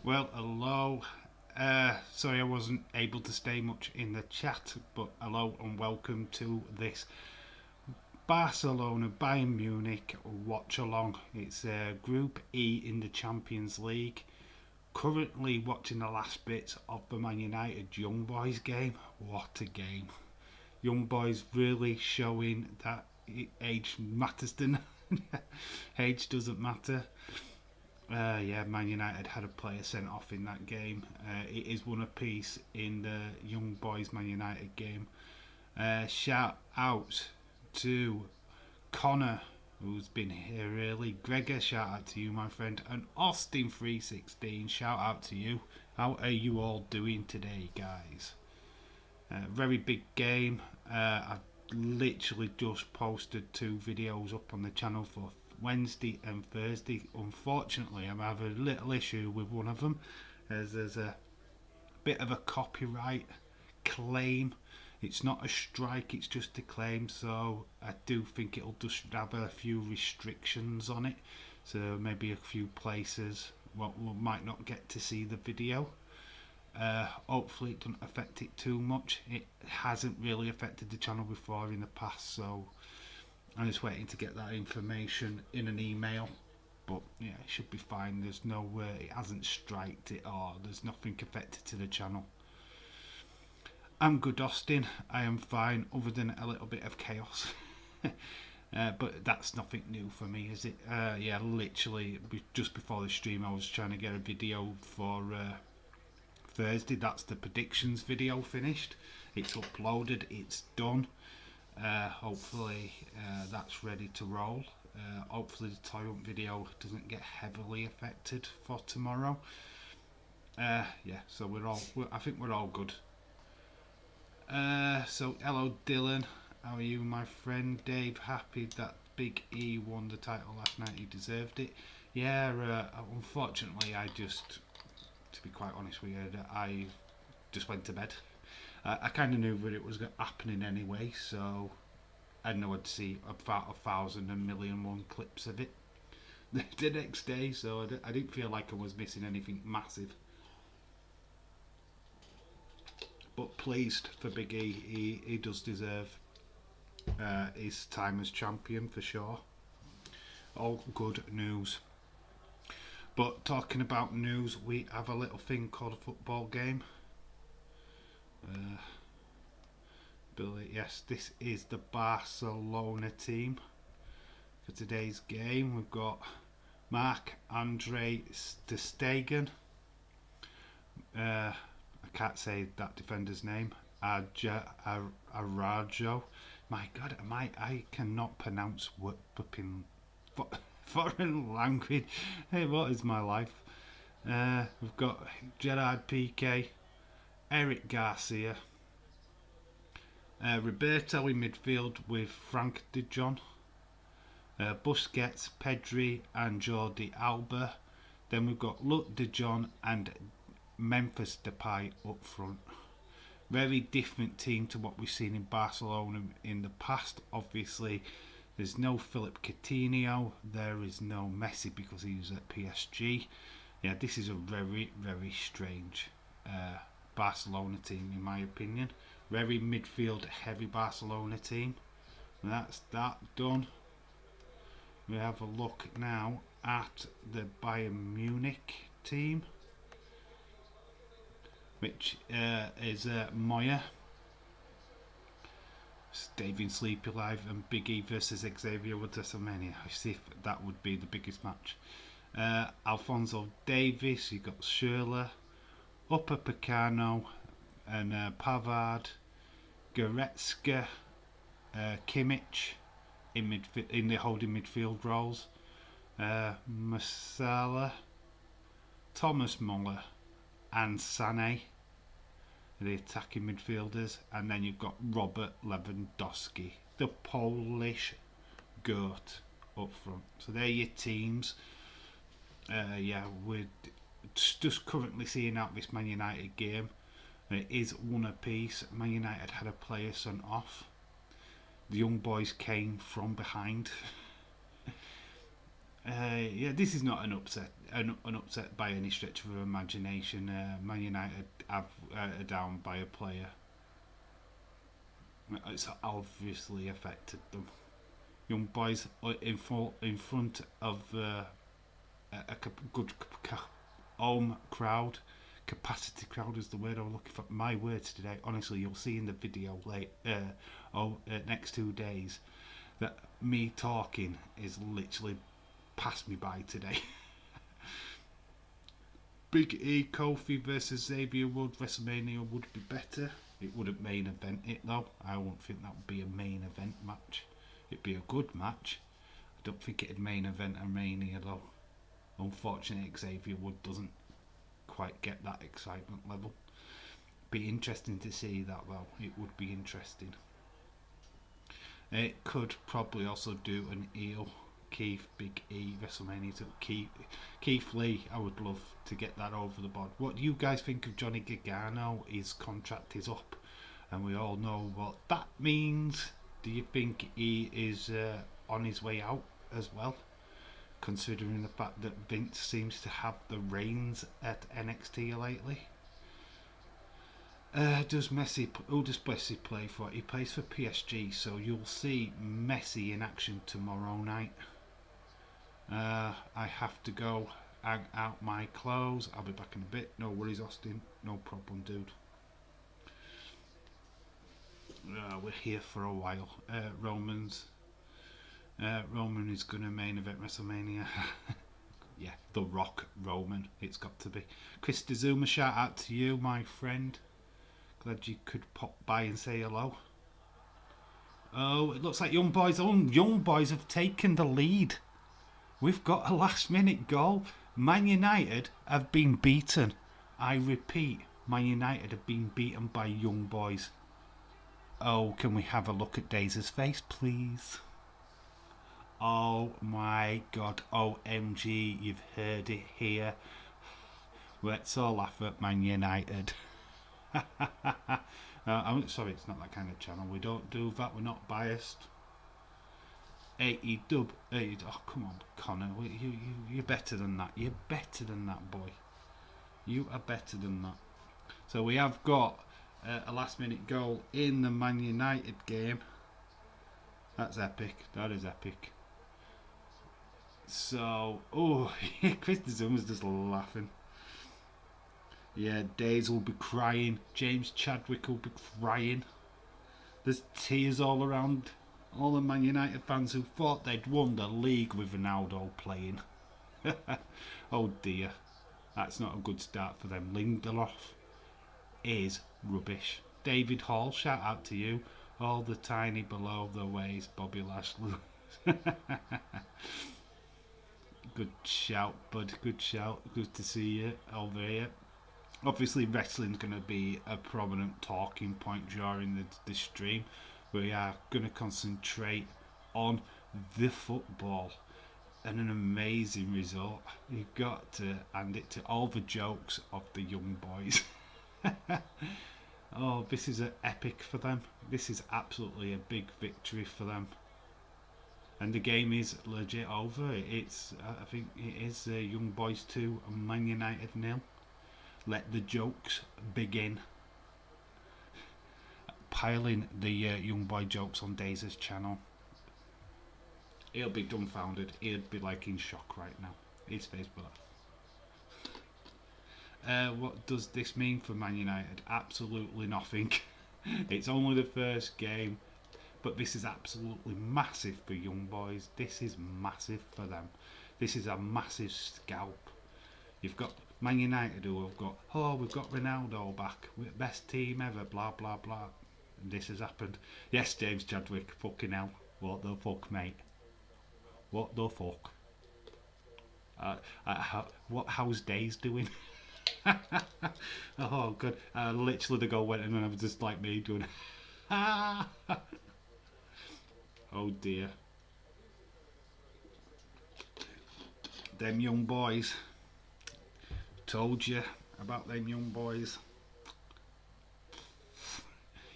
Well, hello. Sorry I wasn't able to stay much in the chat, but hello and welcome to this Barcelona Bayern Munich watch along. It's Group E in the Champions League. Currently watching the last bits of the Man United Young Boys game. What a game! Young Boys really showing that age matters, to age doesn't matter. Yeah, Man United had a player sent off in that game. It is one apiece in the Young Boys Man United game. Shout out to Connor, who's been here early. Gregor, shout out to you, my friend. And Austin316, shout out to you. How are you all doing today, guys? Very big game. I've literally just posted 2 videos up on the channel for Wednesday and Thursday. Unfortunately, I'm having a little issue with one of them, as there's a bit of a copyright claim. It's not a strike, it's just a claim, so I do think it'll just have a few restrictions on it, so maybe a few places might not get to see the video. Hopefully it doesn't affect it too much. It hasn't really affected the channel before in the past, so I'm just waiting to get that information in an email. But yeah, it should be fine. There's no it hasn't striked it, or there's nothing affected to the channel. I'm good, Austin. I am fine, other than a little bit of chaos. But that's nothing new for me, is it? Yeah, literally just before the stream I was trying to get a video for Thursday. That's the predictions video finished. It's uploaded, it's done. Hopefully that's ready to roll. Hopefully the toy hunt video doesn't get heavily affected for tomorrow. Yeah, so I think we're all good. So hello Dylan, how are you, my friend? Dave, happy that Big E won the title last night. He deserved it. Yeah, unfortunately to be quite honest with you, I just went to bed. I kind of knew that it was happening anyway, so I know I'd see about 1,000 and million one clips of it the next day, so I didn't feel like I was missing anything massive. But pleased for Big E, he does deserve his time as champion for sure. All good news. But talking about news, we have a little thing called a football game. Billy, yes, this is the Barcelona team for today's game. We've got Marc-Andre ter Stegen. I can't say that defender's name. Arajo. My God, I cannot pronounce what flipping foreign language. Hey, what is my life? We've got Gerard Piqué, Eric Garcia, Roberto in midfield with Frank de Jong, Busquets, Pedri and Jordi Alba. Then we've got Luke de Jong and Memphis Depay up front. Very different team to what we've seen in Barcelona in the past. Obviously, there's no Philip Coutinho, there is no Messi because he was at PSG. Yeah, this is a very, very strange Barcelona team in my opinion. Very midfield heavy Barcelona team. And that's that done. We have a look now at the Bayern Munich team, which is Moya, Davian Sleepy Live and Big E versus Xavier with WrestleMania. I see if that would be the biggest match. Alphonso Davies, you got Schürrle, Upper Picano and Pavard, Goretzka, Kimmich in the holding midfield roles, Masala, Thomas Muller and Sané, the attacking midfielders, and then you've got Robert Lewandowski, the Polish goat, up front. So they're your teams. Yeah, we're just currently seeing out this Man United game. It is one apiece. Man United had a player sent off. The young boys came from behind Yeah, this is not an upset by any stretch of imagination. Man United are down by a player. It's obviously affected them. Young boys are in front of a good home crowd. Capacity crowd is the word I'm looking for. My words today. Honestly, you'll see in the video next 2 days that me talking is literally passed me by today. Big E Kofi versus Xavier Wood. WrestleMania would be better. It wouldn't main event it though. I won't think that would be a main event match. It'd be a good match. I don't think it'd main event a Mania though. Unfortunately, Xavier Wood doesn't quite get that excitement level. Be interesting to see that though. It would be interesting. It could probably also do an heel Keith Big E WrestleMania. So Keith Lee, I would love to get that over the board. What do you guys think of Johnny Gargano? His contract is up, and we all know what that means. Do you think he is on his way out as well? Considering the fact that Vince seems to have the reins at NXT lately. Who does Messi play for? He plays for PSG, so you'll see Messi in action tomorrow night. I have to go hang out my clothes. I'll be back in a bit. No worries, Austin. No problem, dude. We're here for a while. Roman is going to main event WrestleMania. Yeah, The Rock Roman. It's got to be. Chris DeZuma, shout out to you, my friend. Glad you could pop by and say hello. Oh, it looks like Young Boys have taken the lead. We've got a last minute goal. Man United have been beaten. I repeat, Man United have been beaten by Young Boys. Oh, can we have a look at Daisy's face, please? Oh my god, OMG, you've heard it here. Let's all laugh at Man United. I'm sorry, it's not that kind of channel. We don't do that, we're not biased. Oh, come on, Connor. You're better than that. You're better than that, boy. You are better than that. So we have got a last minute goal in the Man United game. That's epic. That is epic. So, Chris DeZuma's just laughing. Yeah, Days will be crying. James Chadwick will be crying. There's tears all around. All the Man United fans who thought they'd won the league with Ronaldo playing. Oh dear. That's not a good start for them. Lindelof is rubbish. David Hall, shout out to you. All the tiny below the waist, Bobby Lashley. Good shout, bud. Good shout. Good to see you over here. Obviously, wrestling's going to be a prominent talking point during the stream. We are going to concentrate on the football and an amazing result. You've got to hand it to all the jokes of the Young Boys. Oh, this is an epic for them. This is absolutely a big victory for them. And the game is legit over. I think it is Young Boys 2 and Man United 0. Let the jokes begin. Piling the Young Boy jokes on Daisy's channel. He'll be dumbfounded. He'll be like in shock right now. His face for that. What does this mean for Man United? Absolutely nothing. It's only the first game, but this is absolutely massive for Young Boys. This is massive for them. This is a massive scalp. You've got Man United who have got, we've got Ronaldo back. We're the best team ever, blah, blah, blah. And this has happened. Yes, James Chadwick, fucking hell. What the fuck, mate? What the fuck? How's Days doing? Oh, good. Literally the goal went in and I was just like me doing oh dear. Them Young Boys. Told you about them Young Boys.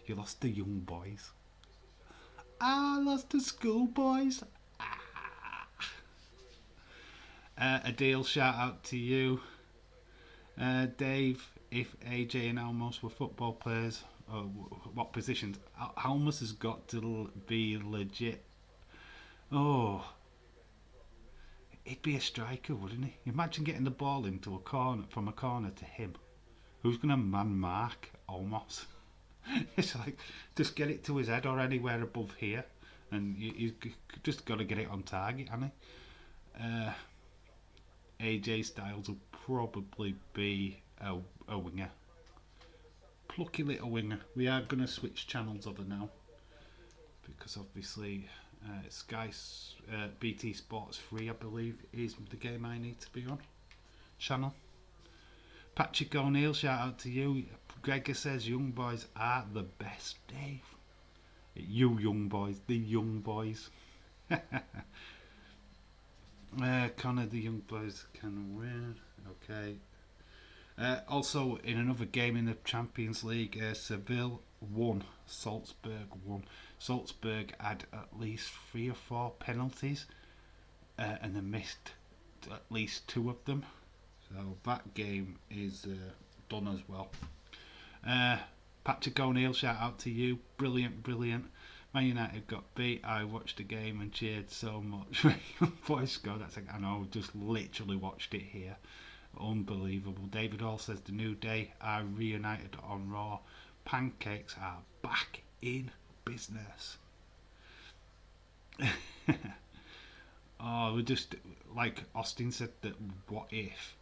You lost the Young Boys. I lost the Schoolboys. Adil, shout out to you. Dave, if AJ and Almos were football players, what positions? Almos has got to be legit. Oh, he'd be a striker, wouldn't he? Imagine getting the ball into a corner from a corner to him. Who's going to man mark Almos? It's like just get it to his head or anywhere above here, and you just got to get it on target, hasn't he? AJ Styles will probably be a winger. Plucky little winger. We are going to switch channels over now because obviously Sky BT Sports 3, I believe, is the game I need to be on. Channel. Patrick O'Neill, shout out to you. Gregor says young boys are the best, Dave. You young boys, the young boys. Connor, the young boys can win. Okay. Also, in another game in the Champions League, Seville won. Salzburg won. Salzburg had at least 3 or 4 penalties, and they missed at least 2 of them. So that game is done as well. Patrick O'Neill, shout out to you. Brilliant, brilliant. Man United got beat. I watched the game and cheered so much. Boys scored. That's like, I know, just literally watched it here. Unbelievable. David Hall says the New Day are reunited on Raw. Pancakes are back in business. Oh, we just, like Austin said, that what if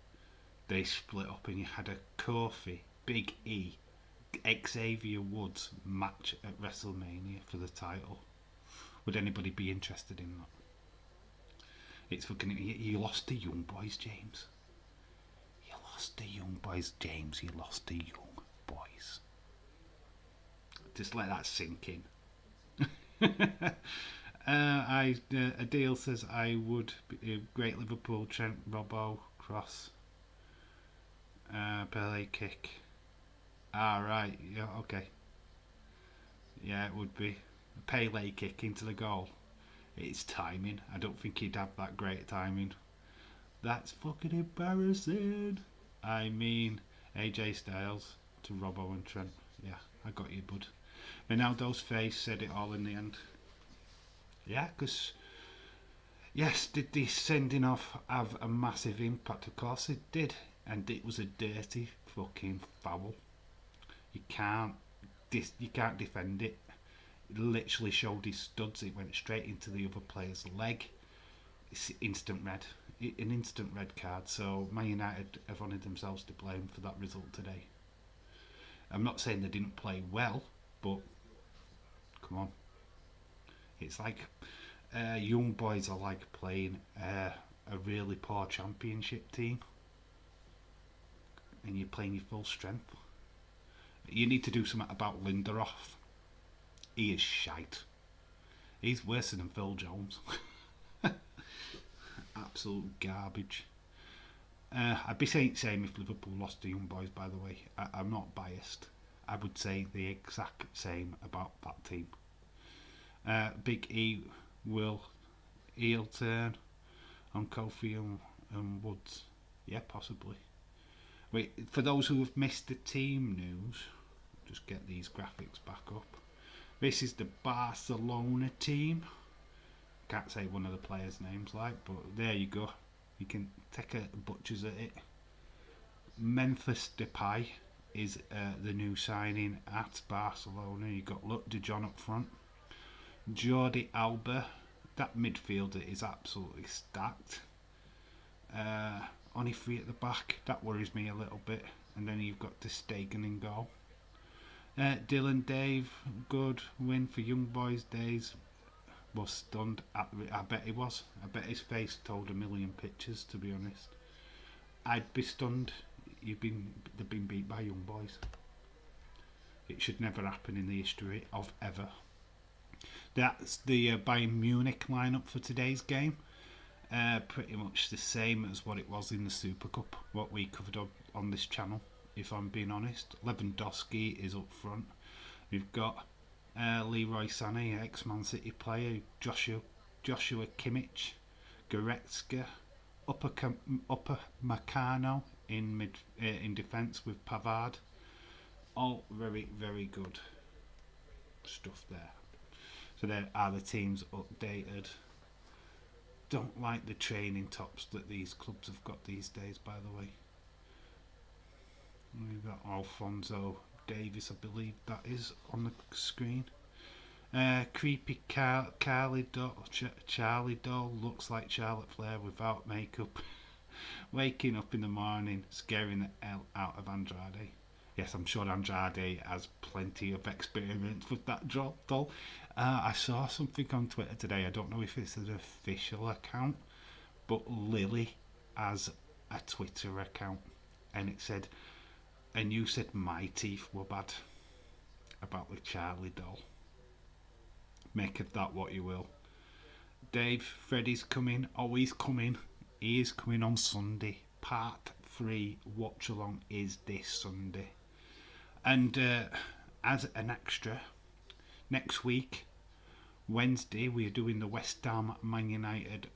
they split up and you had a Kofi, Big E, Xavier Woods match at WrestleMania for the title? Would anybody be interested in that? It's fucking, you lost to Young Boys, James. You lost to Young Boys, James. You lost to Young Boys. Just let that sink in. Adele says I would be great Liverpool. Trent, Robbo, Cross, Pele kick. Right, yeah, okay. Yeah, it would be a Pele kick into the goal. It's timing. I don't think he'd have that great timing. That's fucking embarrassing. I mean, AJ Styles to Robbo and Trent. Yeah, I got you, bud. Ronaldo's face said it all in the end. Yeah, because, yes, did the sending off have a massive impact? Of course it did. And it was a dirty fucking foul. You can't defend it. It literally showed his studs. It went straight into the other player's leg. It's instant red. An instant red card. So Man United have only themselves to blame for that result today. I'm not saying they didn't play well, but come on. It's like young boys are like playing a really poor championship team, and you're playing your full strength. You need to do something about Lindelof. He is shite. He's worse than Phil Jones. Absolute garbage. I'd be saying same if Liverpool lost to Young Boys, by the way. I'm not biased. I would say the exact same about that team. Big E will heel turn on Kofi and Woods. Yeah, possibly. Wait, for those who have missed the team news, just get these graphics back up. This is the Barcelona team. Can't say one of the players' names, but there you go. You can take a butcher's at it. Memphis Depay is the new signing at Barcelona. You got Luke de Jong up front. Jordi Alba, that midfielder is absolutely stacked. Only 3 at the back, that worries me a little bit. And then you've got De Stegen in goal. Dylan Dave, good win for Young Boys Days. Was stunned. I bet he was. I bet his face told a million pictures, to be honest. I'd be stunned. They've been beat by Young Boys. It should never happen in the history of ever. That's the Bayern Munich lineup for today's game. Pretty much the same as what it was in the Super Cup, what we covered on this channel, if I'm being honest. Lewandowski is up front. We've got Leroy Sané, ex-Man City player, Joshua Kimmich, Goretzka, Upper Meccano in defence with Pavard. All very, very good stuff there. So there are the teams updated. Don't like the training tops that these clubs have got these days, by the way. We've got Alphonso Davies, I believe that is on the screen. Creepy Charlie doll looks like Charlotte Flair without makeup. Waking up in the morning, scaring the hell out of Andrade. Yes, I'm sure Andrade has plenty of experience with that doll. I saw something on Twitter today. I don't know if it's an official account, but Lily has a Twitter account, and it said, and you said my teeth were bad about the Charlie doll. Make of that what you will. Dave, Freddie's coming. Oh, he's coming. He is coming on Sunday. Part 3 watch along is this Sunday. And as an extra, next week, Wednesday, we are doing the West Ham Man United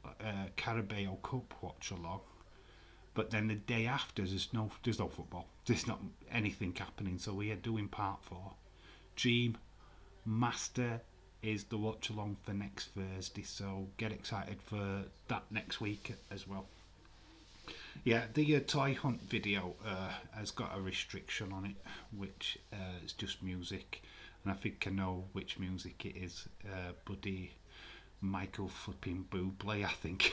Carabao Cup watch along. But then the day after, there's no football. There's not anything happening. So we are doing part 4. Dream Master is the watch along for next Thursday. So get excited for that next week as well. Yeah, the toy hunt video has got a restriction on it, which is just music, and I think I know which music it is. Buddy Michael flipping Bublé, I think.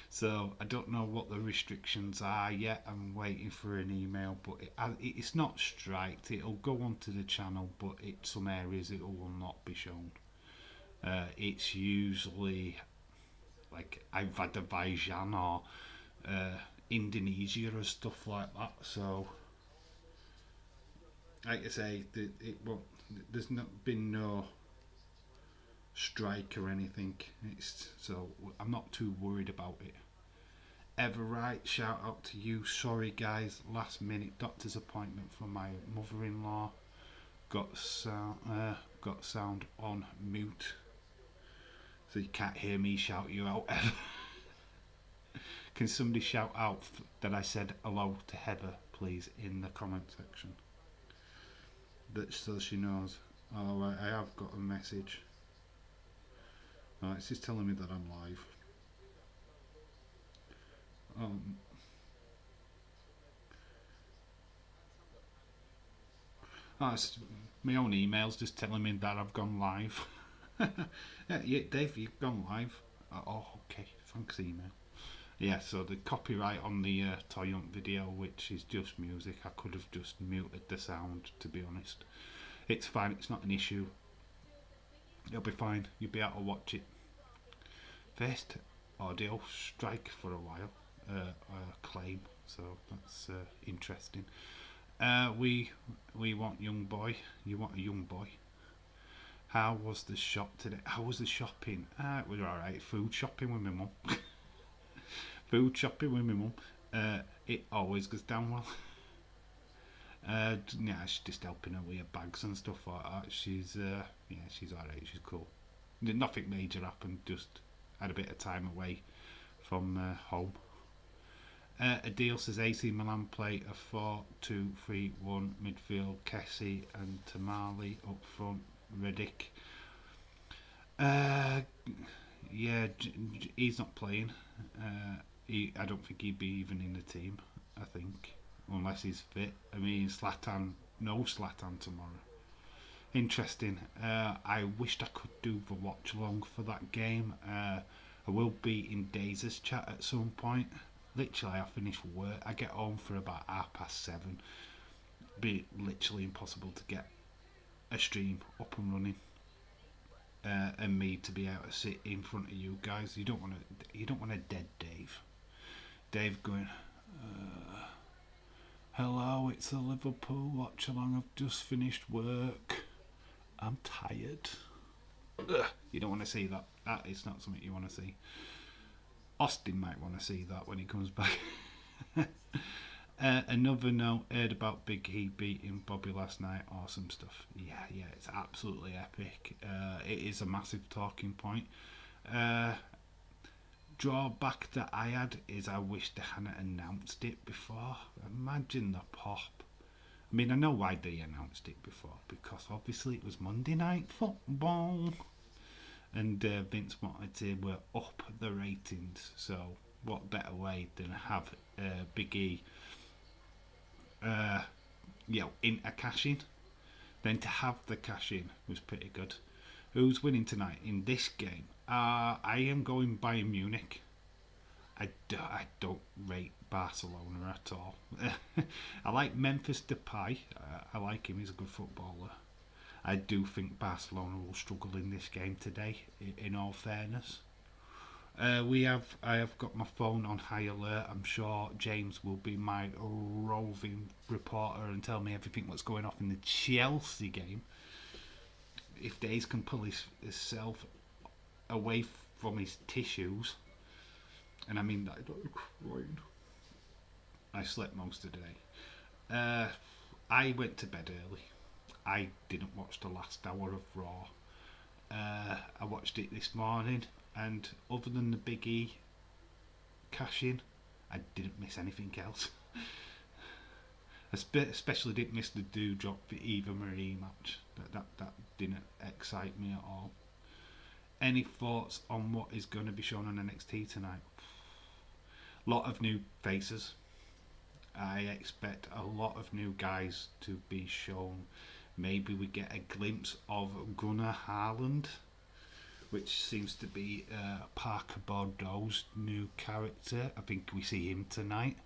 So I don't know what the restrictions are yet. I'm waiting for an email, but it's not striked. It'll go onto the channel, but in some areas it will not be shown. It's usually like Azerbaijan or Indonesia or stuff like that. So, like I say, it won't. There's not been no strike or anything. So I'm not too worried about it. Everright, shout out to you. Sorry guys, last minute doctor's appointment for my mother-in-law. Got sound on mute, so you can't hear me shout you out. Can somebody shout out that I said hello to Heather, please, in the comment section? So she knows. Alright, I have got a message. Alright, it's just telling me that I'm live. It's my own emails just telling me that I've gone live. Yeah, Dave, you've gone live. Oh, okay, thanks email. Yeah, so the copyright on the toy hunt video, which is just music, I could have just muted the sound, to be honest. It's fine, it's not an issue. It'll be fine, you'll be able to watch it. First audio strike for a while, claim, so that's interesting. We want young boy. You want a young boy. How was the shop today? How was the shopping? It was alright. Food shopping with my mum. Food shopping with my mum. It always goes down well. Yeah, she's just helping her with her bags and stuff like that. She's alright. She's cool. Nothing major happened. Just had a bit of time away from home. Adil says AC Milan play a 4-2-3-1 midfield. Kessie and Tamale up front. Reddick. Yeah, he's not playing. I don't think he'd be even in the team. I think, unless he's fit. I mean, no Zlatan tomorrow. Interesting. I wished I could do the watch along for that game. I will be in Daisy's chat at some point. Literally, I finish work. I get home for about 7:30. Be literally impossible to get a stream up and running, and me to be able to sit in front of you guys. You don't want a dead Dave. Dave going, hello, it's the Liverpool watch along. I've just finished work. I'm tired. Ugh, you don't want to see that. That is not something you want to see. Austin might want to see that when he comes back. Another note, heard about Big E beating Bobby last night. Awesome stuff. Yeah, it's absolutely epic. It is a massive talking point. drawback that I had is I wish they hadn't announced it before. Imagine the pop. I mean, I know why they announced it before, because obviously it was Monday Night Football, and Vince wanted to up the ratings. So what better way than have Big E, in a cash in? Then to have the cash in was pretty good. Who's winning tonight in this game? I am going Bayern Munich. I don't rate Barcelona at all. I like Memphis Depay. I like him. He's a good footballer. I do think Barcelona will struggle in this game today, in all fairness. I have got my phone on high alert. I'm sure James will be my roving reporter and tell me everything what's going on in the Chelsea game. If Days can pull himself away from his tissues, and I mean that, I slept most of the day. I went to bed early. I didn't watch the last hour of Raw. I watched it this morning, and other than the Big E cash in, I didn't miss anything else. Especially didn't miss the Doudrop Eva Marie match. That didn't excite me at all. Any thoughts on what is going to be shown on NXT tonight? Lot of new faces. I expect a lot of new guys to be shown. Maybe we get a glimpse of Gunnar Harland, which seems to be Parker Bordeaux's new character. I think we see him tonight.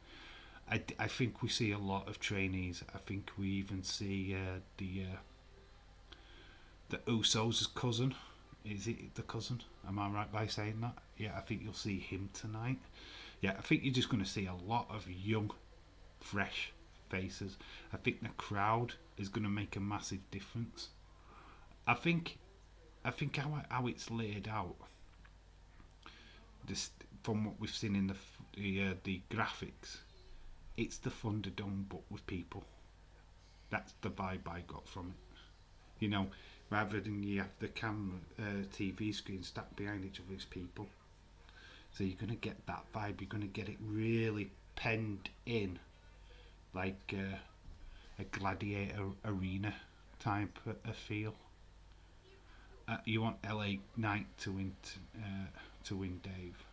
I think we see a lot of trainees. I think we even see the Usos' cousin. Is it the cousin? Am I right by saying that? Yeah, I think you'll see him tonight. Yeah, I think you're just going to see a lot of young, fresh faces. I think the crowd is going to make a massive difference. I think how it's laid out, just from what we've seen in the graphics, it's the Thunderdome but with people. That's the vibe I got from it. You know, rather than you have the camera, TV screen stacked behind each other's people. So you're going to get that vibe. You're going to get it really penned in, like a gladiator arena type of feel. You want LA Knight to win, Dave.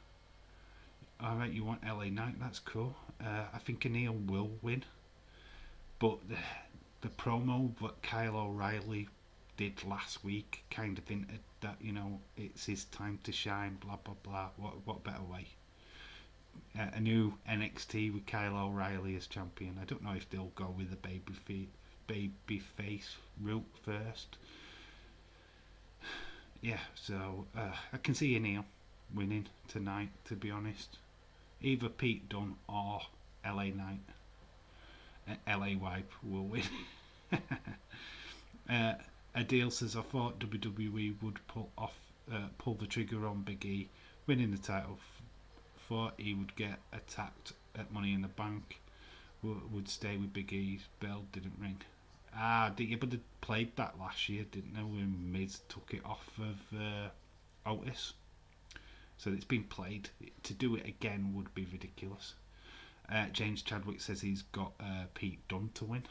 All right, you want LA Knight. That's cool. I think Neil will win, but the promo that Kyle O'Reilly did last week kind of hinted that, you know, it's his time to shine. Blah blah blah. What better way? A new NXT with Kyle O'Reilly as champion. I don't know if they'll go with the baby face route first. Yeah, so I can see Neil winning tonight, to be honest. Either Pete Dunne or LA Knight. LA Wipe will win. Adele says, I thought WWE would pull the trigger on Big E winning the title. Thought he would get attacked at Money in the Bank. Would stay with Big E's bell didn't ring. But they played that last year, didn't they? When Miz took it off of Otis. So it's been played. To do it again would be ridiculous. James Chadwick says he's got Pete Dunne to win.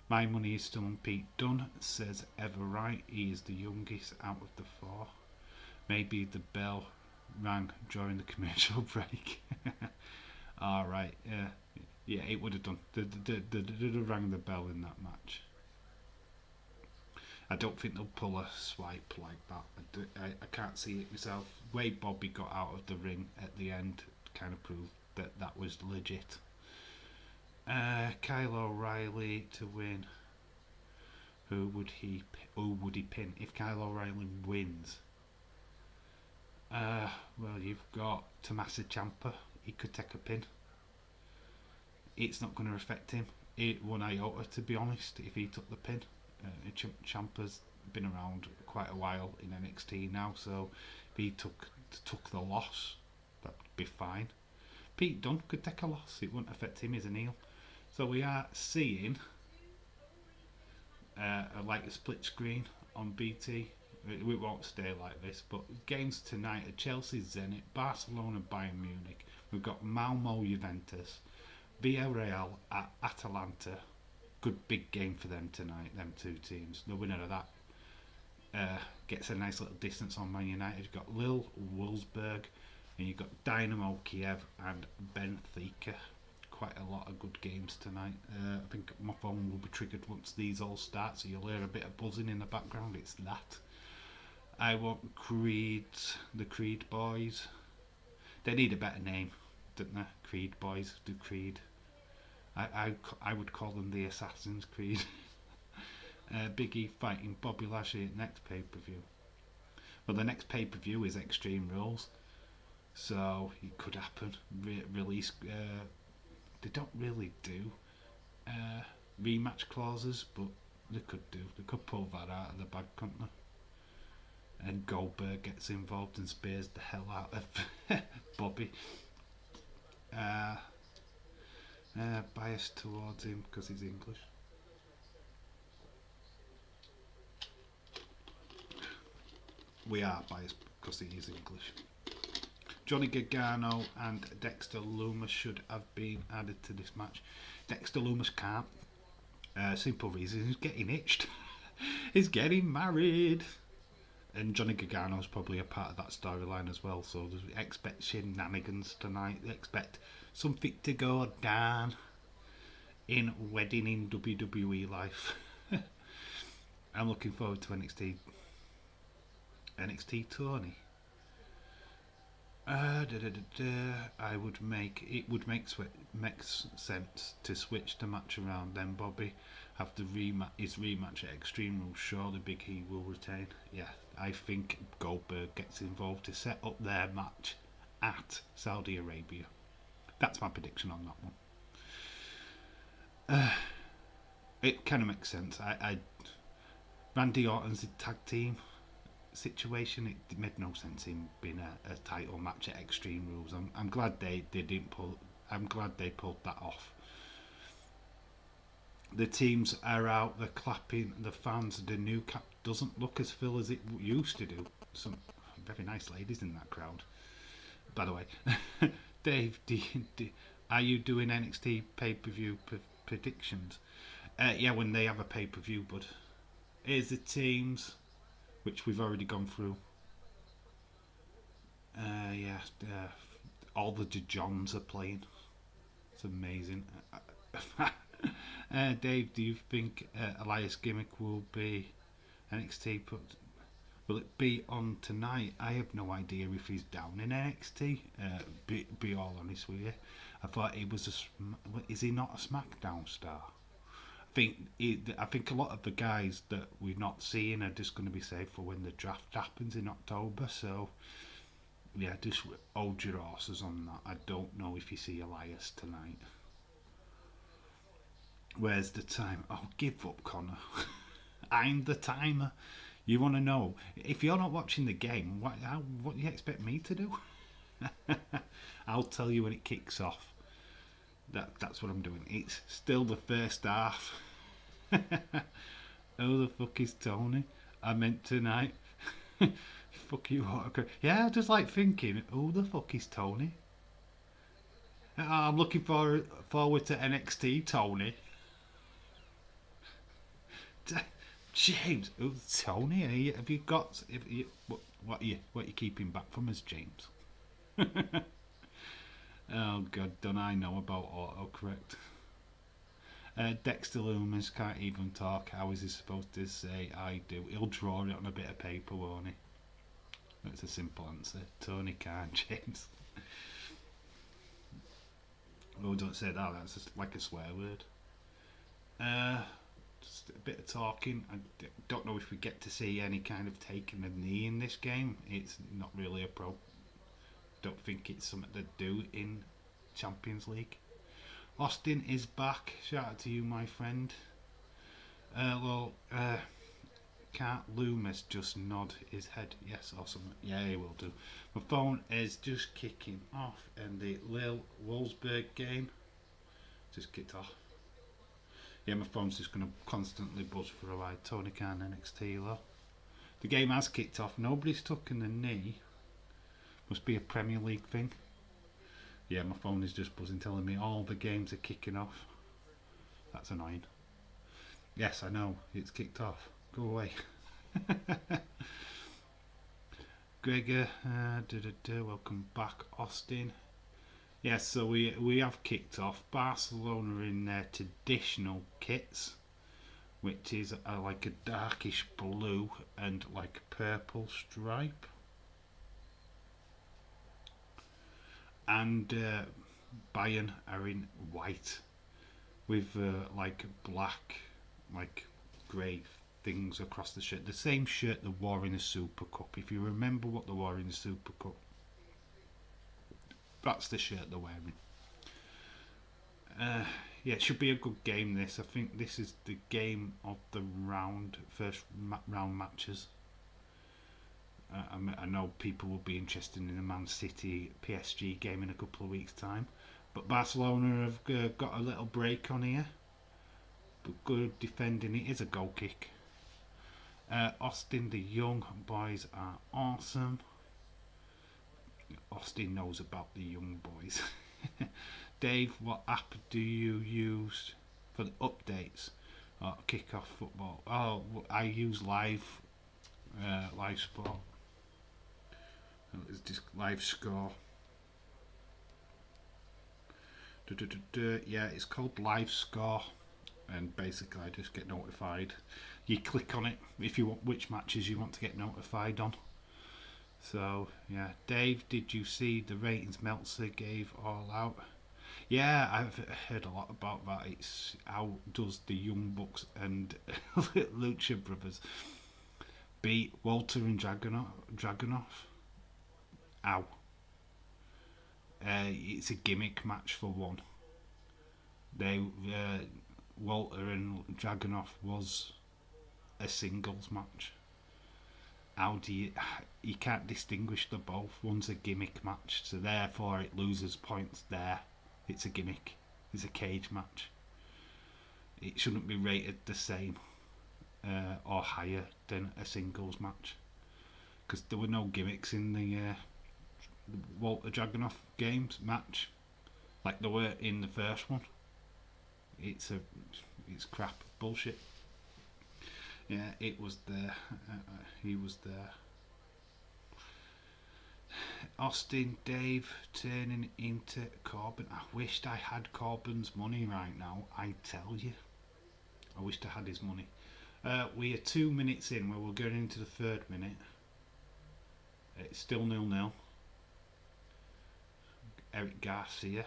My money is still on Pete Dunne, says Everright. He is the youngest out of the four. Maybe the bell rang during the commercial break. Alright, yeah, it would have done. They'd have rang the bell in that match. I don't think they'll pull a swipe like that. I can't see it myself. Way Bobby got out of the ring at the end kind of proved that was legit. Kyle O'Reilly to win. Who would he pin if Kyle O'Reilly wins? Well, you've got Tommaso Ciampa. He could take a pin. It's not going to affect him. One iota, to be honest, if he took the pin. Ciampa's been around quite a while in NXT now, so if he took the loss, that'd be fine. Pete Dunne could take a loss. It wouldn't affect him as a heel. So we are seeing like a split screen on BT It won't stay like this. But games tonight are Chelsea Zenit, Barcelona Bayern Munich. We've got Malmo Juventus, Villarreal at Atalanta. Good big game for them tonight, them two teams. The winner of that gets a nice little distance on Man United. You've got Lille, Wolfsburg, and you've got Dynamo Kiev and Benfica. Quite a lot of good games tonight. I think my phone will be triggered once these all start, so you'll hear a bit of buzzing in the background. It's that. I want the Creed Boys. They need a better name, don't they? Creed Boys, the Creed. I would call them the Assassin's Creed. Big E fighting Bobby Lashley at next pay-per-view. Well, the next pay-per-view is Extreme Rules, so it could happen. Release. They don't really do rematch clauses, but they could do. They could pull that out of the bag, couldn't they? And Goldberg gets involved and spears the hell out of Bobby. Biased towards him because he's English. We are biased because he is English. Johnny Gargano and Dexter Lumis should have been added to this match. Dexter Lumis can't. Simple reason, he's getting itched. He's getting married. And Johnny Gargano's probably a part of that storyline as well, so they expect shenanigans tonight. They expect something to go down in wedding in WWE life. I'm looking forward to NXT Tony. It would make sense to switch the match around. Then Bobby have his rematch at Extreme Rules. Surely Big E will retain. Yeah, I think Goldberg gets involved to set up their match at Saudi Arabia. That's my prediction on that one. It kind of makes sense. Randy Orton's tag team situation, it made no sense in being a title match at Extreme Rules. I'm glad they didn't pull. I'm glad they pulled that off. The teams are out. They're clapping. The fans. The new cap doesn't look as full as it used to do. Some very nice ladies in that crowd. By the way, Dave, are you doing NXT pay-per-view predictions? Yeah, when they have a pay-per-view. But here's the teams, which we've already gone through. All the Johns are playing. It's amazing. Dave, do you think Elias Gimmick will be NXT? Will it be on tonight? I have no idea if he's down in NXT. Be all honest with you, I thought he was is he not a SmackDown star? I think a lot of the guys that we're not seeing are just going to be safe for when the draft happens in October. So yeah, just hold your horses on that. I don't know if you see Elias tonight. Where's the time? Oh, give up, Connor. I'm the timer. You want to know? If you're not watching the game, what do you expect me to do? I'll tell you when it kicks off. That's what I'm doing. It's still the first half. Who the fuck is Tony? I meant tonight. Fuck you, yeah, I just like thinking, who the fuck is Tony? I'm looking forward to NXT Tony. James, who's Tony? Have you got? What are you keeping back from us, James? Oh God, don't I know about autocorrect? Dexter Lumis can't even talk. How is he supposed to say I do? He'll draw it on a bit of paper, won't he? That's a simple answer. Tony can't, James. Oh, don't say that. That's just like a swear word. Just a bit of talking. I don't know if we get to see any kind of taking a knee in this game. It's not really a pro. Don't think it's something to do in Champions League. Austin is back. Shout out to you, my friend. Can't Loomis just nod his head yes or something? Yeah, he will do. My phone is just kicking off, and the Lille Wolfsburg game just kicked off. Yeah, my phone's just going to constantly buzz for a while. Tony Khan NXT though. The game has kicked off. Nobody's taken the knee. Must be a Premier League thing. Yeah, my phone is just buzzing, telling me all the games are kicking off. That's annoying. Yes, I know. It's kicked off. Go away. Gregor, welcome back, Austin. Yes, so we have kicked off. Barcelona in their traditional kits, which is like a darkish blue and like a purple stripe. And Bayern are in white with like black, like grey things across the shirt. The same shirt they wore in the Super Cup. If you remember what they wore in the Super Cup, that's the shirt they're wearing. Yeah, it should be a good game. This, I think, this is the game of the first round matches. I know people will be interested in the Man City PSG game in a couple of weeks' time, but Barcelona have got a little break on here. But good defending. It is a goal kick. Austin, the young boys are awesome. Austin knows about the young boys. Dave, what app do you use for the updates? Kickoff football. Oh, I use live sport. It's just live score. Yeah, it's called live score, and basically I just get notified. You click on it if you want which matches you want to get notified on. So yeah, Dave, did you see the ratings Meltzer gave all out? Yeah, I've heard a lot about that. It's how does the Young Bucks and Lucha Brothers beat Walter and Dragunov? Ow. It's a gimmick match for one. Walter and Dragunov was a singles match. How do you can't distinguish the both. One's a gimmick match, so therefore it loses points there. It's a gimmick. It's a cage match. It shouldn't be rated the same or higher than a singles match, because there were no gimmicks in the Walter Dragunov games match like there were in the first one. It's crap, bullshit. Yeah, it was there. He was there. Austin, Dave turning into Corbyn. I wished I had Corbyn's money right now. I tell you, I wished I had his money. We are 2 minutes in. Where we're going into the third minute. It's still 0-0. Eric Garcia.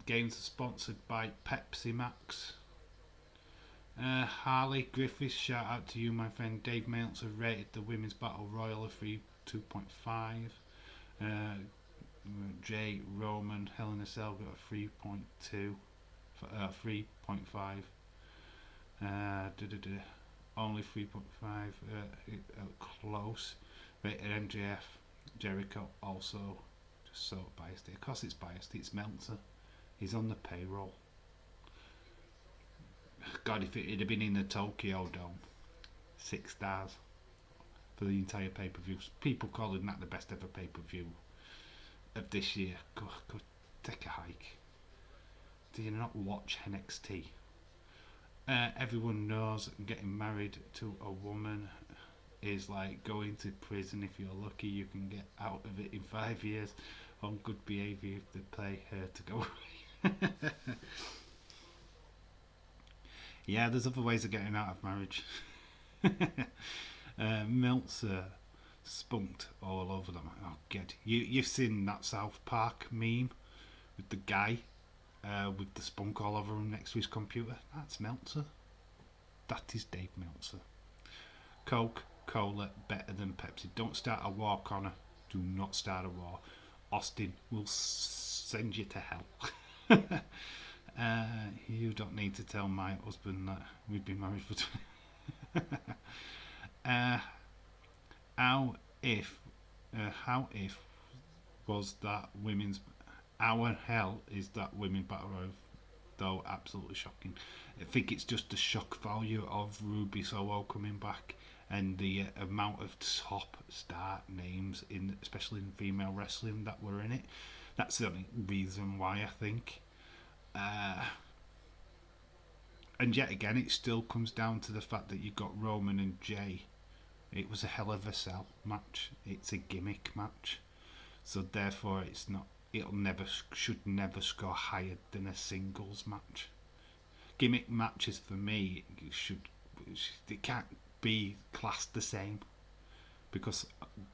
Games are sponsored by Pepsi Max. Harley Griffiths, shout out to you, my friend. Dave Meltzer rated the Women's Battle Royal a 2.5. Jay Roman, Helena Cell got a 3.2. 3.5. Only 3.5. Close. Rated MJF. Jericho also. So biased. Of course it's biased. It's Meltzer. He's on the payroll. God, if it had been in the Tokyo Dome, 6 stars for the entire pay-per-view. People calling that the best ever pay-per-view of this year. Go take a hike. Do you not watch NXT? Everyone knows getting married to a woman is like going to prison. If you're lucky, you can get out of it in 5 years on good behaviour if they pay her to go. Yeah, there's other ways of getting out of marriage. Meltzer spunked all over them. Oh, good. You've seen that South Park meme with the guy with the spunk all over him next to his computer? That's Meltzer. That is Dave Meltzer. Coca-Cola better than Pepsi. Don't start a war, Connor. Do not start a war. Austin will send you to hell. You don't need to tell my husband that we've been married for how if was that women's... How in hell is that women's battle royal though. Absolutely shocking. I think it's just the shock value of Ruby Soho coming back and the amount of top star names, especially in female wrestling, that were in it. That's the only reason why, I think. And yet again, it still comes down to the fact that you got Roman and Jay. It was a hell of a sell match. It's a gimmick match, so therefore it's not. Should never score higher than a singles match. Gimmick matches for me it can't be classed the same, because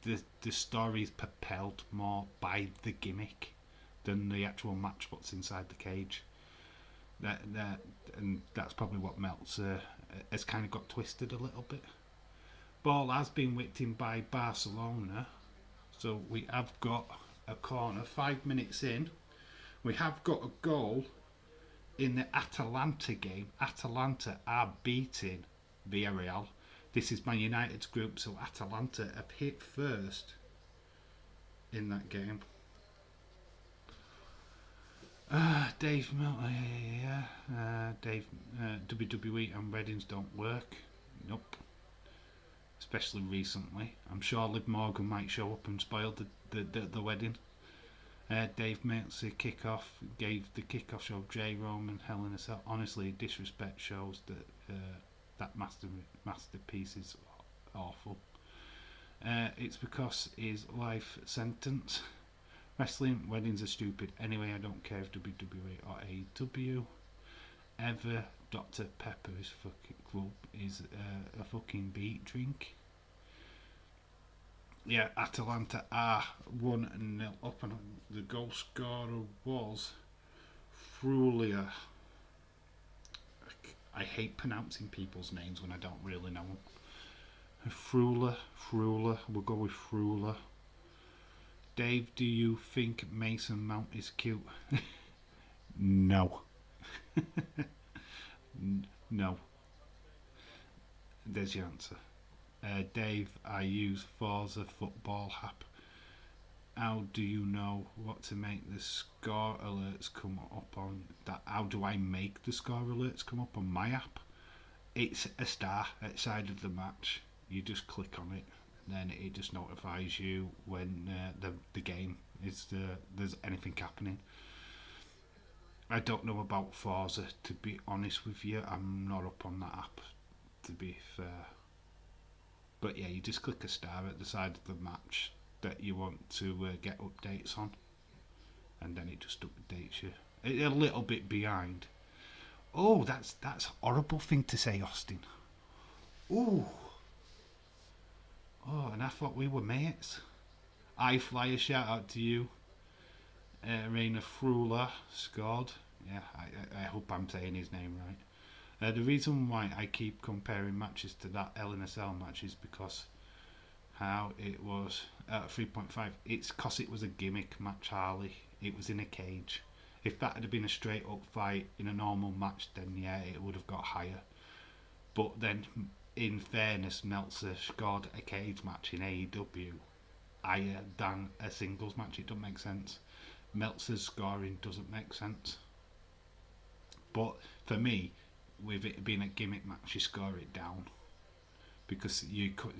the story is propelled more by the gimmick than the actual match what's inside the cage. And that's probably what Meltzer has kind of got twisted a little bit. Ball has been whipped in by Barcelona, so we have got a corner. 5 minutes in, we have got a goal in the Atalanta game. Atalanta are beating Villarreal. This is Man United's group, so Atalanta have hit first in that game. Dave Meltzer, Dave, WWE and weddings don't work. Nope. Especially recently. I'm sure Liv Morgan might show up and spoil the wedding. Dave Meltzer Kickoff gave the Kickoff show J Roman Hell in a Cell. Honestly, disrespect shows that that masterpiece is awful. It's because his life sentence. Wrestling weddings are stupid. Anyway, I don't care if WWE or AEW. Ever Dr. Pepper's fucking club is a fucking beat drink. Yeah, Atalanta are 1-0 up, and the goal scorer was Frulia. I hate pronouncing people's names when I don't really know them. Frula, we'll go with Frula. Dave, do you think Mason Mount is cute? No. No. There's your answer. Dave, I use Forza Football app. How do you know what to make the score alerts come up on that? How do I make the score alerts come up on my app? It's a star at the side of the match. You just click on it, and then it just notifies you when the game is there's anything happening. I don't know about Forza, to be honest with you. I'm not up on that app, to be fair. But yeah, you just click a star at the side of the match that you want to get updates on, and then it just updates you. It's a little bit behind. Oh, that's a horrible thing to say, Austin. Ooh. Oh, and I thought we were mates. I Flyer, shout out to you. Reina Frula scored. Yeah, I hope I'm saying his name right. The reason why I keep comparing matches to that LNSL match is because how it was 3.5. It's because it was a gimmick match, Harley. It was in a cage. If that had been a straight up fight in a normal match, then yeah, it would have got higher. But then, in fairness, Meltzer scored a cage match in AEW higher than a singles match. It doesn't make sense. Meltzer's scoring doesn't make sense. But for me, with it being a gimmick match, you score it down, because you could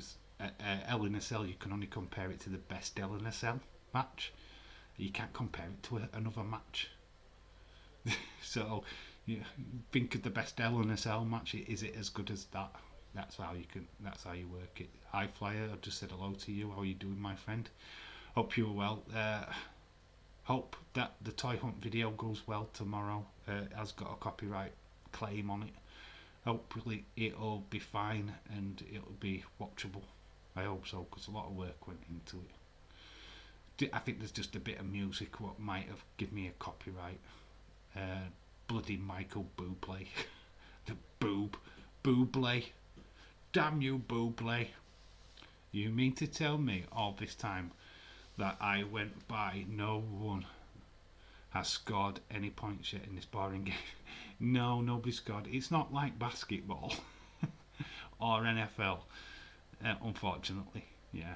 Hell in a Cell, you can only compare it to the best Hell in a Cell match. You can't compare it to another match. So you think of the best Hell in a Cell match. Is it as good as that? That's how you work it. Hi Flyer, I've just said hello to you. How are you doing, my friend? Hope you're well. Hope that the Toy Hunt video goes well tomorrow. Has got a copyright claim on it. Hopefully it'll be fine and it'll be watchable. I hope so, because a lot of work went into it. I think there's just a bit of music what might have given me a copyright. Bloody Michael Bublé. The Bublé. Damn you, Bublé. You mean to tell me all this time that I went by no one has scored any points yet in this boring game? No, nobody scored. It's not like basketball or NFL, unfortunately. Yeah,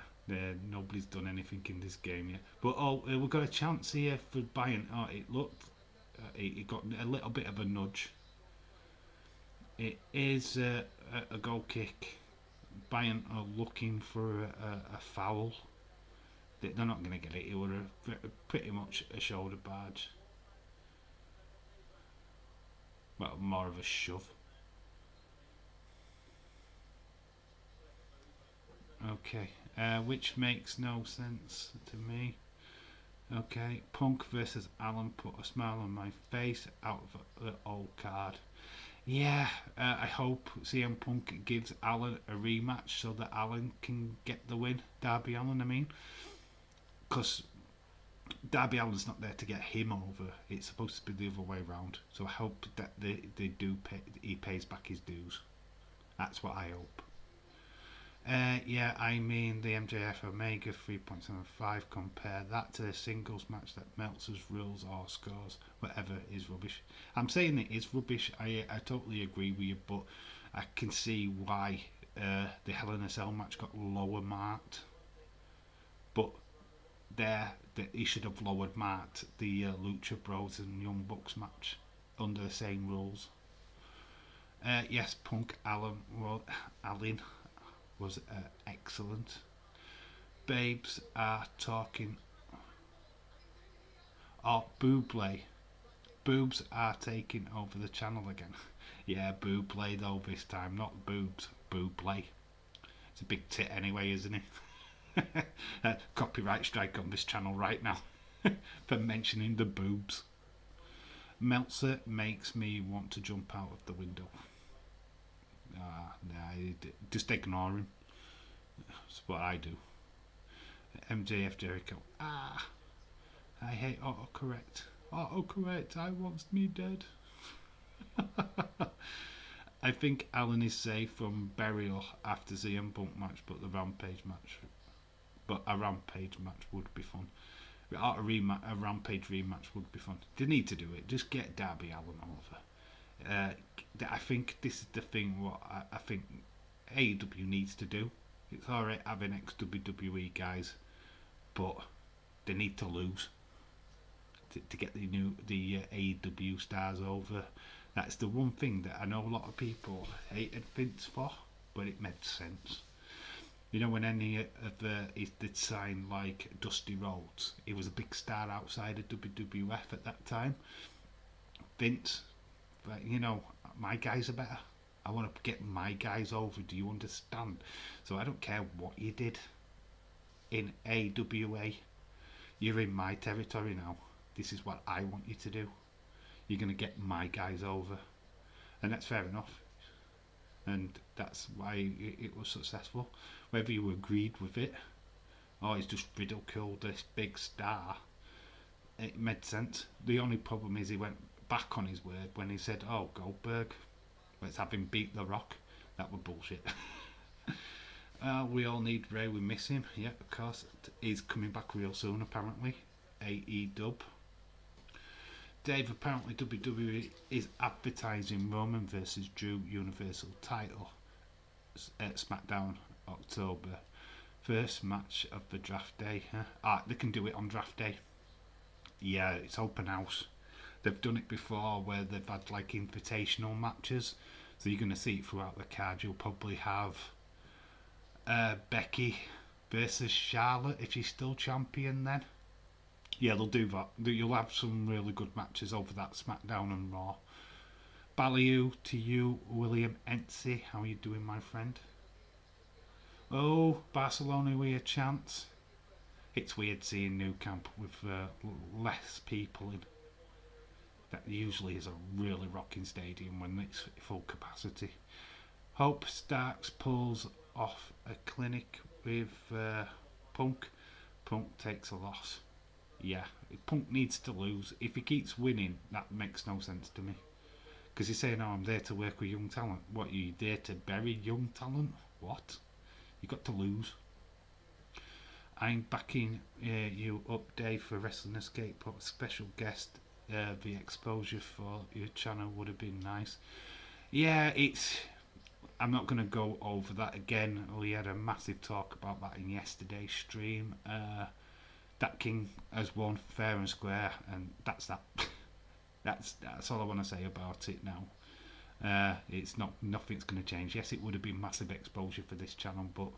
nobody's done anything in this game yet. But we've got a chance here for Bayern. Oh, it looked He got a little bit of a nudge. It is a goal kick. Bayern are looking for a foul. They're not going to get it. It was pretty much a shoulder barge. Well, more of a shove. Okay, which makes no sense to me. Okay, Punk versus Allen put a smile on my face out of the old card. Yeah, I hope CM Punk gives Allen a rematch so that Allen can get the win. Darby Allen, I mean. Because Darby Allen's not there to get him over. It's supposed to be the other way around. So I hope that they do pay, he pays back his dues. That's what I hope. Yeah, I mean the MJF Omega 3.75. Compare that to the singles match that Meltzer's rules or scores, whatever, is rubbish. I'm saying it is rubbish. I totally agree with you, but I can see why the Hell in a Cell match got lower marked. But he should have lowered marked the Lucha Bros and Young Bucks match under the same rules. Yes, Punk Allen was excellent. Babes are talking. Oh, Buble. Boobs are taking over the channel again. Yeah, Buble though this time, not boobs. Buble. It's a big tit anyway, isn't it? Copyright strike on this channel right now for mentioning the boobs. Meltzer makes me want to jump out of the window. Just ignore him. That's what I do. MJF Jericho. I hate autocorrect. Autocorrect, I wants me dead. I think Allen is safe from burial after the Punk match, but a Rampage match would be fun. A Rampage rematch would be fun. They need to do it. Just get Darby Allin over. I think this is the thing. What I think AEW needs to do. It's alright having ex-WWE guys, but they need to lose to get the AEW stars over. That's the one thing that I know a lot of people hated Vince for, but it made sense. You know, when any of he did sign like Dusty Rhodes, he was a big star outside of WWF at that time. Vince, but you know, my guys are better. I want to get my guys over. Do you understand? So I don't care what you did in AWA. You're in my territory now. This is what I want you to do. You're going to get my guys over. And that's fair enough. And that's why it was successful. Whether you agreed with it or he's just ridiculed this big star, it made sense. The only problem is he went back on his word when he said, oh, Goldberg, let's have him beat The Rock. That was bullshit. We all need Ray, we miss him. Yeah, of course. He's coming back real soon, apparently. AEW. Dave, apparently WWE is advertising Roman versus Drew Universal title at SmackDown October. First match of the draft day. They can do it on draft day. Yeah, it's open house. They've done it before where they've had like invitational matches. So you're going to see it throughout the card. You'll probably have Becky versus Charlotte if she's still champion then. Yeah, they'll do that. You'll have some really good matches over that SmackDown and Raw. Ballyoo to you, William Entzy. How are you doing, my friend? Oh, Barcelona with a chance. It's weird seeing Nou Camp with less people in. That usually is a really rocking stadium when it's full capacity. Hope Starks pulls off a clinic with Punk. Punk takes a loss. Yeah, Punk needs to lose. If he keeps winning, that makes no sense to me. Because he's saying, oh, I'm there to work with young talent. What, are you there to bury young talent? What? You got to lose. I'm backing you up, Dave, for Wrestling Escape. But special guest, the exposure for your channel would have been nice. Yeah, I'm not going to go over that again. We had a massive talk about that in yesterday's stream. That King has won fair and square, and that's that. That's all I want to say about it now. It's not nothing's going to change. Yes, it would have been massive exposure for this channel, but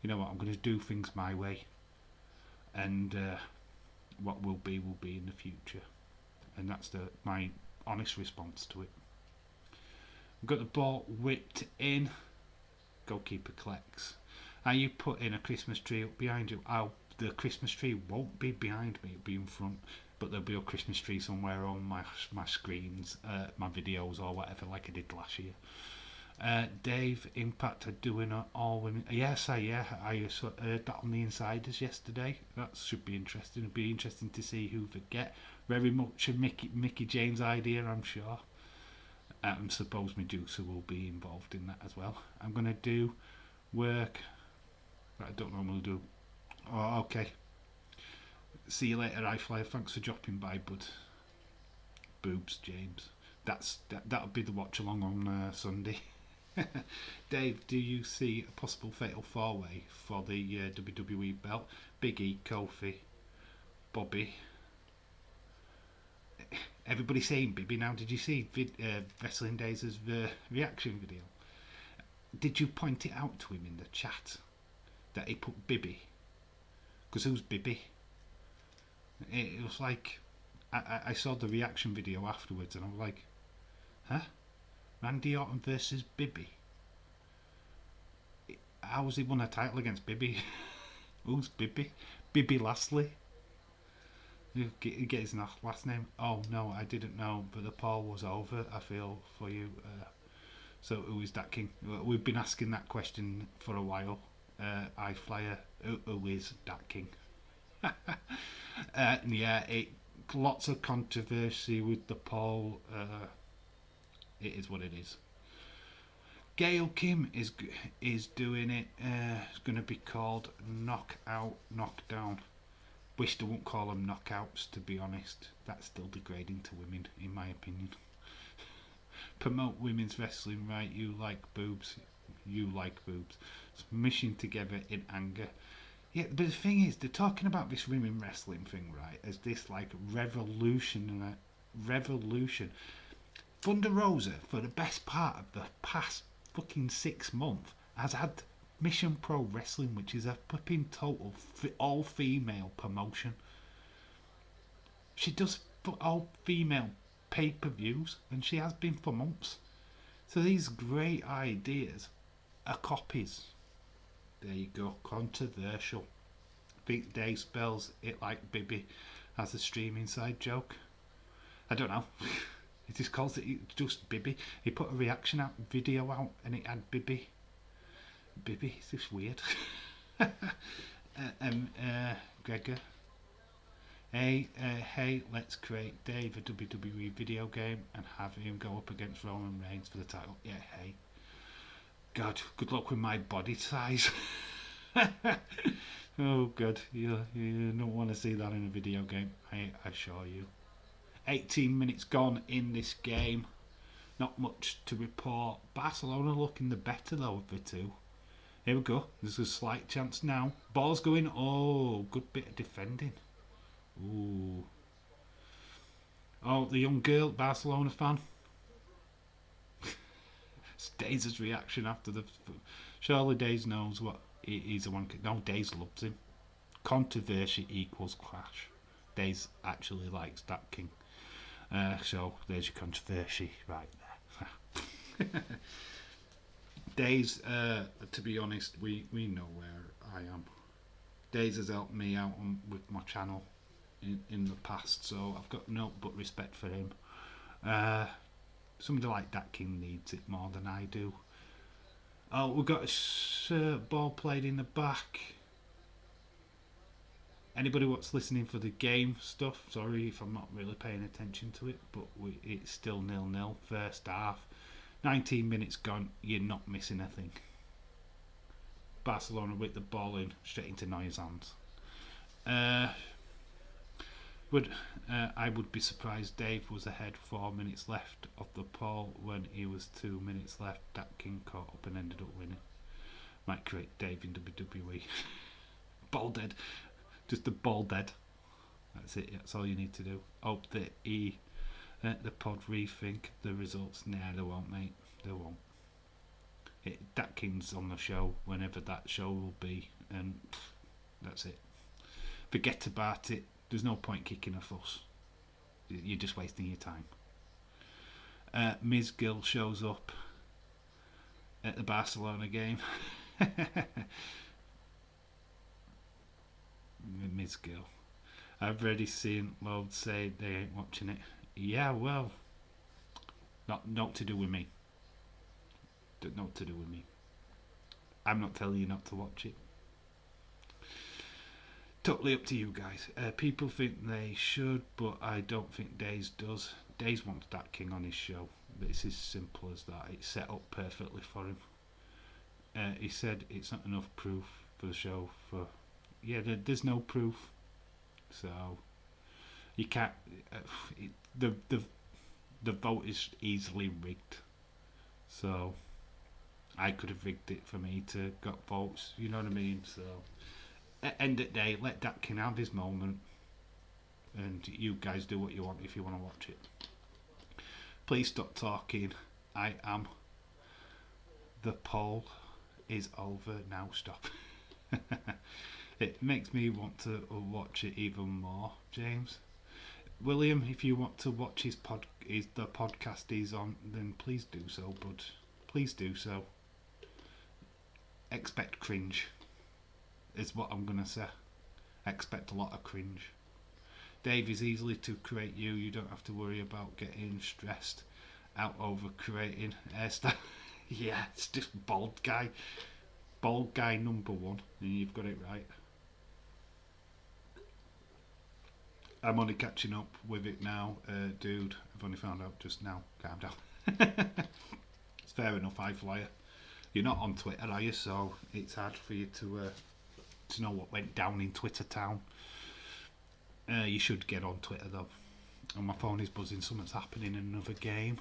you know what? I'm going to do things my way, and what will be in the future, and that's my honest response to it. We've got the ball whipped in. Goalkeeper collects. Are you putting a Christmas tree up behind you? The Christmas tree won't be behind me, it'll be in front, but there'll be a Christmas tree somewhere on my screens, my videos or whatever, like I did last year. Dave, Impact are doing all women. Yes, I heard that on the Insiders yesterday. That should be interesting. It'll be interesting to see who they get. Very much a Mickey James idea, I'm sure. I suppose Medusa will be involved in that as well. I'm going to do work. I don't normally do. Oh, okay. See you later, iFlyer. Thanks for dropping by, bud. Boobs, James. That'll be the watch along on Sunday. Dave, do you see a possible fatal four-way for the WWE belt? Big E, Kofi, Bobby. Everybody saying Bibby now. Did you see Wrestling Days' reaction video? Did you point it out to him in the chat that he put Bibby? Because who's Bibby? It was like I saw the reaction video afterwards and I was like, huh? Randy Orton versus Bibby? How has he won a title against Bibby? Who's Bibby? Bibby Lashley? Get his last name? Oh no, I didn't know, but the poll was over. I feel for you. So who is that king? We've been asking that question for a while. iFlyer, who is that king? Yeah, lots of controversy with the poll. It is what it is. Gail Kim is doing it. It's going to be called Knockout, Knockdown. Wish they won't call them knockouts, to be honest. That's still degrading to women, in my opinion. Promote women's wrestling, right? You like boobs. You like boobs. Smishing together in anger. Yeah, but the thing is, they're talking about this women wrestling thing, right, as this like revolution. Thunder Rosa, for the best part of the past fucking 6 months, has had Mission Pro Wrestling, which is a flipping total all-female promotion. She does all-female pay-per-views, and she has been for months. So these great ideas are copies. There you go, controversial. I think Dave spells it like Bibby as a streaming side joke. I don't know. He just calls it just Bibby. He put a reaction video out and it had Bibby. Bibby, is this weird? Gregor. Hey, let's create Dave a WWE video game and have him go up against Roman Reigns for the title. Yeah, hey. God, good luck with my body size. Oh, God, you don't want to see that in a video game, I assure you. 18 minutes gone in this game. Not much to report. Barcelona looking the better, though, of the two. Here we go. There's a slight chance now. Ball's going. Oh, good bit of defending. Ooh. Oh, the young girl, Barcelona fan. Days' reaction after the. Surely Days knows what he's the one. No, Days loves him. Controversy equals clash. Days actually likes that king. So there's your controversy right there. Days, to be honest, we know where I am. Days has helped me out with my channel in the past, so I've got no but respect for him. Somebody like that king needs it more than I do. Oh, we've got a ball played in the back. Anybody what's listening for the game stuff, sorry if I'm not really paying attention to it, but it's still 0-0 first half. 19 minutes gone, you're not missing a thing. Barcelona with the ball in, straight into Neuer's hands. I would be surprised Dave was ahead 4 minutes left of the poll when he was 2 minutes left. That king caught up and ended up winning. Might create Dave in WWE. Ball dead. Just a ball dead. That's it. That's all you need to do. Hope that he the pod rethink the results. Nah, they won't, mate. They won't. Dat King's on the show whenever that show will be, and that's it. Forget about it. There's no point kicking a fuss. You're just wasting your time. Ms. Gill shows up at the Barcelona game. Ms. Gill. I've already seen loads say they ain't watching it. Yeah, well, not to do with me. Not to do with me. I'm not telling you not to watch it. Totally up to you guys. People think they should, but I don't think Days does. Days wants Dat King on his show. It's as simple as that. It's set up perfectly for him. He said it's not enough proof for the show. There's no proof, so you can't. The vote is easily rigged. So I could have rigged it for me to got votes. You know what I mean? So at the end of the day, let Dat King have his moment, and you guys do what you want if you want to watch it. Please stop talking. I am. The poll is over now. Stop. It makes me want to watch it even more, James. William, if you want to watch the podcast he's on, then please do so, bud. Please do so. Expect cringe, is what I'm going to say. Expect a lot of cringe. Dave is easily to create you. You don't have to worry about getting stressed out over creating hairstyle. Yeah, it's just bald guy. Bald guy number one. And you've got it right. I'm only catching up with it now, dude. I've only found out just now. Calm down. It's fair enough, high flyer. You're not on Twitter, are you? So it's hard for you to know what went down in Twitter town. You should get on Twitter though. And my phone is buzzing. Something's happening in another game.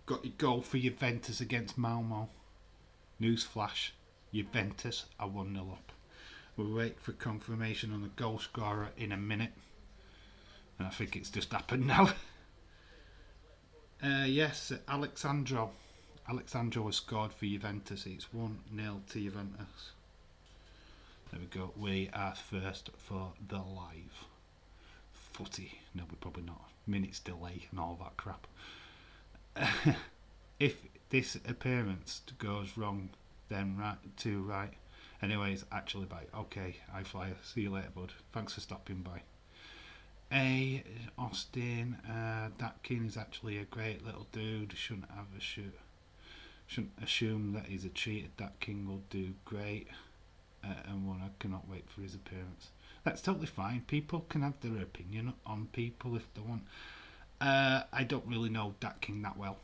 Got your goal for Juventus against Malmo. Newsflash: Juventus are 1-0 up. We'll wait for confirmation on the goal scorer in a minute. And I think it's just happened now. Yes, Alexandro. Alexandro has scored for Juventus. It's 1-0 to Juventus. There we go. We are first for the live footy. No, we're probably not. Minutes delay and all that crap. If this appearance goes wrong, then right. Anyways, actually bye. Okay, I fly. See you later, bud. Thanks for stopping by. Austin, Dat King is actually a great little dude. Shouldn't assume that he's a cheater. Dat King will do great. And one, I cannot wait for his appearance. That's totally fine. People can have their opinion on people if they want. I don't really know Dat King that well.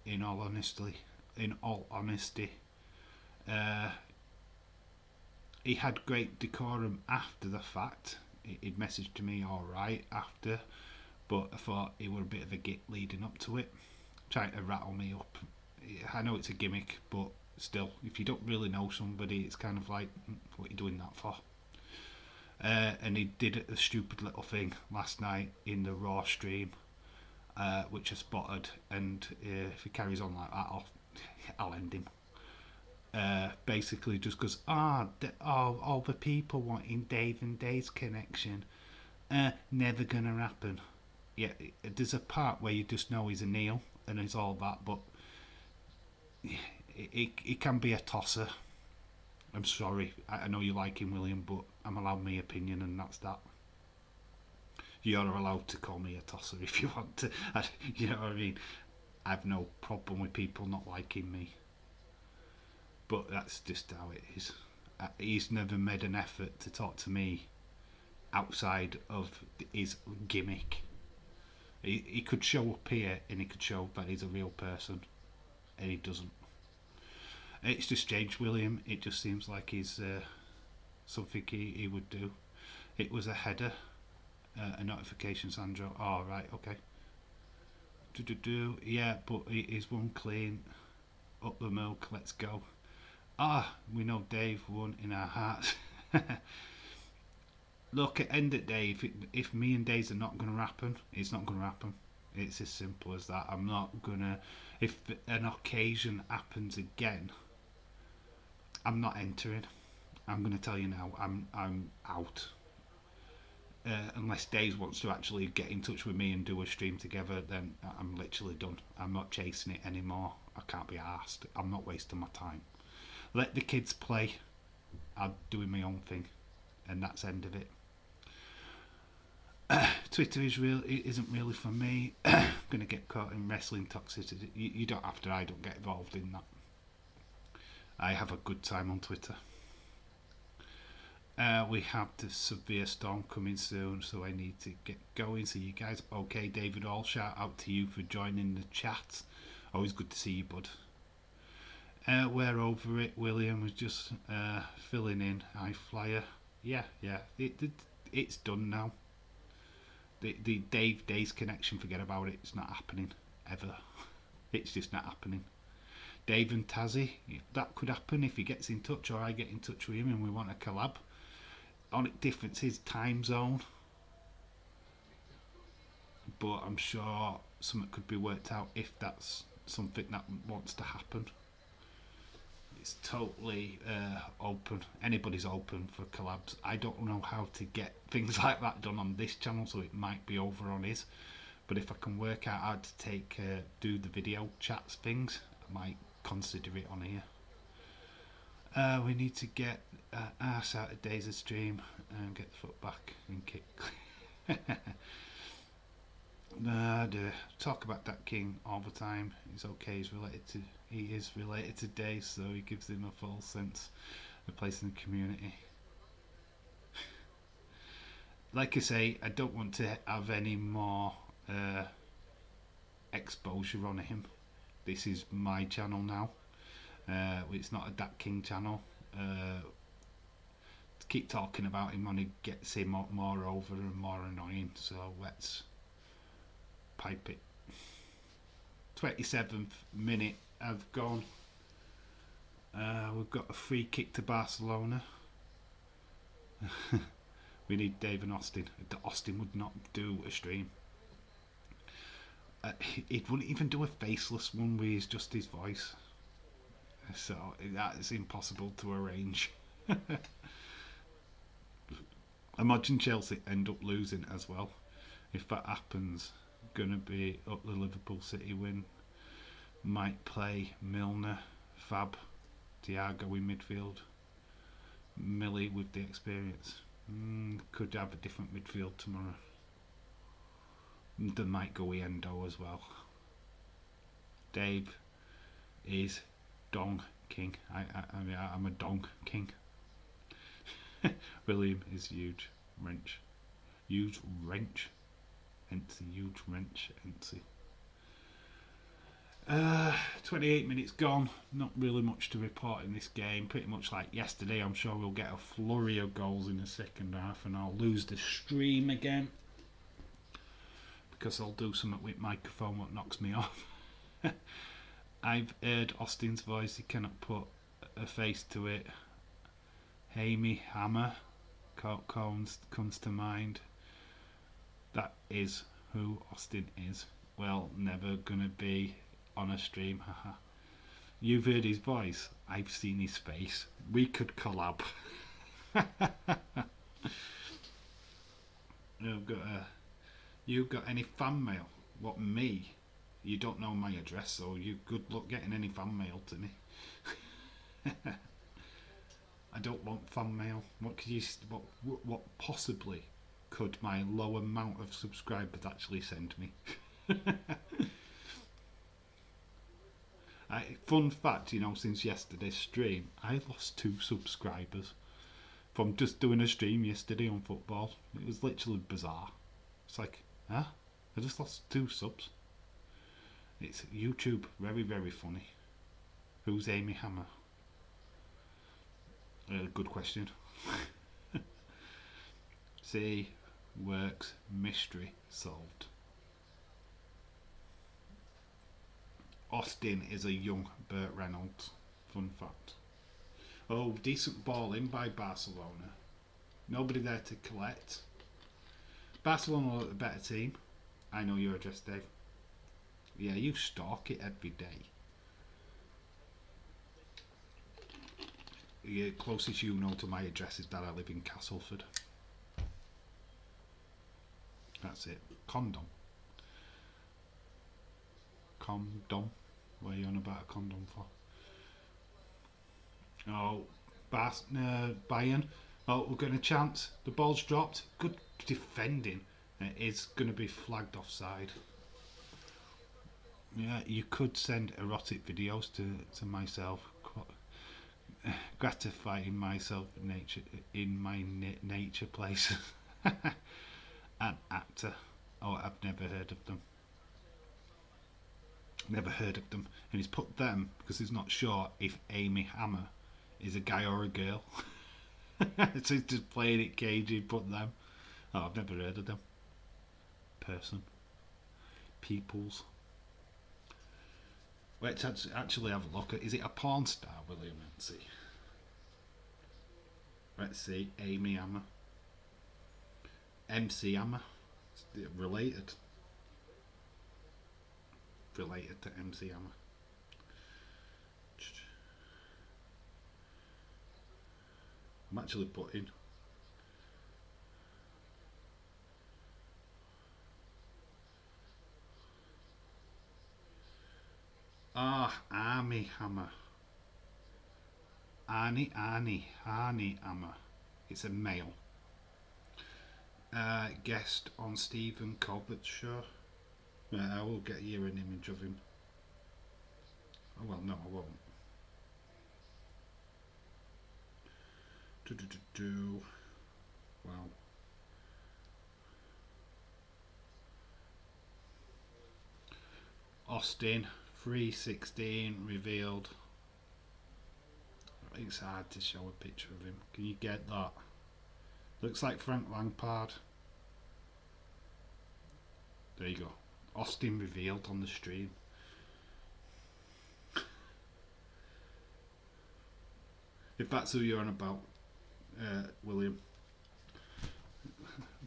In all honesty, he had great decorum after the fact. He'd messaged me alright after, but I thought he were a bit of a git leading up to it, trying to rattle me up. I know it's a gimmick, but still, if you don't really know somebody, it's kind of like, what are you doing that for? And he did a stupid little thing last night in the Raw stream, which I spotted, and if he carries on like that, I'll end him. Basically just goes, all the people wanting Dave and Dave's connection, never gonna happen. Yeah, there's a part where you just know he's a Neil and it's all that, but he can be a tosser. I'm sorry, I know you like him, William, but I'm allowed my opinion, and that's that. You're allowed to call me a tosser if you want to. You know what I mean? I've no problem with people not liking me, but that's just how it is. He's never made an effort to talk to me outside of his gimmick. He could show up here and he could show that he's a real person, and he doesn't. It's just changed, William. It just seems like he's something he would do. It was a header, a notification, Sandro. Oh, right, okay. Yeah, but it is one clean. Up the milk, let's go. We know Dave won in our hearts. Look, at the end of the day, if me and Days are not going to happen, it's not going to happen. It's as simple as that. I'm not gonna. If an occasion happens again, I'm not entering. I'm going to tell you now. I'm out. Unless Days wants to actually get in touch with me and do a stream together, then I'm literally done. I'm not chasing it anymore. I can't be asked. I'm not wasting my time. Let the kids play. I'm doing my own thing, and that's the end of it. Twitter isn't really for me. I'm gonna get caught in wrestling toxicity. You don't have to. I don't get involved in that. I have a good time on Twitter. We have the severe storm coming soon, so I need to get going. See you guys. Okay, David All, shout out to you for joining the chat. Always good to see you, bud. We're over it. William was just filling in. High flyer. Yeah. It's done now. The Days connection, forget about it. It's not happening ever. It's just not happening. Dave and Tazzy, that could happen if he gets in touch or I get in touch with him and we want a collab. Only difference is time zone, but I'm sure something could be worked out if that's something that wants to happen. It's totally open. Anybody's open for collabs. I don't know how to get things like that done on this channel, so it might be over on his. But if I can work out how to do the video chats things, I might consider it on here. We need to get arse out of Days of stream and get the foot back and kick. Talk about that king all the time. It's okay. He is related to Days, so he gives him a full sense of place in the community. Like I say, I don't want to have any more exposure on him. This is my channel now. It's not a Dat King channel. To keep talking about him only gets him more over and more annoying, so let's pipe it. 27th minute have gone. We've got a free kick to Barcelona. We need Dave and Austin. Austin would not do a stream. He wouldn't even do a faceless one with just his voice. So that is impossible to arrange. Imagine Chelsea end up losing as well. If that happens, gonna be up the Liverpool City win. Might play Milner, Fab, Thiago in midfield. Millie with the experience. Could have a different midfield tomorrow. They might go Endo as well. Dave is Dong King. I'm a Dong King. William is huge wrench. Huge wrench. Hence the huge wrench. 28 minutes gone. Not really much to report in this game. Pretty much like yesterday. I'm sure we'll get a flurry of goals in the second half and I'll lose the stream again. Because I'll do something with microphone what knocks me off. I've heard Austin's voice. He cannot put a face to it. Amy Hammer comes to mind. That is who Austin is. Well, never gonna be on a stream. Haha. You've heard his voice. I've seen his face. We could collab. You've got any fan mail? What, me? You don't know my address, so you good luck getting any fan mail to me. I don't want fan mail. What possibly could my low amount of subscribers actually send me? Fun fact, since yesterday's stream, I lost 2 subscribers from just doing a stream yesterday on football. It was literally bizarre. It's like, huh? I just lost 2 subs. It's YouTube. Very, very funny. Who's Amy Hammer? Good question. See, works, mystery solved. Austin is a young Burt Reynolds. Fun fact. Oh, decent ball in by Barcelona. Nobody there to collect. Barcelona are the better team. I know your address, Dave. Yeah, you stalk it every day. The closest you know to my address is that I live in Castleford. That's it. Condom. Condom. What are you on about a condom for? Oh, Bayern. Oh, we're getting a chance. The ball's dropped. Good defending. It is going to be flagged offside. Yeah, you could send erotic videos to myself, gratifying myself in my nature place. An actor. Oh, I've never heard of them. Never heard of them. And he's put them because he's not sure if Amy Hammer is a guy or a girl. So he's just playing it cagey, put them. Oh, I've never heard of them. Person. Peoples. Let's actually have a look at. Is it a porn star, William? Let's see. Let's see. Amy Hammer. MC Hammer. Related. Related to MC Hammer. I'm actually putting. Army Hammer. Arnie Hammer. It's a male. Guest on Stephen Colbert's show. I will get you an image of him. Oh well, no, I won't. Wow. Austin 316 revealed. It's hard to show a picture of him. Can you get that? Looks like Frank Lampard. There you go. Austin revealed on the stream. If that's who you're on about, William.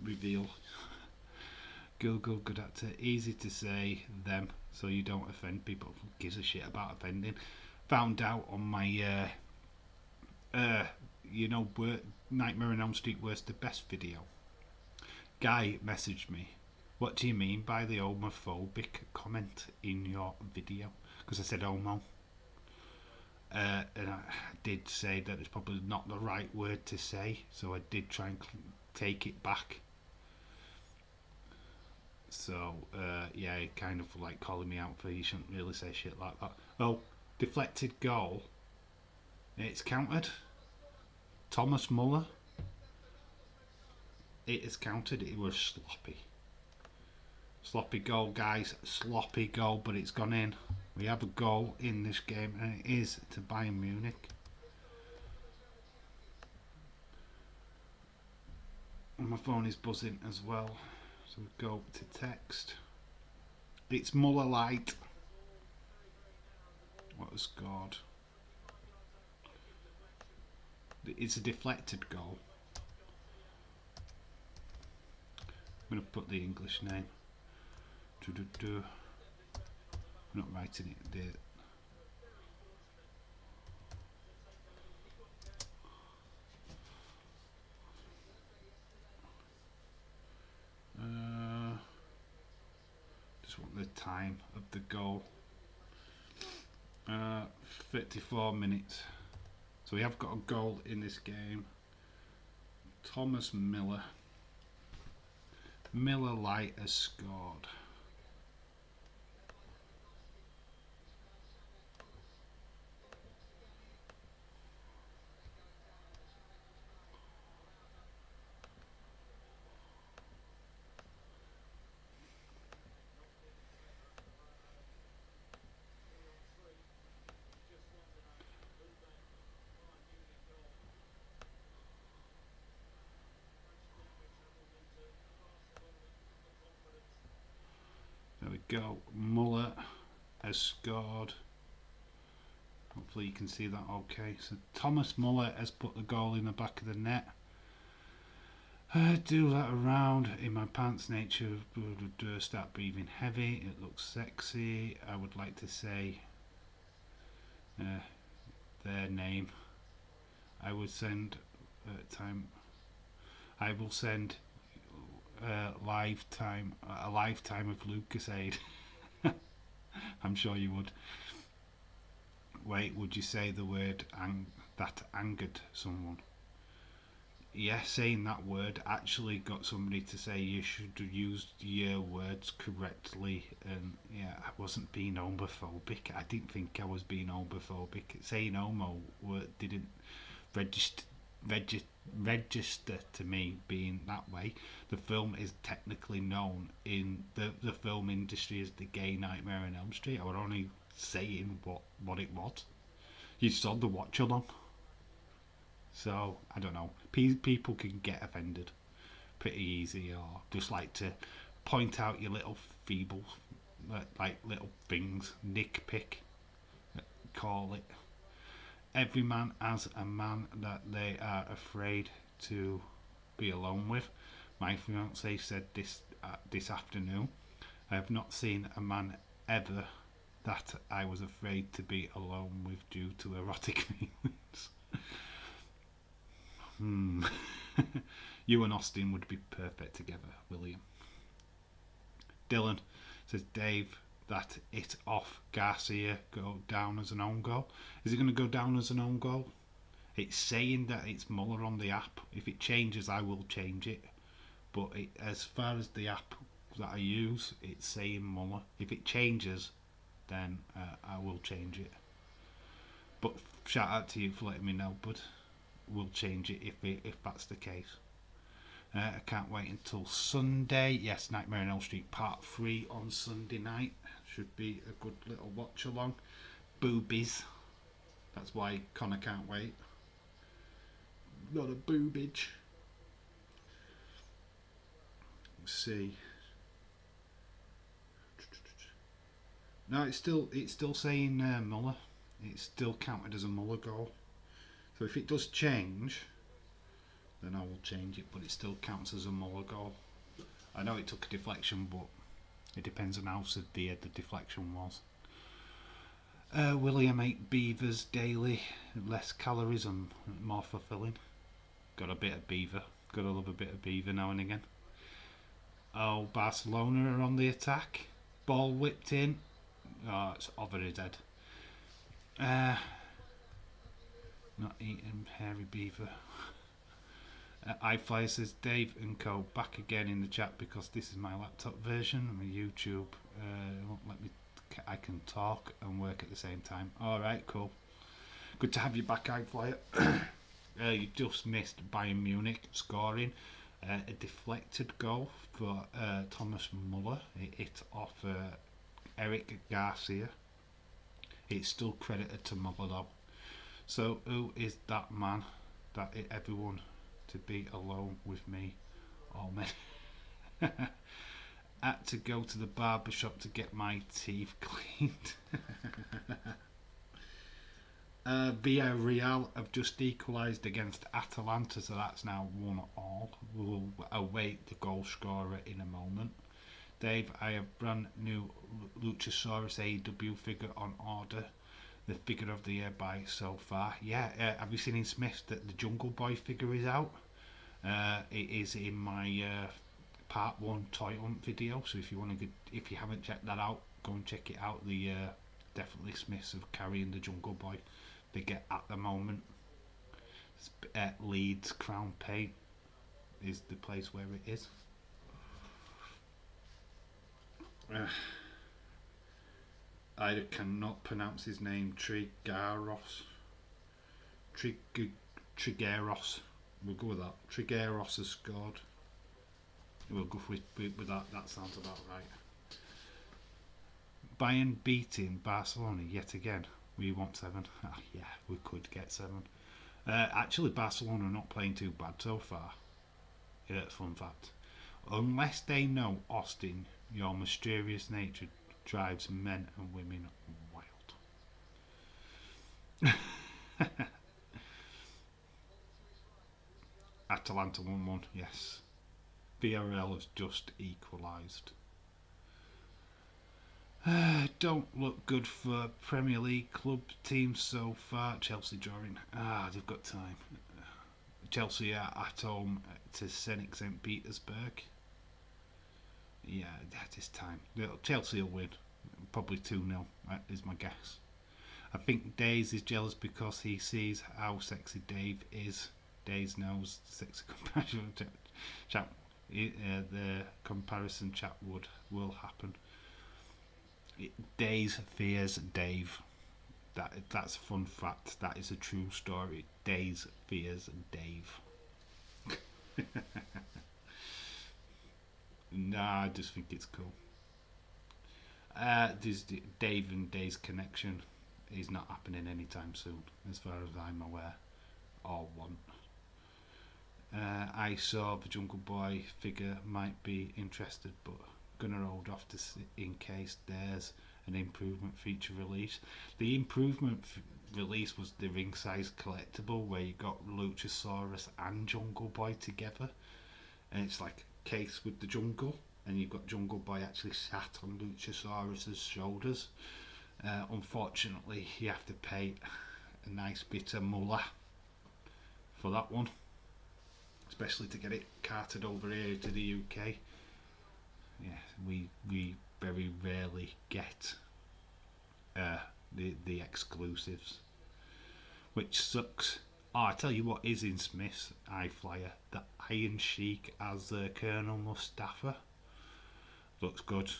Reveal. Google good actor. Easy to say them so you don't offend people. Who gives a shit about offending? Found out on my Nightmare on Elm Street Worst the Best video. Guy messaged me. What do you mean by the homophobic comment in your video? Because I said homo. And I did say that it's probably not the right word to say, so I did try and take it back. So, yeah, he kind of like calling me out for you shouldn't really say shit like that. Oh, deflected goal. It's counted. Thomas Muller. It is counted. It was sloppy. Sloppy goal, guys. Sloppy goal, but it's gone in. We have a goal in this game, and it is to Bayern Munich. And my phone is buzzing as well. So we go to text. It's Muller Light. What has scored? It's a deflected goal. I'm going to put the English name. I'm not writing it there. Just want the time of the goal. 54 minutes. So we have got a goal in this game. Thomas Miller. Miller Lite has scored. There we go. Muller has scored. Hopefully you can see that okay. So Thomas Muller has put the goal in the back of the net. Do that around in my pants. Nature start breathing heavy. It looks sexy. I would like to say their name. I would send time. I will send a lifetime of Lucasade. I'm sure you would. Wait, would you say the word that angered someone? Yeah, saying that word actually got somebody to say you should have used your words correctly. And yeah, I wasn't being homophobic. I didn't think I was being homophobic. Saying homo didn't register, register to me being that way. The film is technically known in the film industry as The Gay Nightmare on Elm Street. I was only saying what it was. You saw the watch along. So, I don't know. People can get offended pretty easy, or just like to point out your little feeble, like little things, nitpick, call it. Every man has a man that they are afraid to be alone with. My fiance said this afternoon. I have not seen a man ever that I was afraid to be alone with due to erotic feelings. You and Austin would be perfect together, William. Dylan says, Dave, that it off Garcia go down as an own goal. Is it going to go down as an own goal? It's saying that it's Muller on the app. If it changes, I will change it. But as far as the app that I use, it's saying Muller. If it changes, then I will change it. But shout out to you for letting me know, bud. We'll change it if that's the case. I can't wait until Sunday. Yes, Nightmare on Elm Street Part 3 on Sunday night. Should be a good little watch along. Boobies. That's why Connor can't wait. Not a boobage. Let's see. No, it's still saying Muller. It's still counted as a Muller goal. So if it does change, then I will change it, but it still counts as a Muller goal. I know it took a deflection, but it depends on how severe the deflection was. William ate beavers daily, less calories and more fulfilling. Got a bit of beaver. Gotta love a bit of beaver now and again. Oh, Barcelona are on the attack. Ball whipped in. Oh, it's over his head. Not eating hairy beaver. iFly says Dave and Co back again in the chat because this is my laptop version. My YouTube won't let me. I can talk and work at the same time. All right, cool. Good to have you back, iFly. You just missed Bayern Munich scoring a deflected goal for Thomas Muller. It hit off Eric Garcia. It's still credited to Muller though. So who is that man that everyone to be alone with me? All men. Had to go to the barber shop to get my teeth cleaned. Villarreal have just equalised against Atalanta, so that's now 1-1. We'll await the goal scorer in a moment. Dave, I have brand new Luchasaurus AEW figure on order. The figure of the year by so far. Yeah, have you seen in Smith's that the Jungle Boy figure is out? It is in my part 1 toy hunt video. So if you haven't checked that out, go and check it out. The definitely Smiths of carrying the Jungle Boy figure at the moment. Leeds Crown Paint is the place where it is. I cannot pronounce his name. Trigaros. We'll go with that. Trigaros has scored. We'll go with that. That sounds about right. Bayern beating Barcelona yet again. We want 7. Yeah, we could get 7. Actually, Barcelona are not playing too bad so far. Fun fact. Unless they know, Austin, your mysterious nature drives men and women wild. Atalanta 1-1, yes. Villarreal has just equalised. Don't look good for Premier League club teams so far. Chelsea drawing. They've got time. Chelsea are at home to Zenit St. Petersburg. Yeah, that is time. Chelsea will win. Probably 2-0 is my guess. I think Days is jealous because he sees how sexy Dave is. Days knows sexy comparison chat. The comparison chat will happen. Days fears Dave. That's a fun fact. That is a true story. Days fears Dave. Nah, I just think it's cool. This Dave and Days connection is not happening anytime soon, as far as I'm aware, or want. I saw the Jungle Boy figure might be interested, but gonna hold off in case there's an improvement feature release. The improvement release was the ring size collectible where you got Luchasaurus and Jungle Boy together, and it's like a case with the Jungle, and you've got Jungle Boy actually sat on Luchasaurus's shoulders. Unfortunately, you have to pay a nice bit of mullah for that one, especially to get it carted over here to the UK. Yeah, we very rarely get the exclusives, which sucks. I tell you what is in Smith's iFlyer, the Iron Sheik as Colonel Mustafa. Looks good,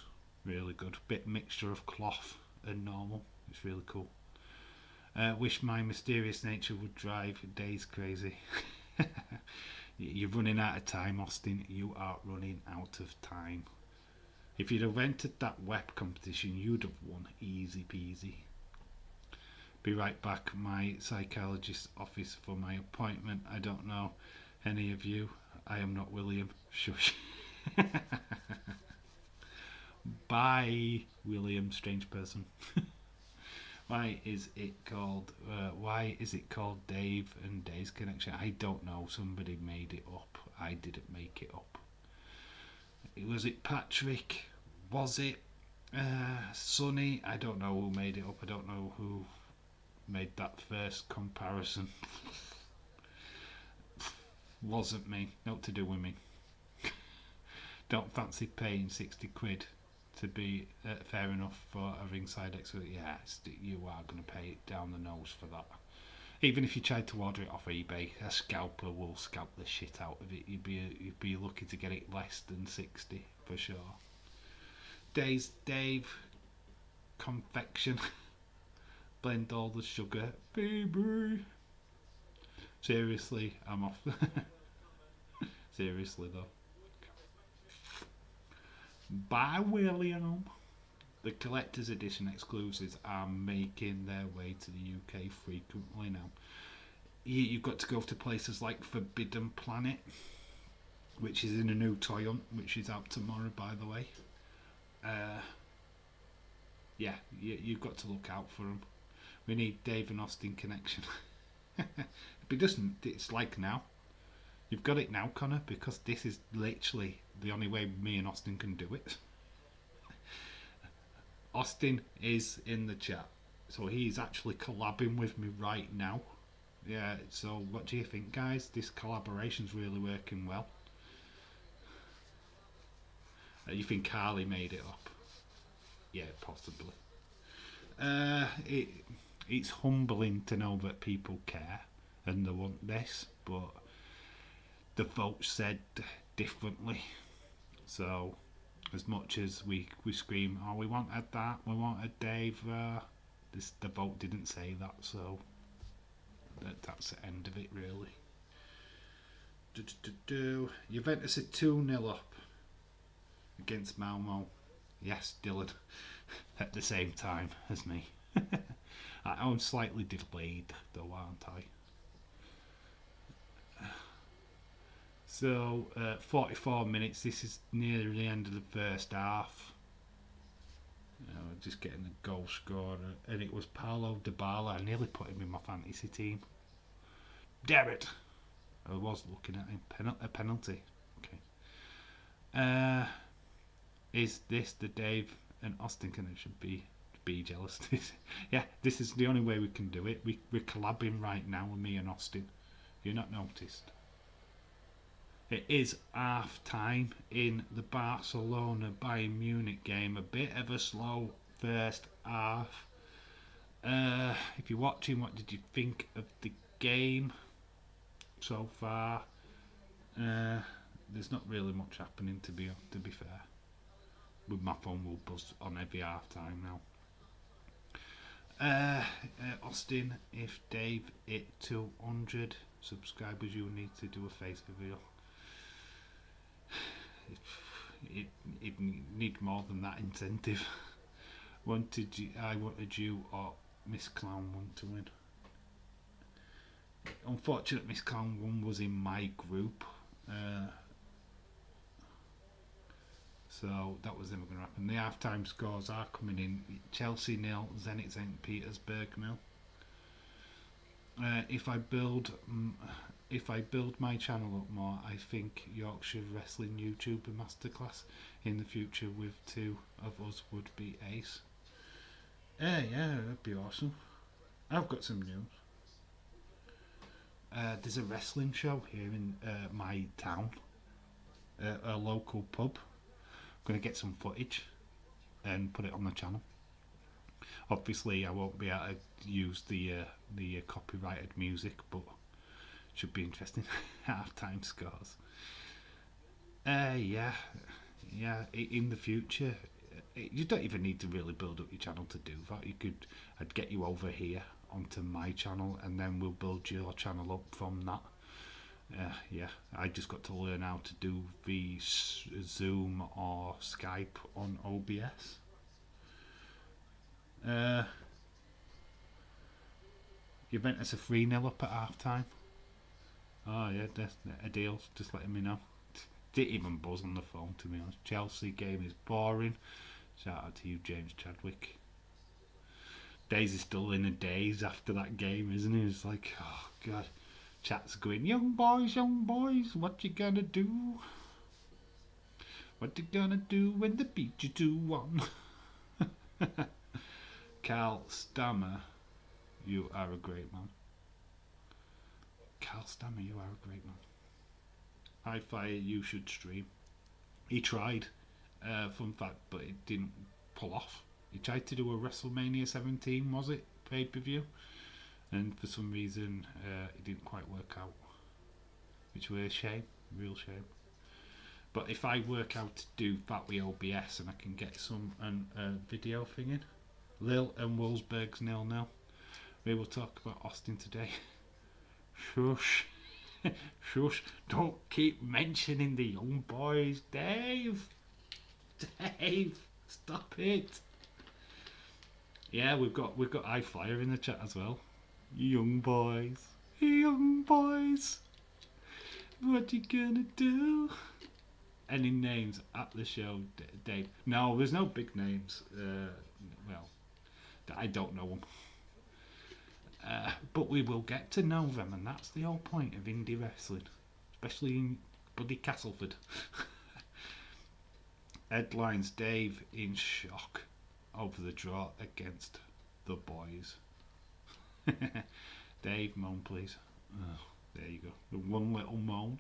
really good. Bit mixture of cloth and normal. It's really cool. Wish my mysterious nature would drive Days crazy. You're running out of time, Austin. You are running out of time. If you'd have entered that web competition, you'd have won easy peasy. Be right back. My psychologist's office for my appointment. I don't know any of you. I am not William. Shush. Bye, William, strange person. Why is it called Dave and Days Connection? I don't know. Somebody made it up. I didn't make it up. Was it Patrick? Was it Sonny? I don't know who made it up. I don't know who made that first comparison. Wasn't me. Not to do with me. Don't fancy paying 60 quid to be fair enough for a ringside expert. Yeah, you are going to pay it down the nose for that. Even if you tried to order it off eBay, a scalper will scalp the shit out of it. You'd be lucky to get it less than 60 for sure. Dave confection. Blend all the sugar, baby. Seriously, I'm off. Seriously though. Bye, William. The collector's edition exclusives are making their way to the UK frequently now. You've got to go to places like Forbidden Planet, which is in a new toy hunt, which is out tomorrow, by the way. Yeah, you've got to look out for them. We need Dave and Austin connection. But it's like now. You've got it now, Connor, because this is literally the only way me and Austin can do it. Austin is in the chat, so he's actually collabing with me right now. Yeah, so what do you think, guys? This collaboration's really working well. You think Carly made it up? Yeah, possibly. It's humbling to know that people care and they want this, but the vote said differently. So as much as we scream, oh, we wanted that, we wanted Dave, the vote didn't say that, so that's the end of it, really. Juventus are 2-0 up against Malmo. Yes, Dylan, at the same time as me. I'm slightly delayed though, aren't I? So 44 minutes. This is near the end of the first half. Just getting the goal scorer, and it was Paulo Dybala. I nearly put him in my fantasy team. Damn it! I was looking at him. A penalty. Okay. Is this the Dave and Austin connection? Be jealous. Yeah, this is the only way we can do it. We're collabing right now with me and Austin. You not noticed? It is half time in the Barcelona Bayern Munich game. A bit of a slow first half. If you're watching, what did you think of the game so far? There's not really much happening to be fair. With my phone will buzz on every half time now. Austin, if Dave hit 200 subscribers, you need to do a face reveal. It need more than that incentive. I wanted you or Miss Clown 1 to win. Unfortunately, Miss Clown 1 was in my group. So that was never going to happen. The half-time scores are coming in. Chelsea 0, Zenit St. Petersburg 0. If I build my channel up more, I think Yorkshire Wrestling YouTuber Masterclass in the future with 2 of us would be ace. Yeah, that'd be awesome. I've got some news. There's a wrestling show here in my town, a local pub. I'm going to get some footage and put it on the channel. Obviously, I won't be able to use the copyrighted music, but it should be interesting. Half-time scores. Yeah. In the future, you don't even need to really build up your channel to do that. I'd get you over here onto my channel, and then we'll build your channel up from that. Yeah, I just got to learn how to do the Zoom or Skype on OBS. Juventus are 3-0 up at half time. Oh yeah, that's a deal. Just letting me know. Didn't even buzz on the phone, to be honest. Chelsea game is boring. Shout out to you, James Chadwick. Daisy still in a daze after that game, isn't he? It's like, oh god. Chat's going, young boys, what you gonna do? What you gonna do when they beat you 2-1? Carl Stammer, you are a great man. Carl Stammer, you are a great man. High Fire, you should stream. He tried, fun fact, but it didn't pull off. He tried to do a WrestleMania 17, was it? Pay-per-view. And for some reason, it didn't quite work out. Which was a shame, real shame. But if I work out to do that with OBS and I can get some video thing in. Lil and Wolfsburg's 0-0. We will talk about Austin today. Shush. Shush. Don't keep mentioning the young boys, Dave. Dave, stop it. Yeah, we've got iFlyer in the chat as well. Young boys, what you gonna do? Any names at the show, Dave? No, there's no big names. Well, I don't know them. But we will get to know them, and that's the whole point of indie wrestling, especially in bloody Castleford. Headlines: Dave in shock over the draw against the boys. Dave, moan please. Oh, there you go. The one little moan.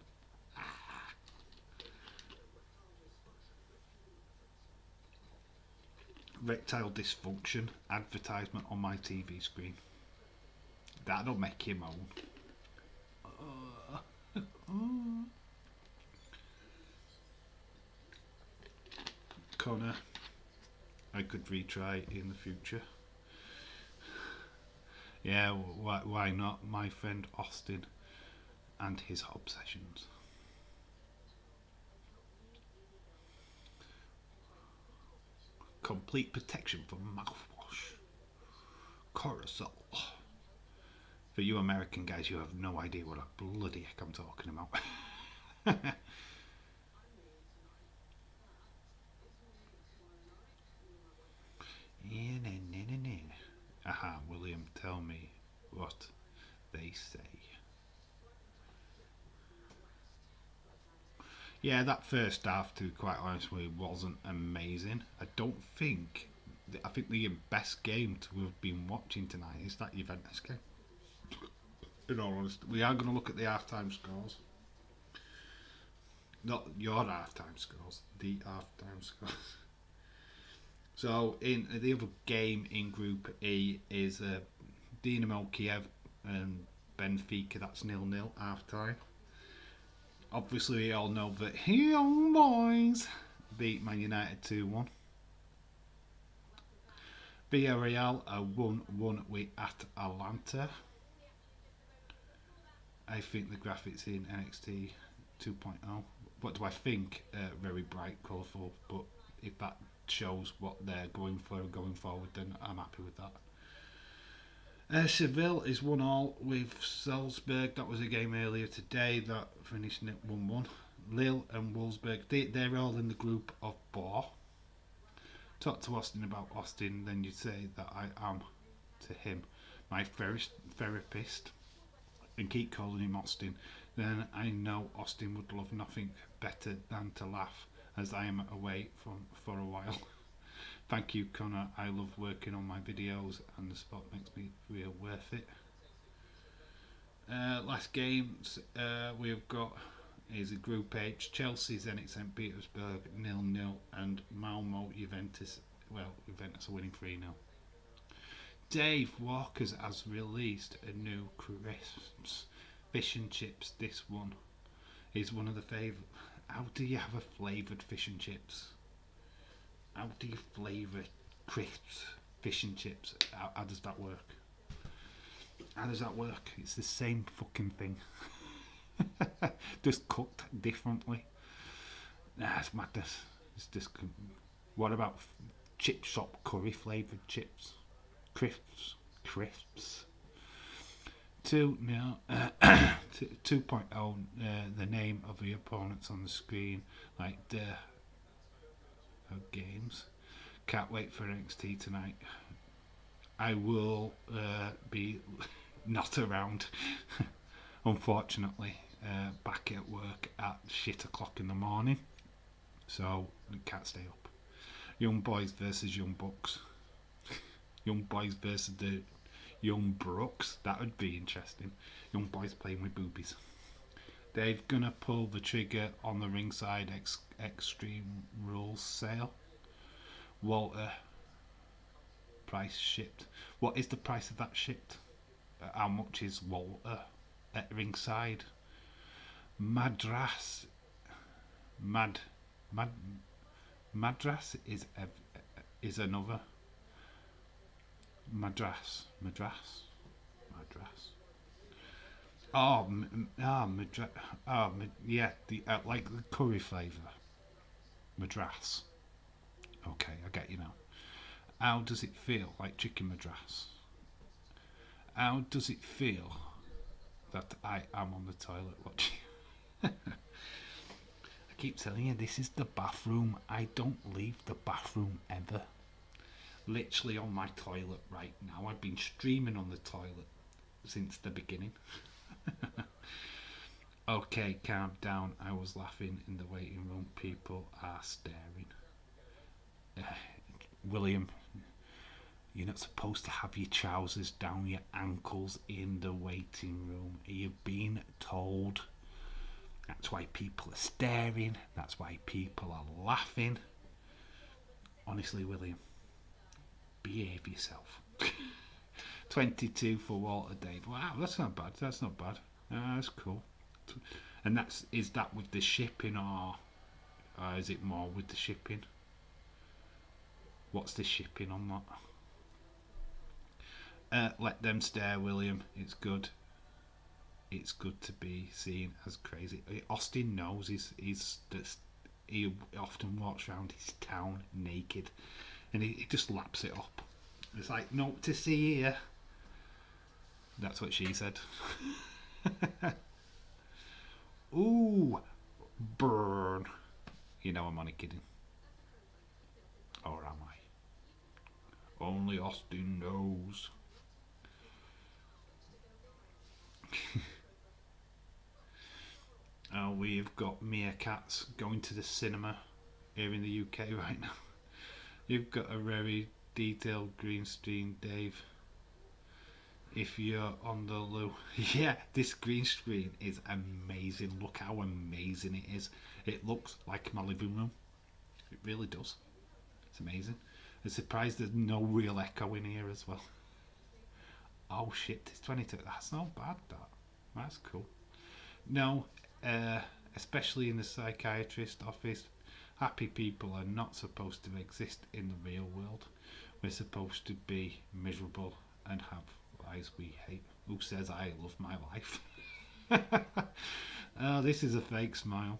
Erectile dysfunction advertisement on my TV screen. That'll make you moan. Connor, I could retry in the future. Yeah, why not? My friend Austin and his obsessions. Complete protection from mouthwash. Cortisol. For you American guys, you have no idea what a bloody heck I'm talking about. Aha, William, tell me what they say. Yeah, that first half, to be quite honest with you, wasn't amazing. I think the best game to have been watching tonight is that Juventus game. In all honesty, we are going to look at the half-time scores. Not your half-time scores, the half-time scores. So, in the other game in Group E is Dinamo Kiev and Benfica. That's 0-0 half-time. Obviously, we all know that Young Boys beat Man United 2-1. Villarreal are 1-1 with Atalanta. I think the graphics in NXT 2.0. What do I think? Very bright, colourful. But if that shows what they're going for going forward, then I'm happy with that. Seville is 1-1 with Salzburg. That was a game earlier today that finished at 1-1. Lille and Wolfsburg, they're all in the group of 4. Talk to Austin about Austin, then you'd say that I am to him my therapist, and keep calling him Austin. Then I know Austin would love nothing better than to laugh as I am away for a while. Thank you, Connor. I love working on my videos and the spot makes me feel worth it. Last games we've got is a Group H. Chelsea, Zenit St. Petersburg 0-0 and Malmo Juventus. Well, Juventus are winning 3-0. Dave Walkers has released a new crisps fish and chips. This one is one of the favourite. How do you have a flavoured fish and chips? How do you flavour crisps fish and chips? How does that work? How does that work? It's the same fucking thing. Just cooked differently. Nah, it's madness. It's just. What about chip shop curry flavoured chips? Crisps. 2-0. 2.0. The name of the opponents on the screen, like the games. Can't wait for NXT tonight. I will be not around, unfortunately. Back at work at shit o'clock in the morning, so I can't stay up. Young Boys versus Young Bucks. Young Boys versus the Young Brooks. That would be interesting. Young Boys playing with boobies. They're gonna pull the trigger on the ringside Extreme Rules sale. Walter price shipped. What is the price of that shipped? How much is Walter at ringside? Madras is another. Madras. Yeah, the like the curry flavour. Madras. Okay, I get you now. How does it feel? Like chicken madras. How does it feel that I am on the toilet watching? I keep telling you, this is the bathroom. I don't leave the bathroom ever. Literally on my toilet right now. I've been streaming on the toilet since the beginning. Okay, calm down. I was laughing in the waiting room. People are staring. William, you're not supposed to have your trousers down your ankles in the waiting room. You've been told. That's why people are staring. That's why people are laughing. Honestly, William, behave yourself. 22 for Walter Dave. Wow, that's not bad. That's cool. And is that with the shipping or is it more with the shipping? What's the shipping on that? Let them stare, William. It's good. It's good to be seen as crazy. Austin knows he often walks around his town naked, and he just laps it up. It's like, no to see here. That's what she said. Ooh, burn. You know I'm only kidding. Or am I? Only Austin knows. We've got meerkats going to the cinema here in the UK right now. You've got a very detailed green screen, Dave. If you're on the loo, yeah, this green screen is amazing. Look how amazing it is. It looks like my living room. It really does. It's amazing. I'm surprised there's no real echo in here as well. Oh shit, it's 22. That's not bad, that. That's cool. No, especially in the psychiatrist office, happy people are not supposed to exist in the real world. We're supposed to be miserable and have lives we hate. Who says I love my life? Oh, this is a fake smile.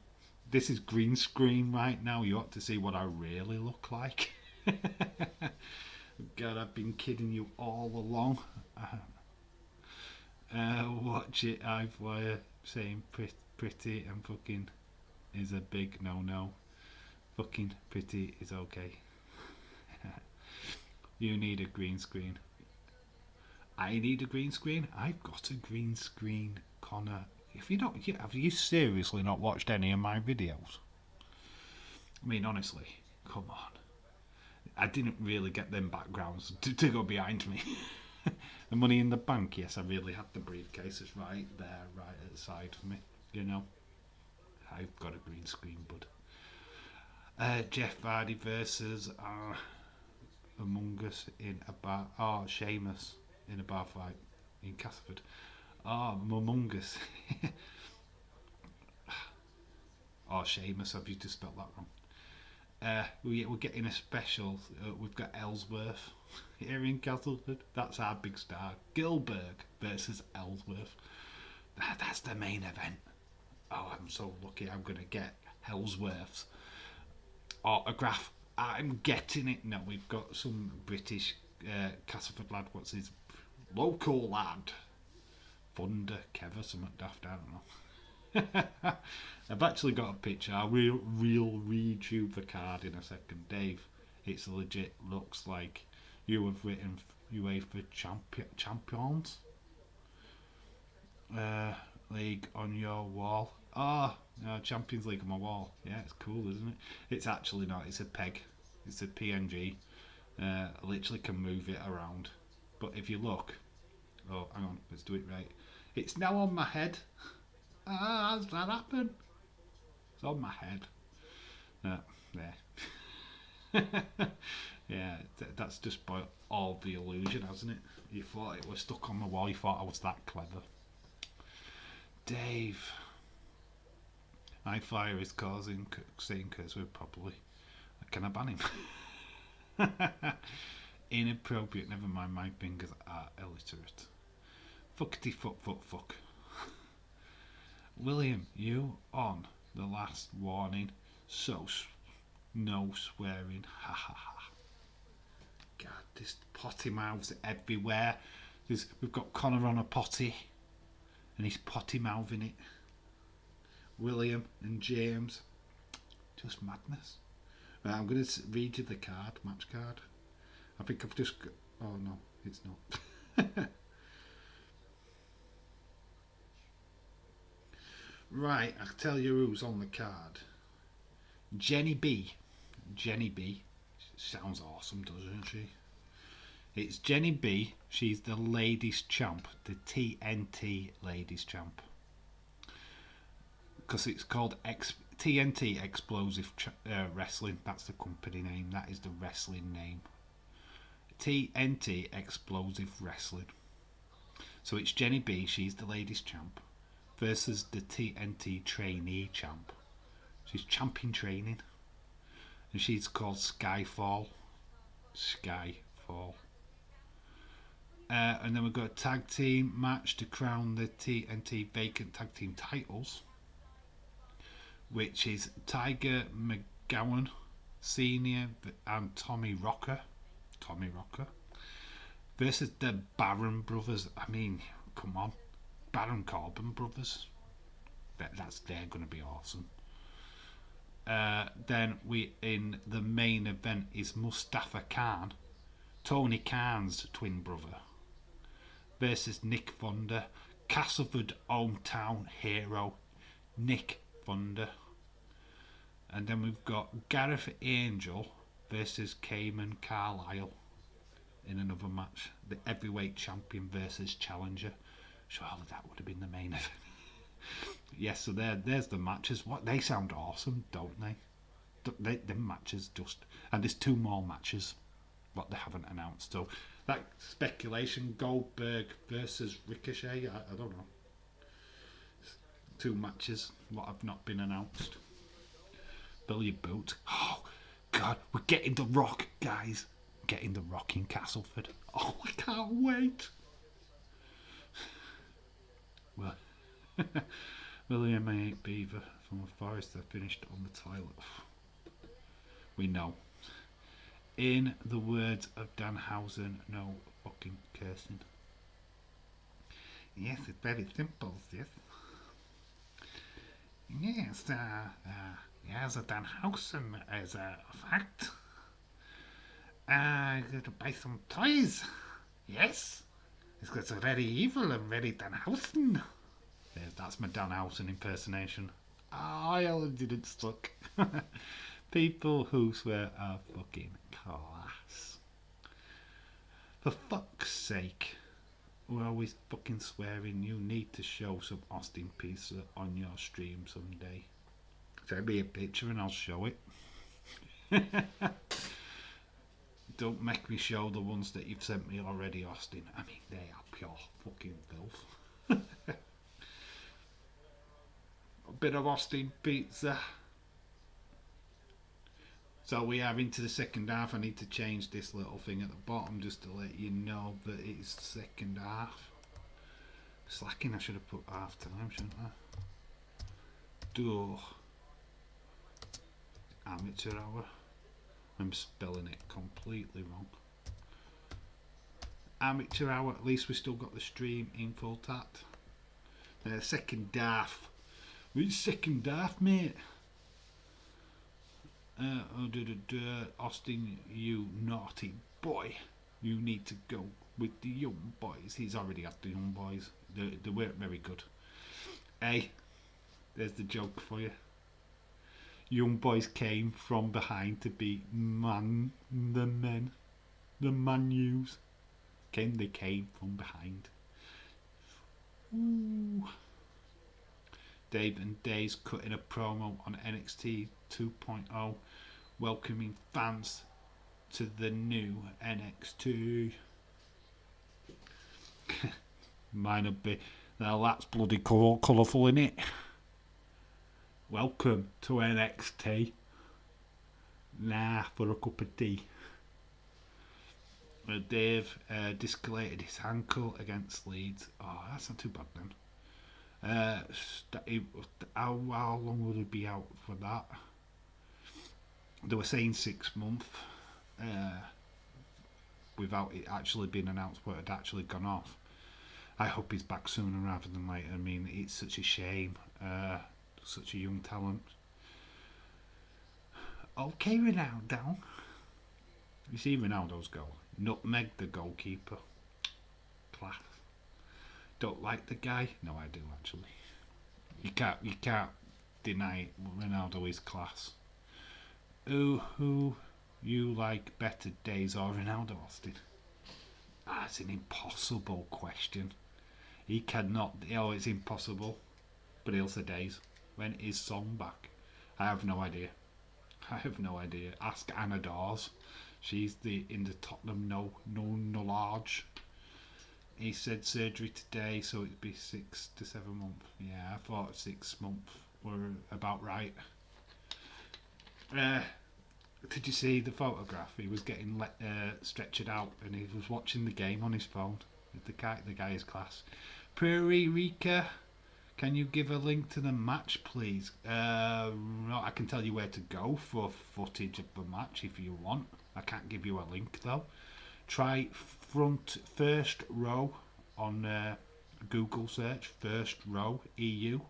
This is green screen right now. You ought to see what I really look like. God, I've been kidding you all along. Watch it, iFlyer saying pretty and fucking is a big no. Fucking pretty is okay. You need a green screen. I need a green screen? I've got a green screen, Connor. If you don't, have you seriously not watched any of my videos? I mean, honestly, come on. I didn't really get them backgrounds to go behind me. The money in the bank, yes, I really had the briefcases right there, right at the side of me. You know, I've got a green screen, bud. Jeff Hardy versus Among Us in a bar. Oh, Seamus in a bar fight in Castleford. Oh, Among Us. Oh, Seamus, have you just spelled that wrong? We're getting a special. We've got Ellsworth here in Castleford. That's our big star. Gilbert versus Ellsworth. That's the main event. Oh, I'm so lucky. I'm going to get Ellsworth's autograph. I'm getting it. No, we've got some British Castleford lad. What's his local lad? Thunder, Kev or something daft. I don't know. I've actually got a picture. I'll read you the card in a second, Dave. It's legit. Looks like you have written UEFA Champions League on your wall. Champions League on my wall. Yeah, it's cool, isn't it? It's actually not. It's a peg. It's a PNG. I literally can move it around. But if you look, oh, hang on, let's do it right. It's now on my head. How's that happen? It's on my head. There. Yeah, that's just by all the illusion, hasn't it? You thought it was stuck on the wall. You thought I was that clever. Dave. iFlyer is saying curse word probably. Can I ban him? Inappropriate. Never mind. My fingers are illiterate. Fuckity fuck. William, you on the last warning. So no swearing. Ha ha ha. God, this potty mouths everywhere. We've got Connor on a potty, and he's potty mouthing it. William and James, just madness. Right, I'm going to read you the card, match card. I think I've just. Oh no, it's not. Right, I'll tell you who's on the card. Jenny B. Sounds awesome, doesn't she? It's Jenny B. She's the ladies champ, the TNT ladies champ. Because it's called TNT Explosive Wrestling. That's the company name. That is the wrestling name. TNT Explosive Wrestling. So it's Jenny B. She's the ladies champ. Versus the TNT trainee champ. She's champ in training. And she's called Skyfall. And then we've got a tag team match to crown the TNT vacant tag team titles, which is Tiger McGowan Sr. and Tommy Rocker versus the Baron brothers. I mean, come on. Baron Corbin brothers. They're going to be awesome. Then in the main event is Mustafa Khan, Tony Khan's twin brother, versus Nick Thunder, Castleford hometown hero Nick Thunder. And then we've got Gareth Angel versus Cayman Carlisle in another match. The heavyweight champion versus challenger. Surely that would have been the main event. Yes, so there's the matches. What, they sound awesome, don't they? The matches just... And there's 2 more matches, what they haven't announced. So that speculation, Goldberg versus Ricochet, I don't know. 2 matches, what have not been announced. Billy Boot. Oh, God, we're getting The Rock, guys. Getting The Rock in Castleford. Oh, I can't wait. Well, William A. Beaver from a Forester finished on the toilet. We know. In the words of Danhausen, no fucking cursing. Yes, it's very simple, yes. Yes, yes, Danhausen is a fact. I'm going to buy some toys. Yes. It's very evil and very Danhausen. Yes, that's my Danhausen impersonation. I didn't suck. People who swear are fucking class. For fuck's sake. We're always fucking swearing. You need to show some Austin pizza on your stream someday. Send me a picture and I'll show it. Don't make me show the ones that you've sent me already, Austin. I mean, they are pure fucking filth. A bit of Austin pizza. So we are into the second half. I need to change this little thing at the bottom just to let you know that it's the second half. Slacking, I should have put half time, shouldn't I? Duh. Amateur hour. I'm spelling it completely wrong. Amateur hour, at least we still got the stream in full tat. Second half. Which second half, mate? Austin, you naughty boy. You need to go with the young boys. He's already got the young boys. They weren't very good. Hey, there's the joke for you. Young boys came from behind to beat the Manus. They came from behind. Ooh. Dave and Days cutting a promo on NXT 2.0, welcoming fans to the new NXT. Might not be. Now that's bloody colourful, innit? Welcome to NXT. Nah, for a cup of tea. Dave discolated his ankle against Leeds. Oh, that's not too bad then. How long would he be out for that? They were saying 6 months. Without it actually being announced what had actually gone off. I hope he's back sooner rather than later. I mean, it's such a shame. Such a young talent. Okay, Ronaldo. You see Ronaldo's goal. Nutmeg the goalkeeper. Class. Don't like the guy? No, I do actually. You can't deny Ronaldo is class. Who you like better, Days or Ronaldo, Austin? That's an impossible question. He cannot. Oh, it's impossible. But he'll say Days. When is Song back? I have no idea. Ask Anna Dawes. She's in the Tottenham no knowledge. He said surgery today, so it'd be 6 to 7 months. Yeah, I thought 6 months were about right. Did you see the photograph? He was getting stretchered out, and he was watching the game on his phone. The guy is class. Prairie Rika, can you give a link to the match, please? No, I can tell you where to go for footage of the match if you want. I can't give you a link though. Try first row on Google search, first row EU.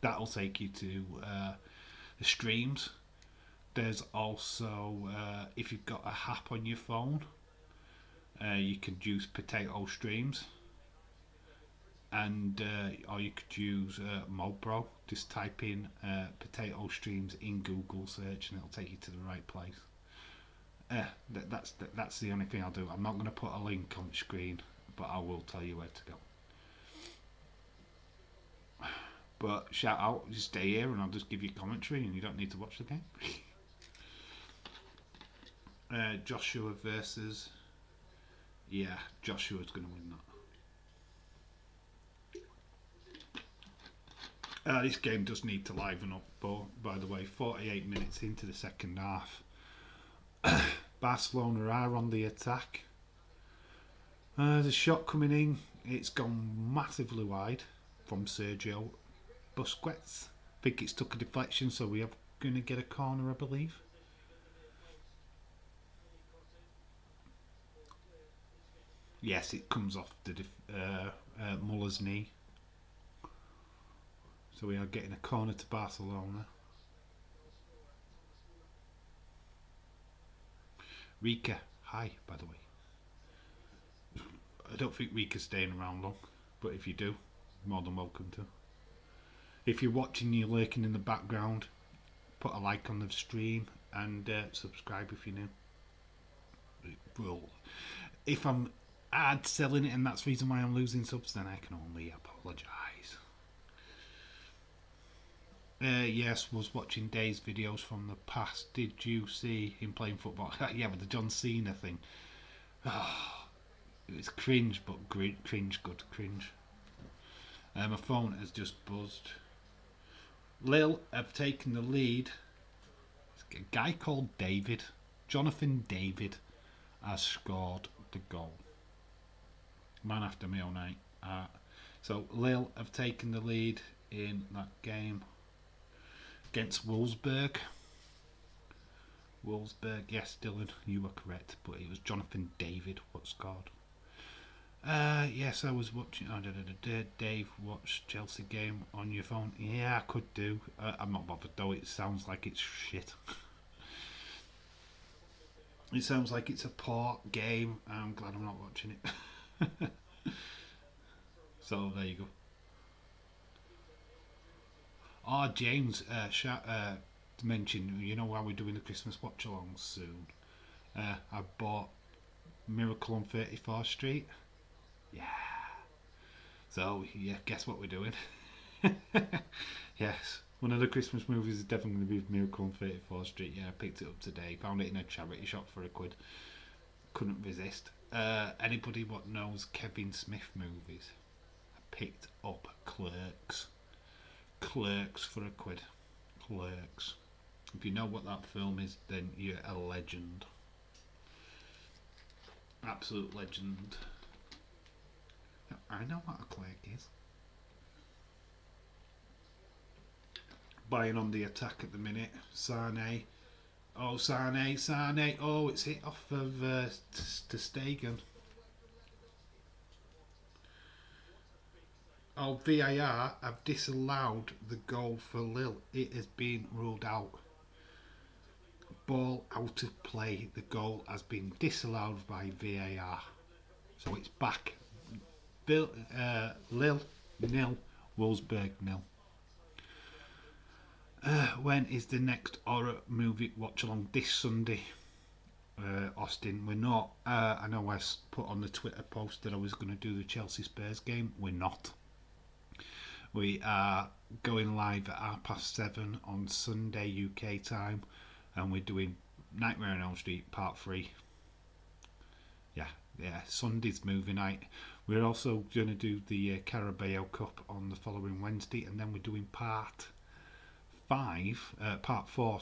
That'll take you to the streams. There's also, if you've got a app on your phone, you can use Potato Streams. and or you could use Mobro. Just type in potato streams in Google search and it'll take you to the right place. That's the only thing I'll do. I'm not going to put a link on the screen, but I will tell you where to go. But shout out, just stay here and I'll just give you commentary and you don't need to watch the game. Joshua versus... Yeah, Joshua's going to win that. This game does need to liven up, by the way, 48 minutes into the second half. Barcelona are on the attack. The shot coming in, it's gone massively wide from Sergio Busquets. I think it's took a deflection, so we are going to get a corner, I believe. Yes, it comes off the Muller's knee. So we are getting a corner to Barcelona. Rika, hi, by the way. I don't think Rika's staying around long, but if you do, more than welcome to. If you're watching, you're lurking in the background, put a like on the stream and subscribe if you're new. Well, if I'm ad selling it and that's the reason why I'm losing subs, then I can only apologise. Yes, was watching Dave's videos from the past. Did you see him playing football? Yeah, with the John Cena thing. Oh, it was cringe, but cringe, good cringe. My phone has just buzzed. Lille have taken the lead. A guy called David, Jonathan David, has scored the goal. Man after me all night. So Lille have taken the lead in that game against Wolfsburg. Yes, Dylan, you were correct, but it was Jonathan David what scored. Yes, I was watching. Dave, watch Chelsea game on your phone. Yeah, I could do. I'm not bothered though. It sounds like it's shit. It sounds like it's a poor game. I'm glad I'm not watching it. So there you go. Oh, James mentioned, you know, while we're doing the Christmas watch along soon, I bought Miracle on 34th Street. Yeah. So yeah, guess what we're doing? Yes, one of the Christmas movies is definitely going to be Miracle on 34th Street. Yeah, I picked it up today. Found it in a charity shop for £1. Couldn't resist. Anybody what knows Kevin Smith movies? I picked up Clerks. Clerks for £1. Clerks. If you know what that film is, then you're a legend. Absolute legend. I know what a clerk is. Bayern on the attack at the minute. Sane. Oh, Sane. Oh, it's hit off of to Stegen. Oh, VAR have disallowed the goal for Lille. It has been ruled out. Ball out of play. The goal has been disallowed by VAR. So it's back. Lille 0, Wolfsburg 0. When is the next horror movie watch along? This Sunday, Austin. We're not. I know I put on the Twitter post that I was going to do the Chelsea Spurs game. We're not. We are going live at 7:30 on Sunday UK time, and we're doing Nightmare on Elm Street Part 3. Yeah, Sunday's movie night. We're also going to do the Carabao Cup on the following Wednesday, and then we're doing Part 4,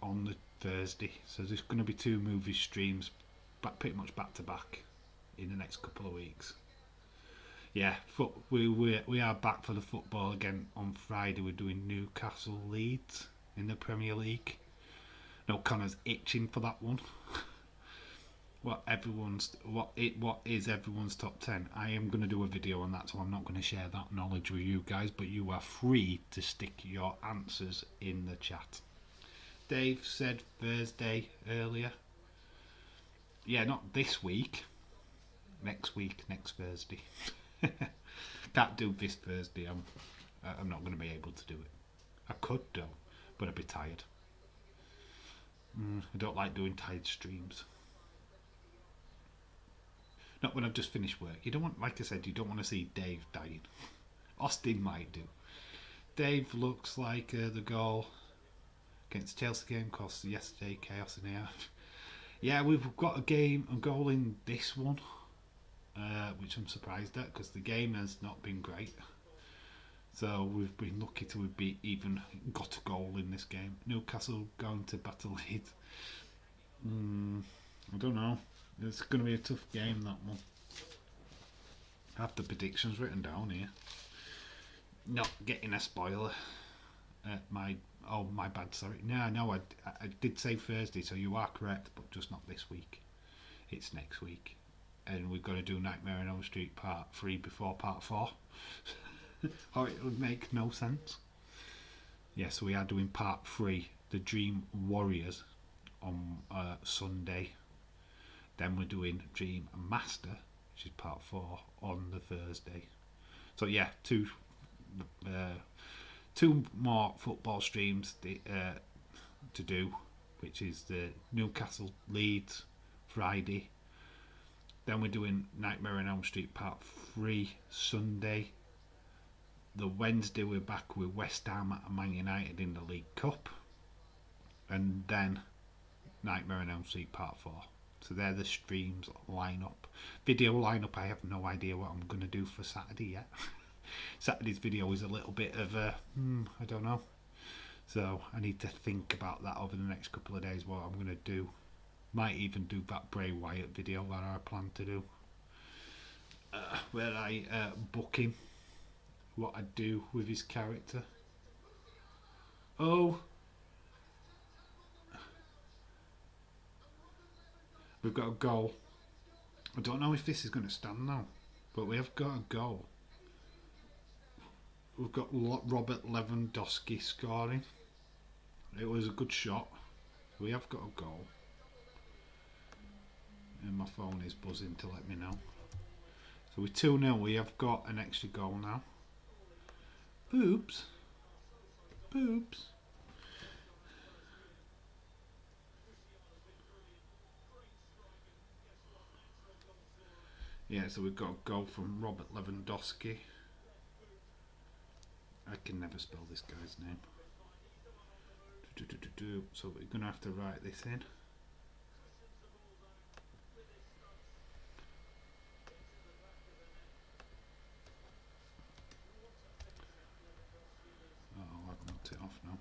on the Thursday. So there's going to be 2 movie streams, pretty much back to back, in the next couple of weeks. Yeah, we are back for the football again on Friday. We're doing Newcastle Leeds in the Premier League. No, Connor's itching for that one. What is everyone's top 10? I am going to do a video on that, so I'm not going to share that knowledge with you guys, but you are free to stick your answers in the chat. Dave said Thursday earlier. Yeah, not this week. Next week, next Thursday. Can't do this Thursday. I'm not going to be able to do it. I could do, but I'd be tired. I don't like doing tired streams. Not when I've just finished work. You don't want, like I said, you don't want to see Dave dying. Austin might do. Dave looks like the goal against Chelsea game cost yesterday. Chaos in the half. Yeah, we've got a goal in this one, which I'm surprised at because the game has not been great. So we've been lucky to have even got a goal in this game. Newcastle going to battle Leeds. I don't know. It's going to be a tough game, that one. I have the predictions written down here. Not getting a spoiler. My bad, sorry. No, I did say Thursday, so you are correct, but just not this week. It's next week. And we've got to do Nightmare on Elm Street Part 3 before Part 4. Or it would make no sense. Yes, we are doing Part 3, The Dream Warriors, on Sunday. Then we're doing Dream Master, which is Part 4, on the Thursday. So yeah, two more football streams to do, which is the Newcastle Leeds Friday. Then we're doing Nightmare on Elm Street Part 3 Sunday. The Wednesday we're back with West Ham and Man United in the League Cup. And then Nightmare on Elm Street Part 4. So they're the streams lineup. Video lineup, I have no idea what I'm going to do for Saturday yet. Saturday's video is a little bit of a, I don't know. So I need to think about that over the next couple of days, what I'm going to do. Might even do that Bray Wyatt video that I plan to do. Where I book him. What I do with his character. Oh. We've got a goal. I don't know if this is going to stand now, but we have got a goal. We've got Robert Lewandowski scoring. It was a good shot. We have got a goal. And my phone is buzzing to let me know. So we're 2-0. We have got an extra goal now. Oops. Oops. Yeah, so we've got a goal from Robert Lewandowski. I can never spell this guy's name. So we're going to have to write this in. Oh, I've knocked it off now.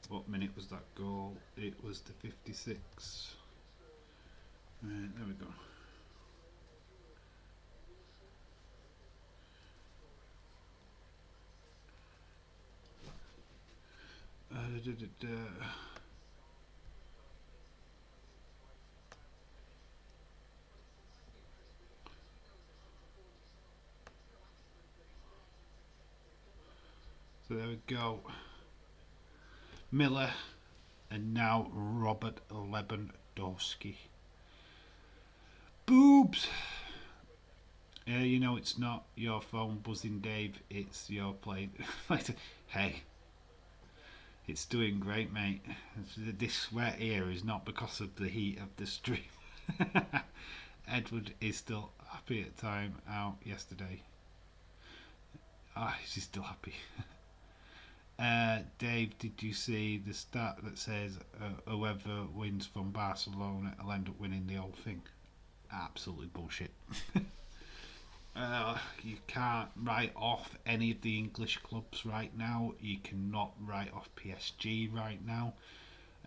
What minute was that goal? It was the 56. Right, there we go. So there we go. Miller and now Robert Lewandowski. Boobs! You know it's not your phone buzzing, Dave. It's your plane. Hey, it's doing great, mate. This sweat here is not because of the heat of the stream. Edward is still happy at time out yesterday. He's still happy. Dave, did you see the stat that says whoever wins from Barcelona will end up winning the whole thing? Absolutely bullshit. You can't write off any of the English clubs right now. You cannot write off PSG right now.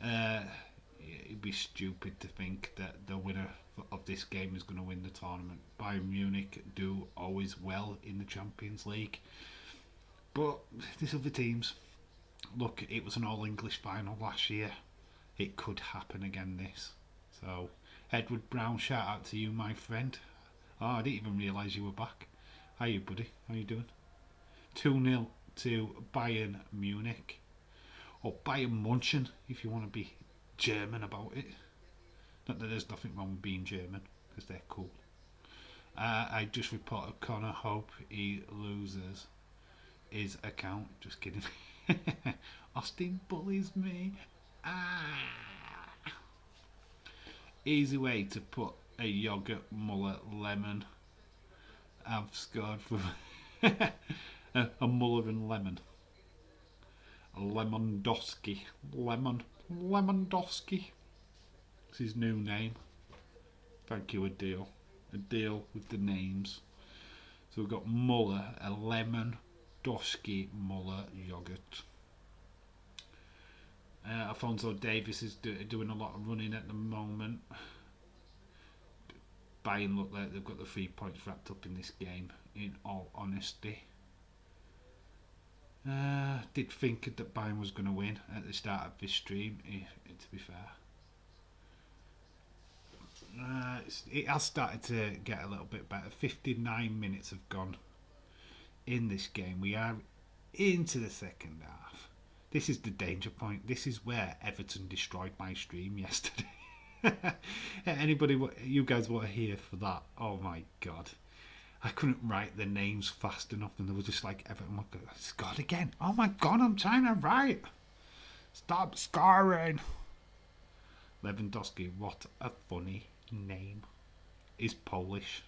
It'd be stupid to think that the winner of this game is going to win the tournament. Bayern Munich do always well in the Champions League. But these other teams, look, it was an all-English final last year. It could happen again this. So, Edward Brown, shout out to you, my friend. Oh, I didn't even realise you were back. How you, buddy? How you doing? 2-0 to Bayern Munich. Or Bayern Munchen, if you want to be German about it. Not that there's nothing wrong with being German, because they're cool. I just reported Connor. Hope he loses his account. Just kidding. Austin bullies me. Easy way to put a yogurt, mullet, lemon. I've scored for a Muller and lemon. A Lemondowski. Lemondowski. It's his new name. Thank you, Adil. Adil with the names. So we've got Muller, a Lemondowski Muller yogurt. Alphonso Davies is doing a lot of running at the moment. Bayern look like they've got the 3 points wrapped up in this game, in all honesty. Did think that Bayern was going to win at the start of this stream, to be fair. It has started to get a little bit better. 59 minutes have gone in this game. We are into the second half. This is the danger point. This is where Everton destroyed my stream yesterday. Anybody, you guys were here for that? Oh my god. I couldn't write the names fast enough, and they were just like, Everton, oh my god, scored again. Oh my god, I'm trying to write. Stop scoring. Lewandowski, what a funny name. He's Polish.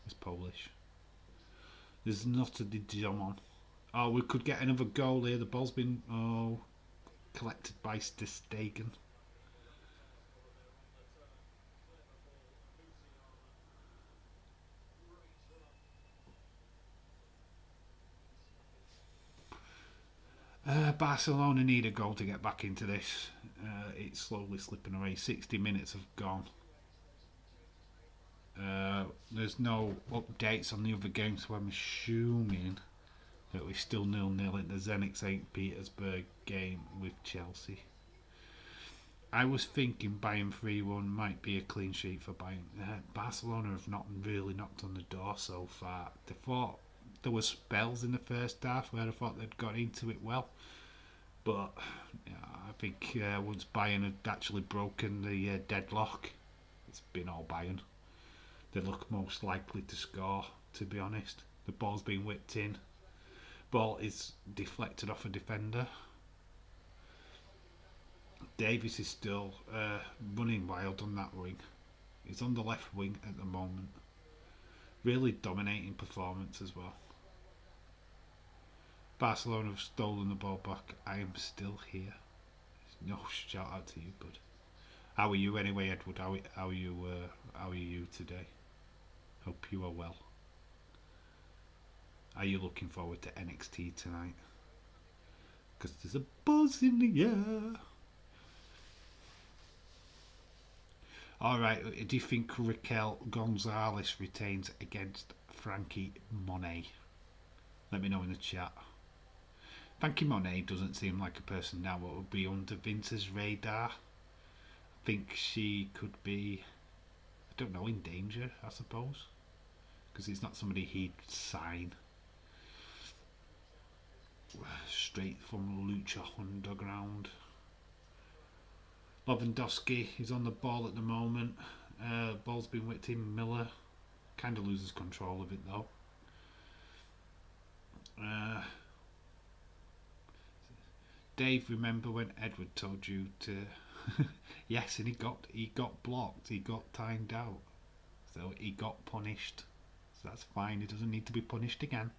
He's Polish. There's not a Dijon. Oh, we could get another goal here. The ball's been collected by Stegen. Barcelona need a goal to get back into this. It's slowly slipping away. 60 minutes have gone. There's no updates on the other games, so I'm assuming that we're still 0-0 in the Zenit St. Petersburg game with Chelsea. I was thinking Bayern 3-1 might be a clean sheet for Bayern. Barcelona have not really knocked on the door so far. They thought there were spells in the first half where I thought they'd got into it well. But I think once Bayern had actually broken the deadlock, it's been all Bayern. They look most likely to score, to be honest. The ball's been whipped in. Ball is deflected off a defender. Davies is still running wild on that wing. He's on the left wing at the moment. Really dominating performance as well. Barcelona have stolen the ball back. I am still here. No shout out to you, bud. How are you anyway, Edward? How are you today? Hope you are well. Are you looking forward to NXT tonight? Because there's a buzz in the air. Alright, do you think Raquel Gonzalez retains against Frankie Monet? Let me know in the chat. Frankie Monet doesn't seem like a person now that would be under Vince's radar. I think she could be, I don't know, in danger, I suppose. Because it's not somebody he'd sign straight from Lucha Underground. Lewandowski is on the ball at the moment. Ball's been whipped in. Miller kind of loses control of it though. Dave, remember when Edward told you to? Yes, and he got blocked. He got timed out, so he got punished. So that's fine. He doesn't need to be punished again.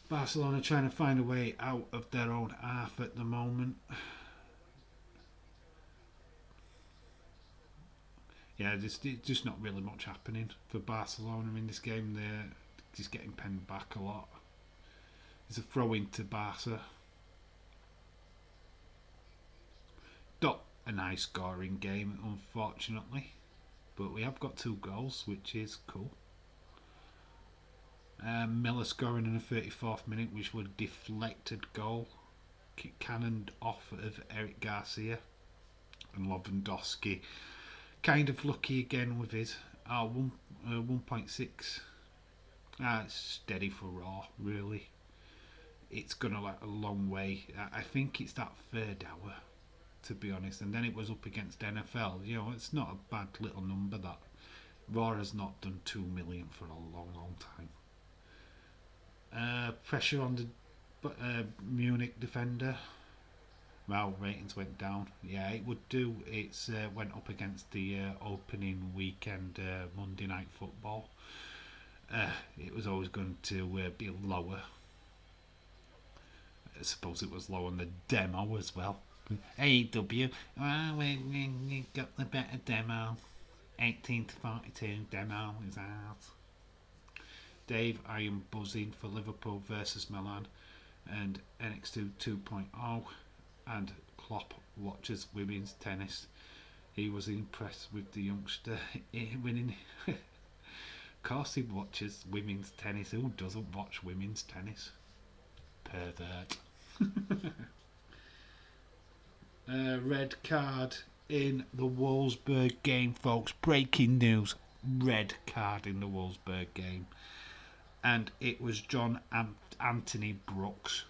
Barcelona trying to find a way out of their own half at the moment. Yeah, there's just not really much happening for Barcelona in this game. They're just getting penned back a lot. There's a throw into Barca. Not a nice scoring game, unfortunately. But we have got 2 goals, which is cool. Miller scoring in the 34th minute, which was a deflected goal. Cannoned off of Eric Garcia. And Lewandowski kind of lucky again with his. Oh, 1.6. It's steady for Raw, really. It's gonna like a long way. I think it's that third hour, to be honest. And then it was up against NFL. You know, it's not a bad little number that. Raw has not done 2 million for a long, long time. Pressure on the Munich defender. Well, ratings went down. Yeah, it would do. It's went up against the opening weekend Monday Night Football. It was always going to be lower. I suppose it was low on the demo as well. AEW, well, we got the better demo. 18 to 42 demo is out. Dave, I am buzzing for Liverpool versus Milan and NX2 2.0, and Klopp watches women's tennis. He was impressed with the youngster winning. Of course he watches women's tennis. Who doesn't watch women's tennis? Pervert. Red card in the Wolfsburg game, folks. Breaking news. Red card in the Wolfsburg game. And it was John Anthony Brooks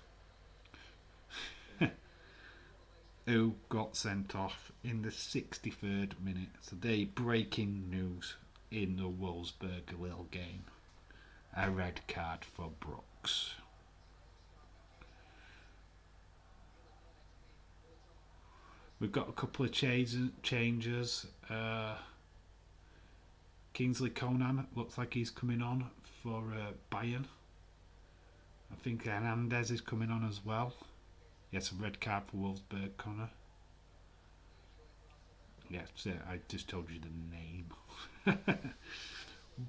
who got sent off in the 63rd minute. So they breaking news in the Wolfsburg little game. A red card for Brooks. We've got a couple of changes. Kingsley Conan looks like he's coming on for Bayern. I think Hernandez is coming on as well. Yes, a red card for Wolfsburg, Connor. Yes, I just told you the name.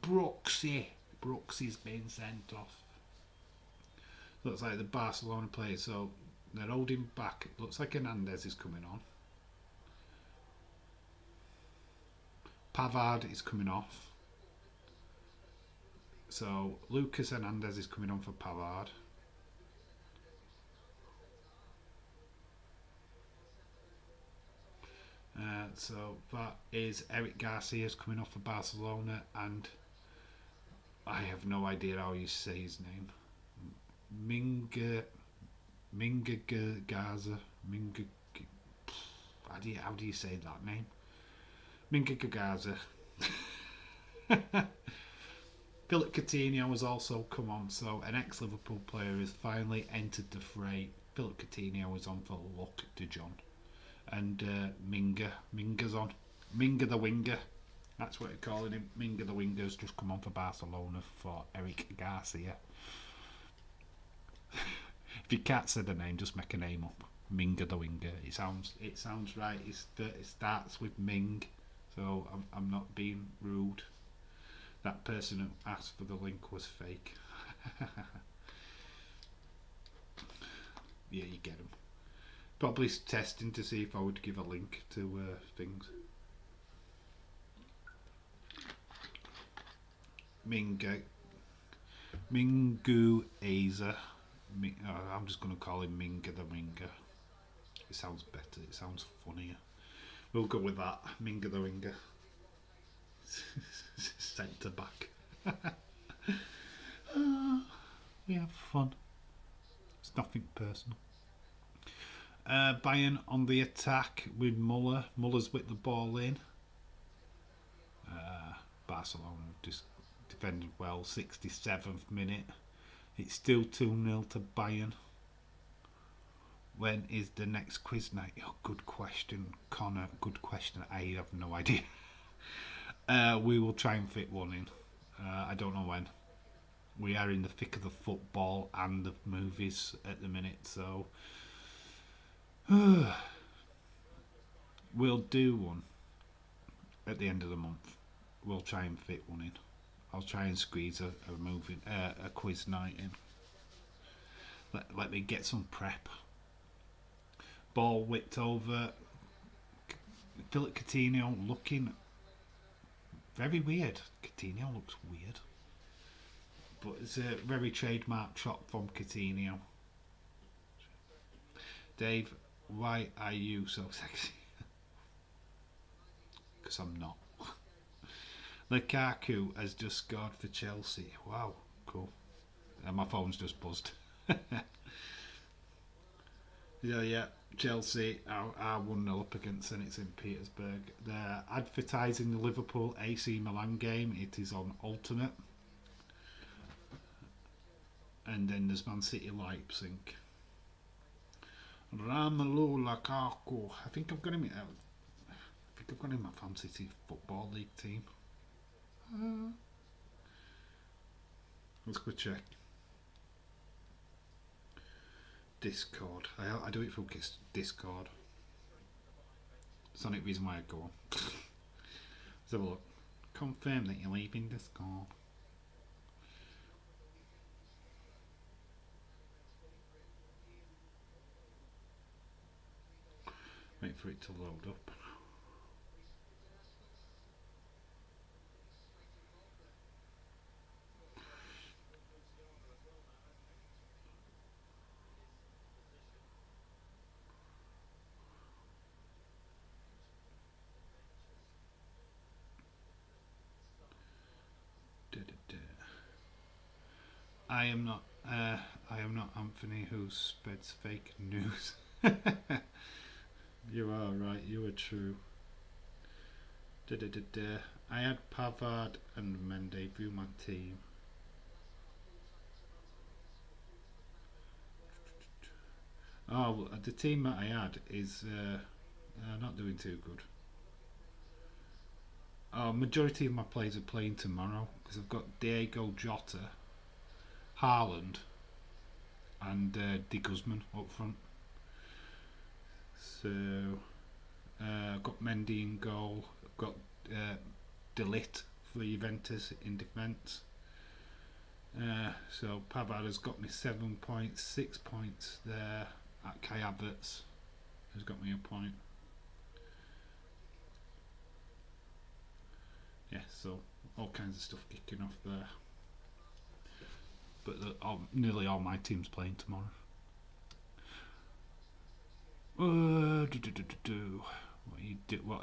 Brooksy's been sent off. Looks like the Barcelona player, so they're holding back. It looks like Hernandez is coming on. Pavard is coming off. So Lucas Hernandez is coming on for Pavard. So that is Eric Garcia's coming off for Barcelona, and I have no idea how you say his name. Gaza. How do you say that name? Minga Gaza. Philip Coutinho has also come on, so an ex-Liverpool player has finally entered the fray. Philip Coutinho is on for Luck de John. And Minga's on. Minga the winger. That's what they're calling him. Minga the winger has just come on for Barcelona for Eric Garcia. If you can't say the name, just make a name up. Minga the winger. It sounds right. It starts with Ming, so I'm not being rude. That person who asked for the link was fake. Yeah, you get him. Probably testing to see if I would give a link to things. Mingu Aza. I'm just going to call him Minga the Winger. It sounds better. It sounds funnier. We'll go with that. Minga the Winger. Centre back. We have fun. It's nothing personal. Bayern on the attack with Muller. Muller's with the ball in. Barcelona just defended well. 67th minute. It's still 2-0 to Bayern. When is the next quiz night? Oh, good question, Connor. Good question. I have no idea. We will try and fit one in. I don't know when. We are in the thick of the football and the movies at the minute, so we'll do one at the end of the month. We'll try and fit one in. I'll try and squeeze a quiz night in. Let me get some prep. Ball whipped over. Philip Coutinho looking very weird. Coutinho looks weird. But it's a very trademark shot from Coutinho. Dave, why are you so sexy? Because I'm not. Lukaku has just scored for Chelsea. Wow, cool. My phone's just buzzed. Yeah. Chelsea are 1-0 up against Zenit St. Petersburg. They're advertising the Liverpool AC Milan game. It is on alternate. And then there's Man City Leipzig. Romelu Lukaku. I think I've got him in my fantasy football league team. Let's go check. Discord. I do it through Discord. It's the only reason why I go on. Let's have a look. Confirm that you're leaving Discord. Wait for it to load up. I am not Anthony who spreads fake news. You are right, you are true. I had Pavard and Mendy through my team. Oh, the team that I had is not doing too good. Majority of my players are playing tomorrow because I've got Diego Jota, Haaland, and De Guzman up front. So I've got Mendy in goal. I've got De Ligt for Juventus in defence. So Pavard has got me 7 points, 6 points there at Kai Havertz, who's got me a point. Yeah, so all kinds of stuff kicking off there. But nearly all my team's playing tomorrow. What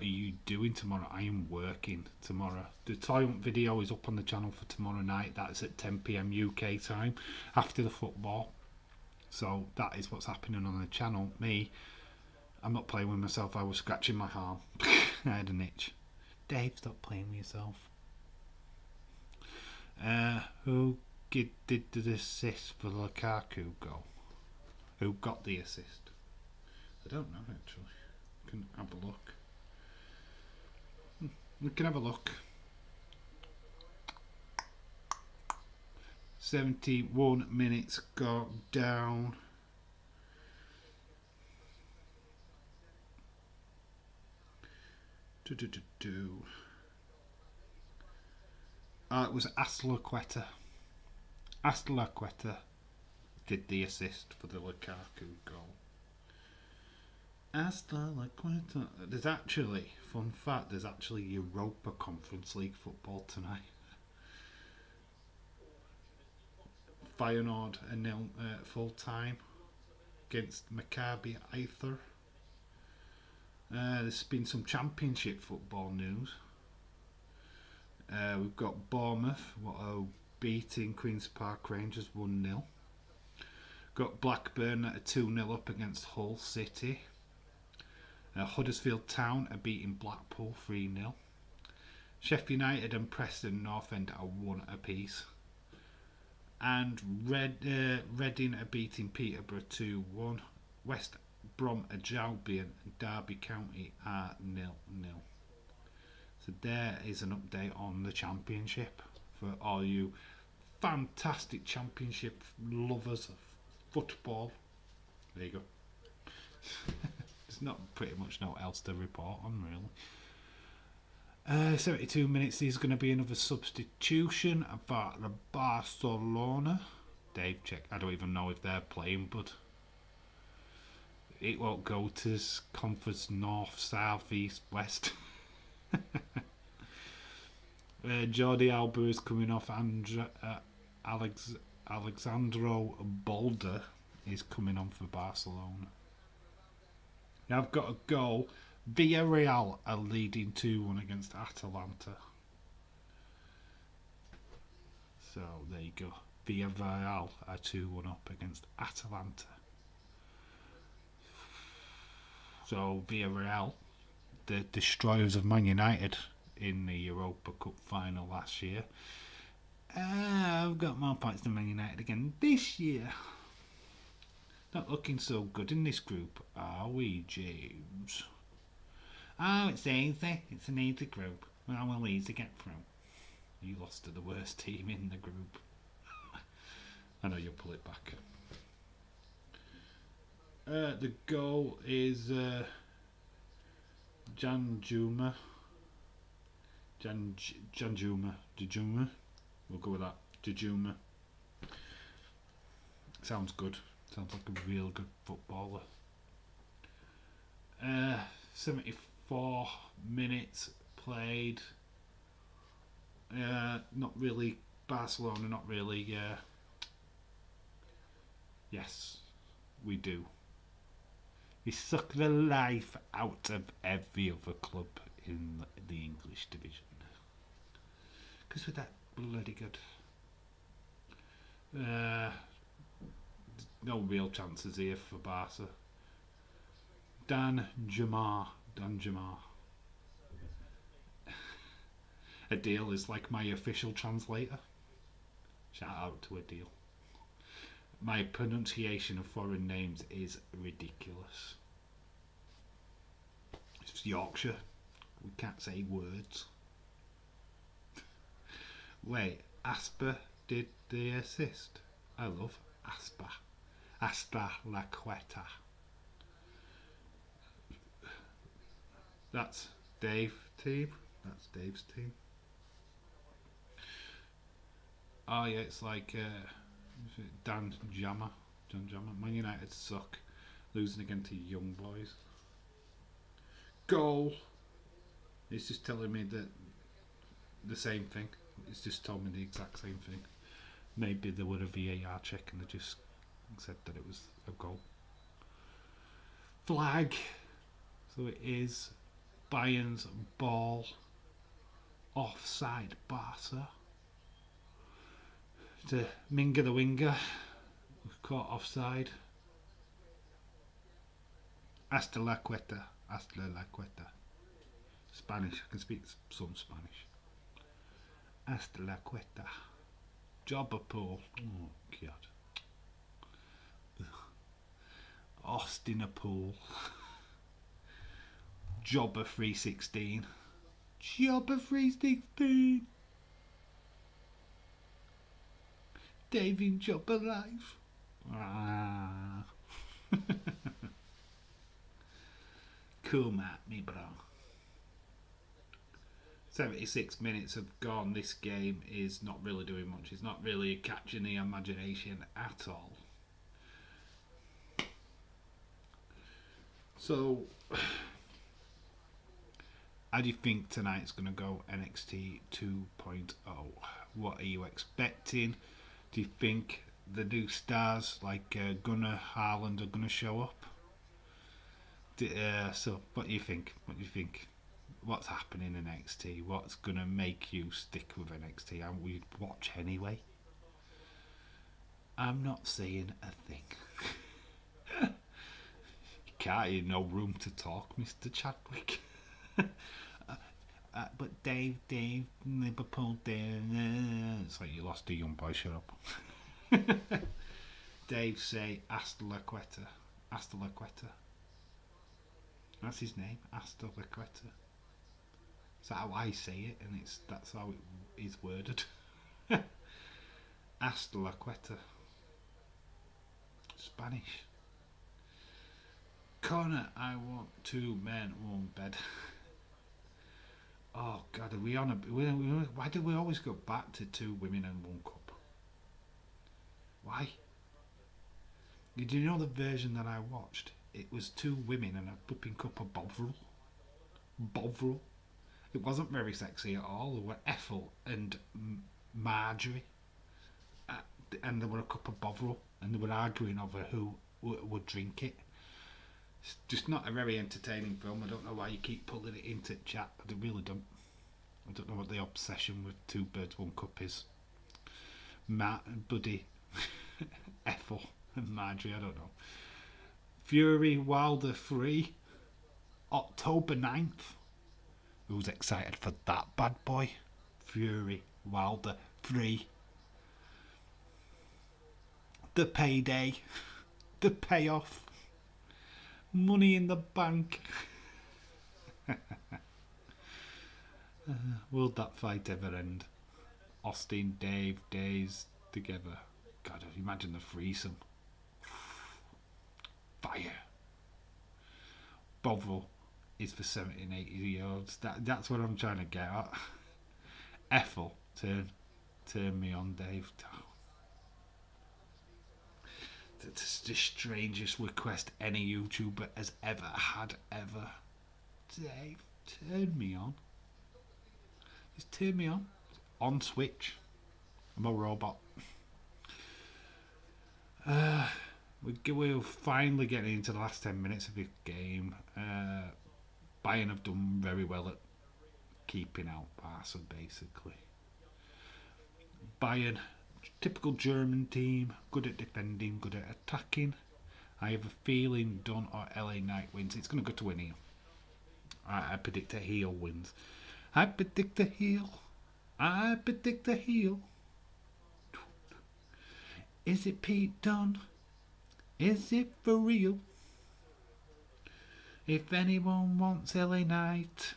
are you doing tomorrow? I am working tomorrow. The toy hunt video is up on the channel for tomorrow night. That's at 10 PM UK time after the football. So that is what's happening on the channel. Me, I'm not playing with myself. I was scratching my arm. I had an itch. Dave, stop playing with yourself. Who did the assist for Lukaku goal? Who got the assist? I don't know actually. We can have a look. We can have a look. 71 minutes got down. It was Aspilicueta. Aspilicueta did the assist for the Lukaku goal. Aspilicueta. There's actually, fun fact, there's actually Europa Conference League football tonight. Feyenoord are nil full time against Maccabi Haifa. There's been some Championship football news. We've got Bournemouth, beating Queen's Park Rangers 1-0. Got Blackburn at a 2-0 up against Hull City. Huddersfield Town are beating Blackpool 3-0. Sheffield United and Preston North End are 1 apiece. And Reading are beating Peterborough 2-1. West Brom Albion and Derby County are 0-0. So there is an update on the Championship for all you fantastic Championship lovers of football. There you go. There's not pretty much no else to report on really. 72 minutes. There's going to be another substitution about the Barcelona. Dave, check. I don't even know if they're playing, but it won't go to conference north, south, east, west. Jordi Alba is coming off. Alexandro Balda is coming on for Barcelona. Now I've got a goal. Villarreal are leading 2-1 against Atalanta. So there you go. Villarreal are 2-1 up against Atalanta. So Villarreal, the destroyers of Man United in the Europa Cup final last year, I've got more points than Man United again this year. Not looking so good in this group, are we, James? Oh, it's easy. It's an easy group. Well, we'll easy get through. You lost to the worst team in the group. I know you'll pull it back. The goal is Janjuma. Janjuma. We'll go with that. Janjuma. Sounds good. Sounds like a real good footballer. 74 minutes played. Not really Barcelona, not really. Yes, we do. We suck the life out of every other club in the English division. Because we're that bloody good. No real chances here for Barca. Dan Jamar. Adil is like my official translator. Shout out to Adil. My pronunciation of foreign names is ridiculous. It's Yorkshire. We can't say words. Wait, Asper did the assist. I love Asper. Asper La Queta. That's Dave's team. That's Dave's team. Oh yeah, it's like Dan Jammer. Man United suck. Losing again to young boys. Goal. It's just telling me that the same thing. It's just told me the exact same thing. Maybe there were a VAR check and they just said that it was a goal. Flag. So it is Bayern's ball. Offside Barca. To Minga the winger. Caught offside. Hasta la Queta. Hasta la Queta. Spanish. I can speak some Spanish. Hasta la Queta. Jobber pool. Oh, God. Ostinapool. Jobber 316. Jobber 316. Daving Jobber life. Ah. Come at me, bro. 76 minutes have gone. This game is not really doing much. It's not really catching the imagination at all. So, how do you think tonight's going to go? NXT 2.0. What are you expecting? Do you think the new stars like Gunnar Harland are going to show up? So, what do you think? What do you think? What's happening in NXT? What's going to make you stick with NXT? And we'd watch anyway. I'm not saying a thing. You can't hear no room to talk, Mr. Chadwick. But Dave, Liverpool, Dave. It's like you lost a young boy, shut up. Dave say Hasta la Queta. Hasta la Queta. That's his name, Hasta la Queta. That's how I say it, and that's how it is worded. Hasta la Queta. Spanish. Connor, I want 2 men, 1 bed. Oh God, are we on a? Why do we always go back to 2 women and 1 cup? Why? Did you know the version that I watched? It was 2 women and a flipping cup of Bovril. Bovril. It wasn't very sexy at all. There were Ethel and Marjorie, and there were a cup of Bovril, and they were arguing over who would drink it. It's just not a very entertaining film. I don't know why you keep pulling it into chat. I really don't. I don't know what the obsession with 2 birds 1 cup is. Matt, Buddy, Ethel, and Marjorie, I don't know. Fury Wilder 3, October 9th. Who's excited for that bad boy? Fury Wilder 3. The payday. The payoff. Money in the bank. Will that fight ever end? Austin, Dave, Days together. God, imagine the threesome. Fire. Bovril is for 70 and 80 year olds. That's what I'm trying to get at. Ethel, turn me on, Dave. That's the strangest request any YouTuber has ever had, ever. Dave, turn me on. Just turn me on. On Switch. I'm a robot. We're finally getting into the last 10 minutes of the game. Bayern have done very well at keeping out Barca, basically. Bayern, typical German team, good at defending, good at attacking. I have a feeling Dunn or LA Knight wins. It's going to go to win here. I predict a heel wins. I predict a heel. I predict a heel. Is it Pete Dunne? Is it for real? If anyone wants LA Knight,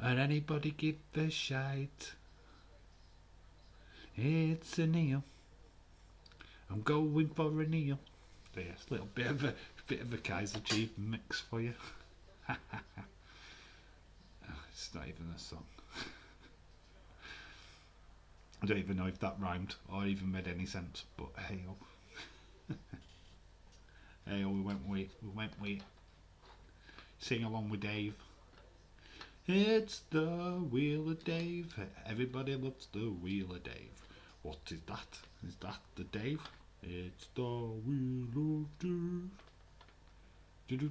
or anybody give a shite, it's a Neil. I'm going for a Neil. There's a little bit of a Kaiser Chief mix for you. It's not even a song. I don't even know if that rhymed or even made any sense, but hey oh. Hey oh, we went with sing along with Dave. It's the Wheel of Dave. Everybody loves the Wheel of Dave. What is that? Is that the Dave? It's the Wheel of Dave. Do.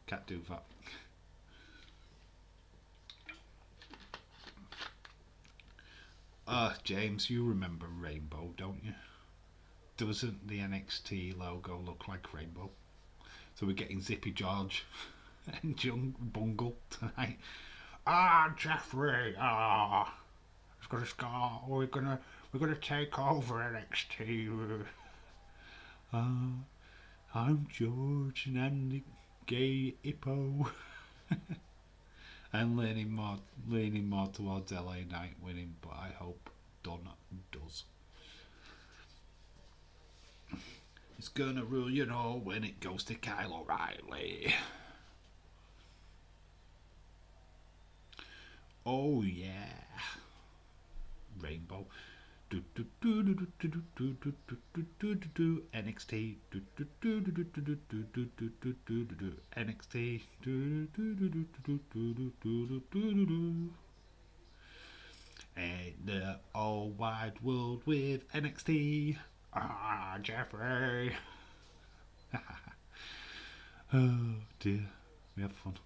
Can't do that. James, you remember Rainbow, don't you? Doesn't the NXT logo look like Rainbow? So we're getting Zippy George and Young Bungle tonight. Jeffrey, it's gonna score. We're gonna take over NXT. I'm George and the gay hippo. And leaning more towards LA Knight winning, but I hope Dunn does. It's gonna rule, you know, when it goes to Kyle O'Reilly. Oh yeah, Rainbow. NXT. NXT. And the all wide world with NXT. Jeffrey. Oh dear, we have fun.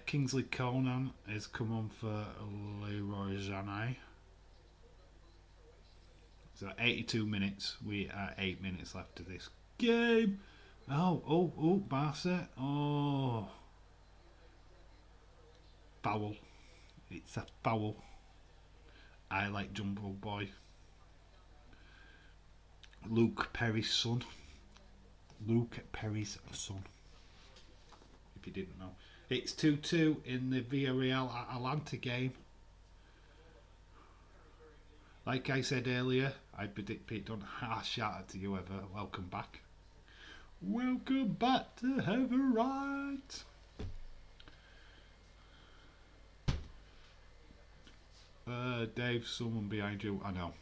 Kingsley Conan has come on for Leroy Sané. So 82 minutes. We are 8 minutes left of this game. Oh, Barca. Oh. Foul. It's a foul. I like Jumbo Boy. Luke Perry's son. If you didn't know. It's 2-2 in the Villarreal Atalanta game. Like I said earlier, I predict Pete Dunne. Shout out to you ever. Welcome back. Welcome back to Have a Right. Dave, someone behind you. I know.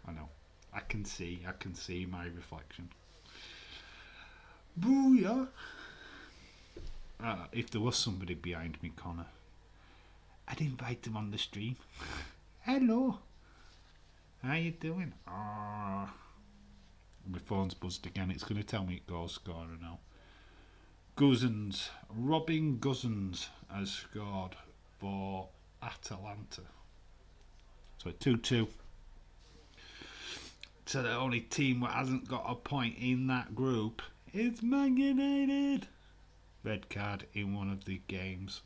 I know. I can see my reflection. Booyah! If there was somebody behind me, Connor, I'd invite them on the stream. Hello. How you doing? My phone's buzzed again. It's going to tell me it goal scorer now. Robin Guzans has scored for Atalanta. So 2-2. So the only team that hasn't got a point in that group is Man United. Red card in one of the games.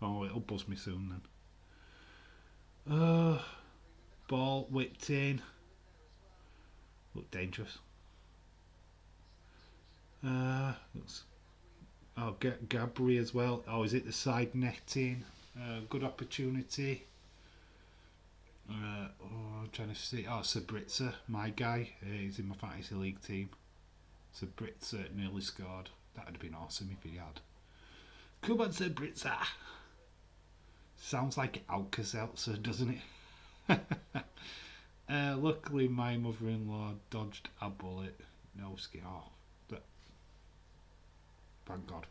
Oh, it'll buzz me soon then. Ball whipped in. Look dangerous. Gabri as well. Oh, is it the side netting? Good opportunity. I'm trying to see. Oh, Sabritzer, my guy. He's in my fantasy league team. Sabritzer nearly scored. That would have been awesome if he had. Come on, Sabritzer. Sounds like Alka-Seltzer, doesn't it? Luckily, my mother-in-law dodged a bullet. No skill. Oh, thank God.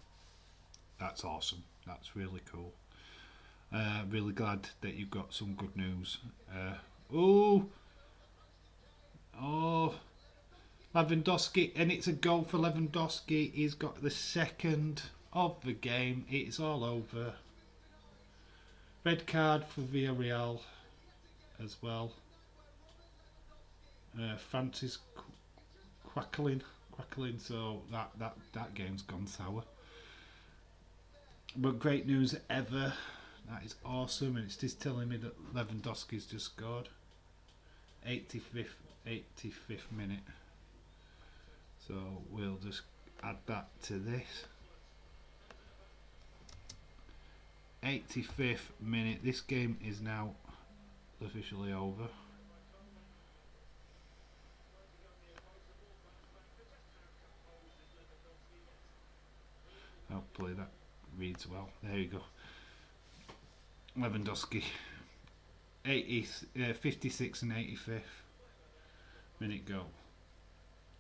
That's awesome. That's really cool. Really glad that you've got some good news. Lewandowski, and it's a goal for Lewandowski. He's got the second of the game. It's all over. Red card for Villarreal as well. Francis quackling, so that game's gone sour. But great news ever. That is awesome, and it's just telling me that Lewandowski's just scored. 85th minute. So we'll just add that to this. 85th minute. This game is now officially over. Hopefully that reads well. There you go. Lewandowski, 56 and 85th minute goal.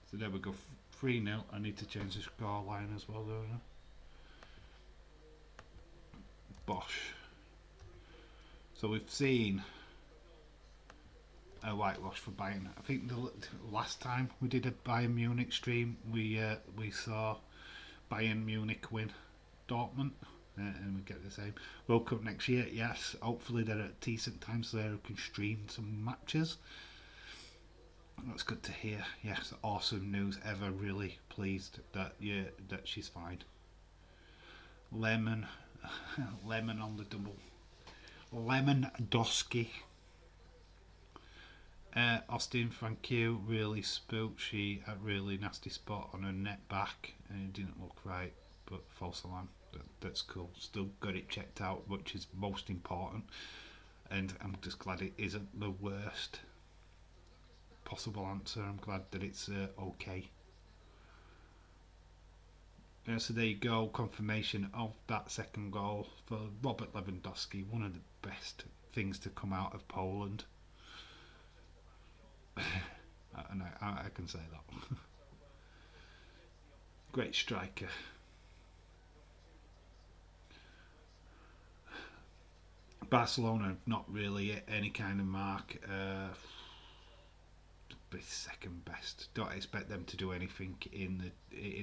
So there we go, 3-0. I need to change the score line as well, don't I? Bosh. So we've seen a whitewash for Bayern. I think the last time we did a Bayern Munich stream, we saw Bayern Munich win Dortmund. And we get the same. World Cup next year, yes. Hopefully they're at decent times so they can stream some matches. That's good to hear. Yes, awesome news ever. Really pleased that she's fine. Lemon on the double. Lewandowski. Austin, thank you. Really spooked. She had a really nasty spot on her net back and it didn't look right, but false alarm. That's cool. Still got it checked out, which is most important, and I'm just glad it isn't the worst possible answer. I'm glad that it's okay. So there you go, confirmation of that second goal for Robert Lewandowski, one of the best things to come out of Poland. And I can say that. Great striker. Barcelona, not really any kind of mark. Be second best. Don't expect them to do anything in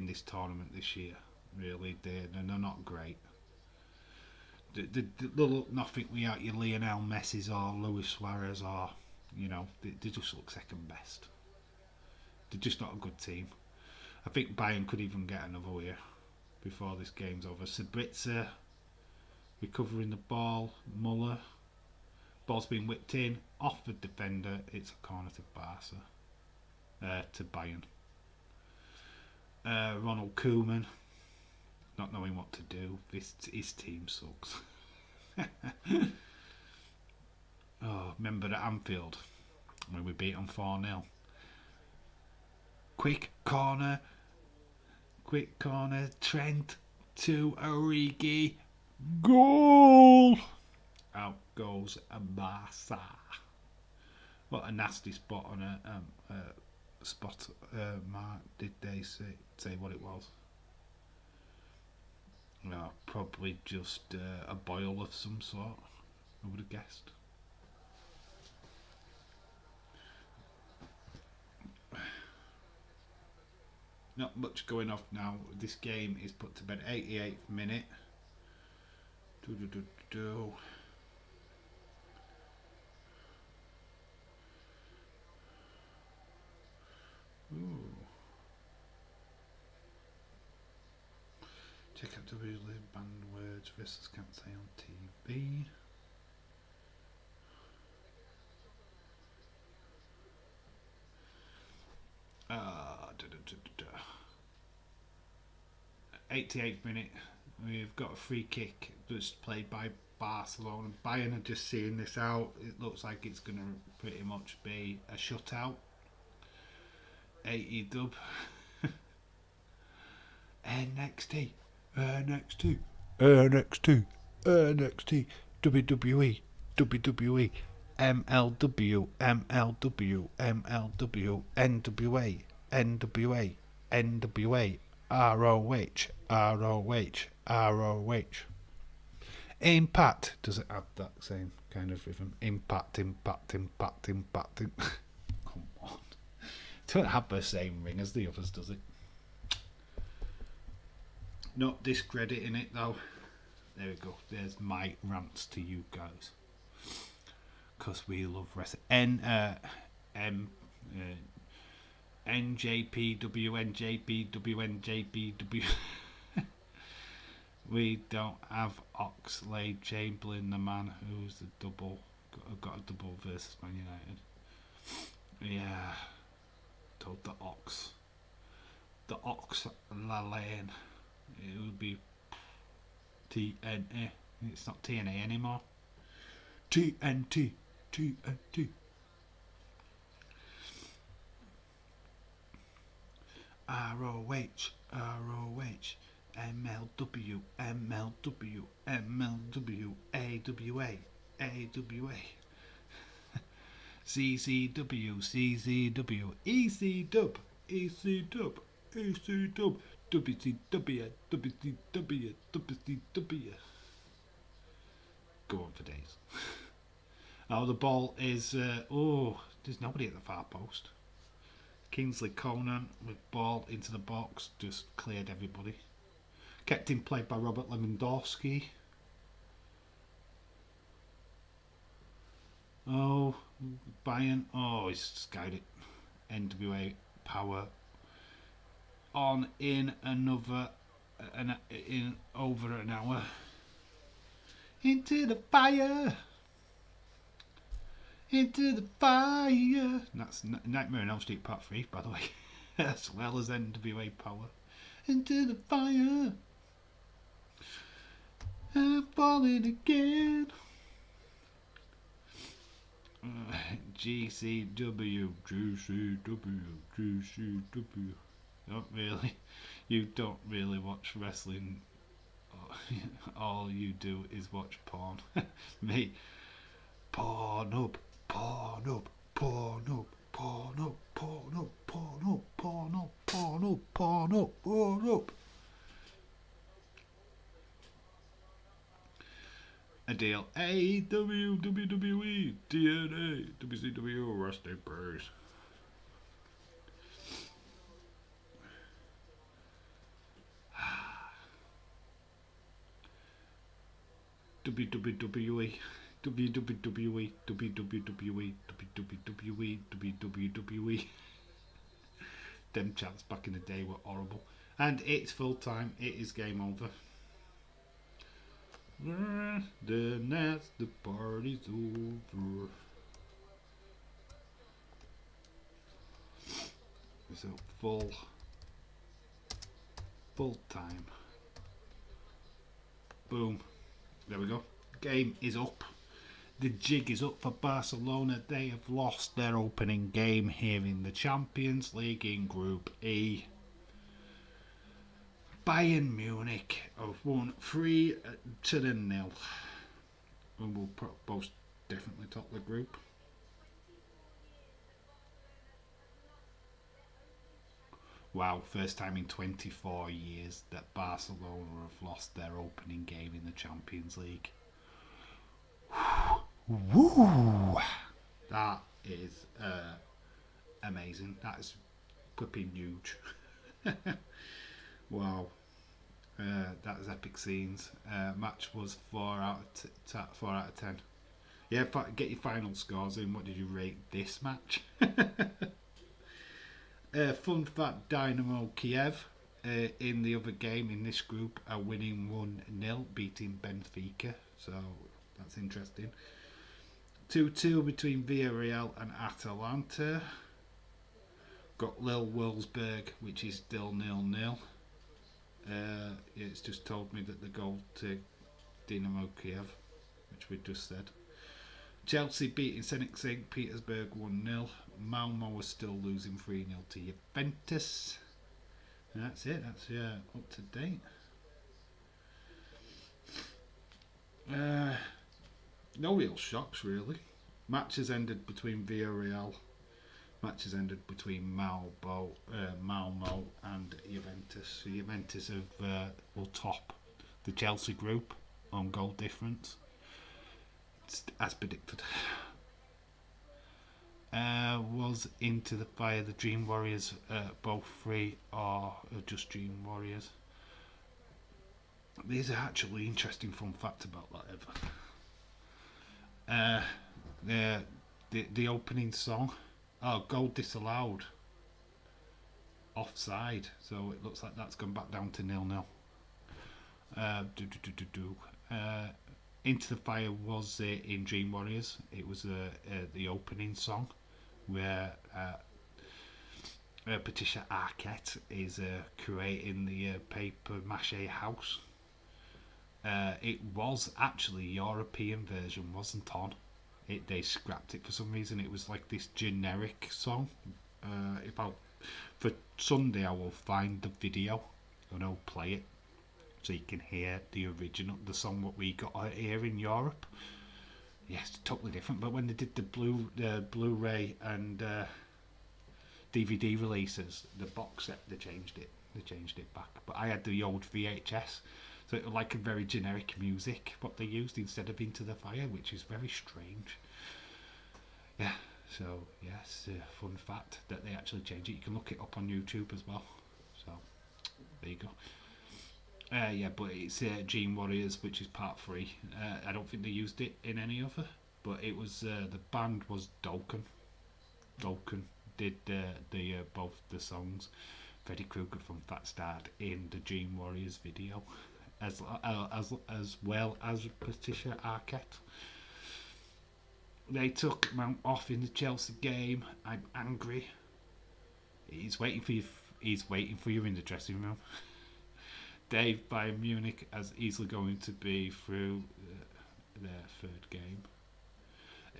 this tournament this year. Really, they're not great. They look nothing without your Lionel Messi's or Luis Suarez, or they just look second best. They're just not a good team. I think Bayern could even get another year before this game's over. Sabritzer recovering the ball. Muller. Ball's been whipped in off the defender. It's a corner to Barca. To Bayern. Ronald Koeman, not knowing what to do. His team sucks. Remember at Anfield when we beat them 4-0. Quick corner. Trent to Origi. Goal! Out goes Barca. What a nasty spot on a spot mark. Did they say what it was? No, probably just a boil of some sort, I would have guessed. Not much going off now. This game is put to bed. 88th minute. Take up to visually banned words wrestlers can't say on TV. Da, da, da, da, da. 88th minute, we've got a free kick that's played by Barcelona. Bayern are just seeing this out. It looks like it's going to pretty much be a shutout. 80 dub. NXT, NXT, NXT, NXT, WWE, WWE, MLW, MLW, MLW, NWA, NWA, NWA, ROH, ROH, ROH. Impact. Does it have that same kind of rhythm? Impact, impact, impact, impact. Come on. Don't have the same ring as the others, does it? Not discrediting it though. There we go. There's my rants to you guys. Because we love wrestling. NJPW, NJPW, NJPW. We don't have Oxlade Chamberlain, the man who's the double. Got a double versus Man United. Yeah. Told the Ox. The Ox La Lane. It would be TNA. It's not TNA anymore. TNT. TNT. ROH. ROH. MLW. MLW. MLW. AWA. AWA. CCW. CCW. EC Dub. EC Dub. EC Dub. WCW, WCW, WCW. Go on for days. Oh, the ball is... there's nobody at the far post. Kingsley Conan with ball into the box. Just cleared everybody. Kept in play by Robert Lewandowski. Oh, Bayern. Oh, he's skied it. NWA power. On in another in over an hour. Into the fire. Into the fire. That's Nightmare on Elm Street Part 3, by the way. As well as NWA Power. Into the fire. I'm falling again. GCW, GCW, GCW. You don't really watch wrestling. All you do is watch porn. Me. Porn up, porn up, porn up, porn up, porn up, porn up, porn up, porn up, porn up, porn up. A deal. AEW, WWE, TNA, WCW, rest in peace. WWE, WWE, WWE, WWE, WWE. Them chants back in the day were horrible. And it's full time. It is game over. Then that's the party's over. So full time. Boom. There we go. Game is up. The jig is up for Barcelona. They have lost their opening game here in the Champions League in Group E. Bayern Munich have won 3-0 and will most definitely top the group. Wow, first time in 24 years that Barcelona have lost their opening game in the Champions League. Woo! That is amazing. That is flipping huge. Wow. That was epic scenes. Match was 4 out of 10. Yeah, get your final scores in. What did you rate this match? Fun fact: Dynamo Kiev in the other game in this group are winning 1-0, beating Benfica. So that's interesting. 2-2 between Villarreal and Atalanta. Got Lille Wolfsburg, which is still 0-0. It's just told me that the goal to Dynamo Kiev, which we just said. Chelsea beating Zenit St. Petersburg 1-0. Malmo was still losing 3-0 to Juventus. And that's it. That's up to date. No real shocks really. Matches ended between Villarreal. Matches ended between Malmo and Juventus. So Juventus will top the Chelsea group on goal difference, as predicted. Was Into the Fire the Dream Warriors both free or just Dream Warriors? There's an actually interesting fun fact about that, Ever. The opening song, goal disallowed, offside, so it looks like that's gone back down to 0-0. Into the Fire was in Dream Warriors. It was the opening song where Patricia Arquette is creating the paper mache house. It was actually European version, wasn't on. They scrapped it for some reason. It was like this generic song. For Sunday I will find the video and I'll play it so you can hear the song what we got here in Europe. Yes, totally different. But when they did the Blu-ray and DVD releases, the box set, they changed it. They changed it back. But I had the old VHS, so it was like a very generic music what they used instead of Into the Fire, which is very strange. Yeah. So yes, fun fact that they actually changed it. You can look it up on YouTube as well. So there you go. But it's Dream Warriors, which is part 3. I don't think they used it in any other, but it was the band was Dolken. Dolken did both the songs. Freddy Krueger from Fat Start in the Dream Warriors video, as well as Patricia Arquette. They took Mount off in the Chelsea game. I'm angry. He's waiting for you. He's waiting for you in the dressing room. Dave, Bayern Munich as easily going to be through their third game.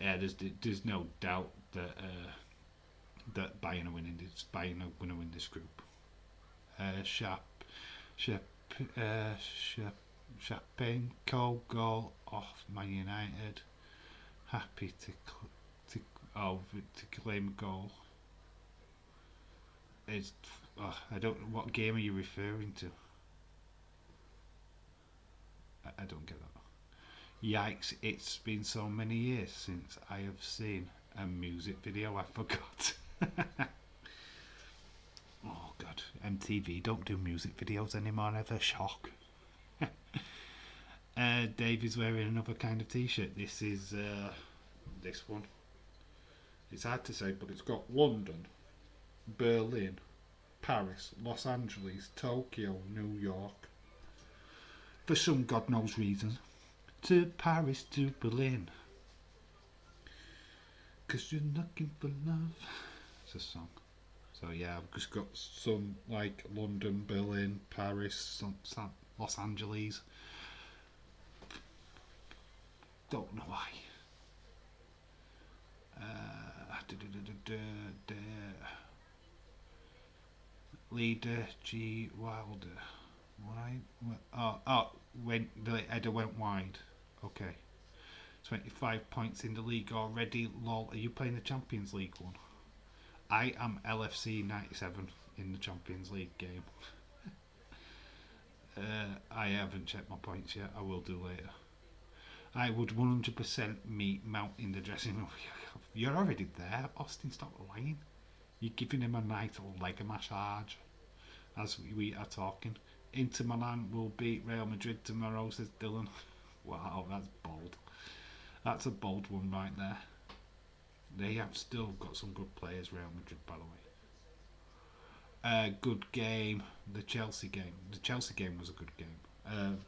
Yeah, there's no doubt that that Bayern are winning this. Bayern are going to win this group. Shapenko goal off Man United. Happy to claim a goal. I don't know, what game are you referring to? I don't get that. Yikes, it's been so many years since I have seen a music video. I forgot. Oh god, MTV don't do music videos anymore. Ever shock. Dave is wearing another kind of t-shirt. This is this one. It's hard to say, but it's got London, Berlin, Paris, Los Angeles, Tokyo, New York. For some God knows reason. To Paris, to Berlin. 'Cause you're looking for love. It's a song. So yeah, I've just got some like London, Berlin, Paris, Los Angeles. Don't know why. Leader G Wilder. Why? When the header went wide. Okay. 25 points in the league already. Lol. Are you playing the Champions League one? I am LFC 97 in the Champions League game. I haven't checked my points yet. I will do later. I would 100% meet Mount in the dressing room. You're already there, Austin. Stop lying. You're giving him a nice leg massage as we are talking. Inter Milan will beat Real Madrid tomorrow, says Dylan. Wow, that's bold. That's a bold one right there. They have still got some good players, Real Madrid, by the way. good game. The Chelsea game. The Chelsea game was a good game.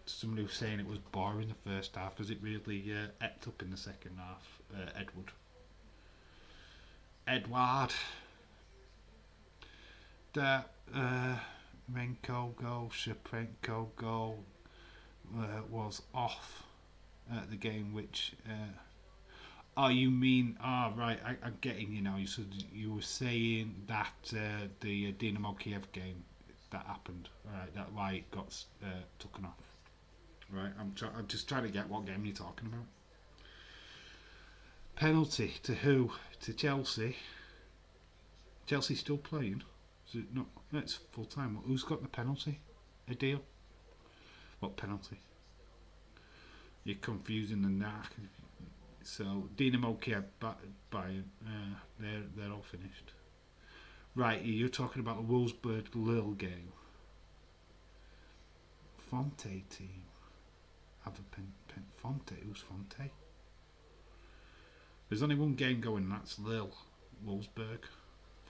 Somebody was saying it was boring the first half. As it really epped up in the second half? Edward. That Renko goal, Shaprenko goal was off at the game, which. Oh, you mean? Oh, right. I'm getting you now. You were saying that the Dynamo Kiev game that happened. Right. That's why it got taken off. Right. I'm just trying to get what game you're talking about. Penalty to who? To Chelsea. Chelsea still playing? Is it not? It's full time. Who's got the penalty? A deal? What penalty? You're confusing the knack. So Dynamo Kiev, Bayern, they're all finished. Right, you're talking about the Wolfsburg Lille game. Fonte team. Have a Fonte. Who's Fonte? There's only one game going, and that's Lille, Wolfsburg.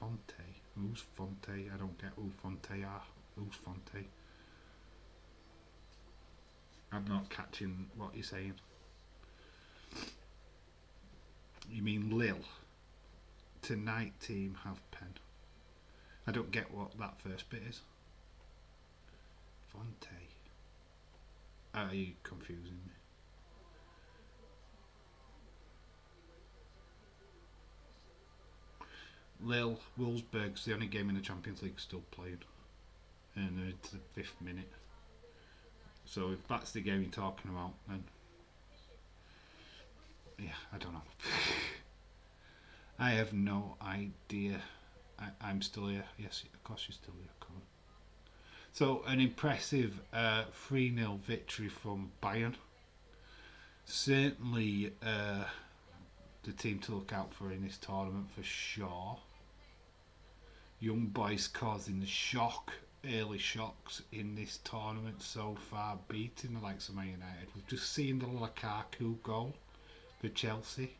Fonte. Who's Fonte? I don't get who Fonte are. Who's Fonte? I'm not catching what you're saying. You mean Lille? Tonight team have pen. I don't get what that first bit is. Fonte. Are you confusing me? Lille, Wolfsburg's the only game in the Champions League still played. And it's the 5th minute. So if that's the game you're talking about, then yeah, I don't know. I have no idea. I'm still here. Yes, of course you're still here. Come on. So an impressive 3-0 victory from Bayern. Certainly the team to look out for in this tournament for sure. Young boys causing the early shocks in this tournament so far, beating the likes of Man United. We've just seen the Lukaku goal for Chelsea.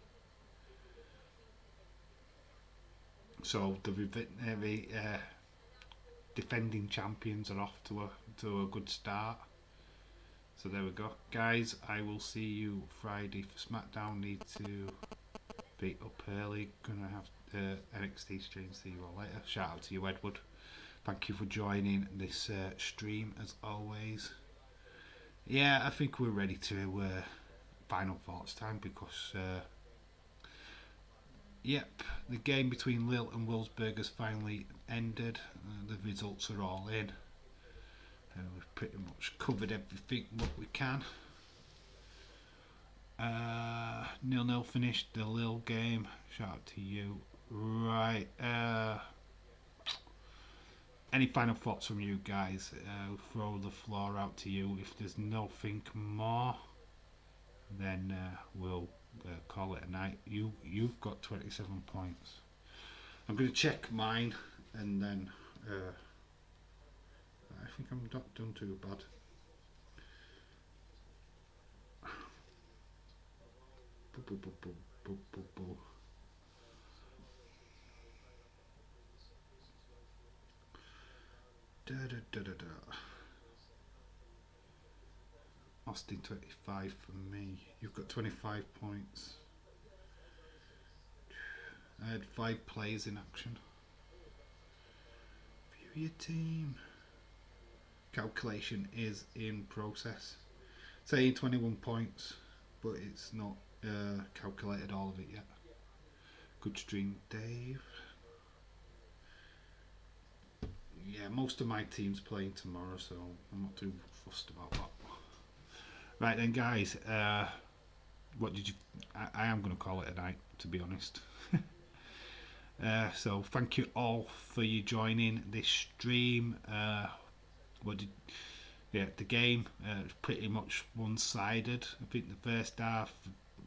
So the defending champions are off to a good start. So there we go, guys. I will see you Friday for SmackDown. Need to be up early. Gonna have NXT stream. See you all later. Shout out to you, Edward. Thank you for joining this stream as always. Yeah, I think we're ready to final thoughts time because yep, the game between Lille and Wolfsburg has finally ended. The results are all in. We've pretty much covered everything what we can. 0-0 finished the Lille game. Shout out to you. Right. Any final thoughts from you guys? Throw the floor out to you. If there's nothing more, then we'll call it a night. You've got 27 points. I'm going to check mine, and then I think I'm not done too bad. Austin 25 for me. You've got 25 points. I had 5 players in action. View your team. Calculation is in process. Saying 21 points, but it's not calculated all of it yet. Good stream, Dave. Yeah, most of my team's playing tomorrow, so I'm not too fussed about that. Right then, guys. What did you? I am going to call it a night, to be honest. So thank you all for you joining this stream. The game was pretty much one-sided. I think the first half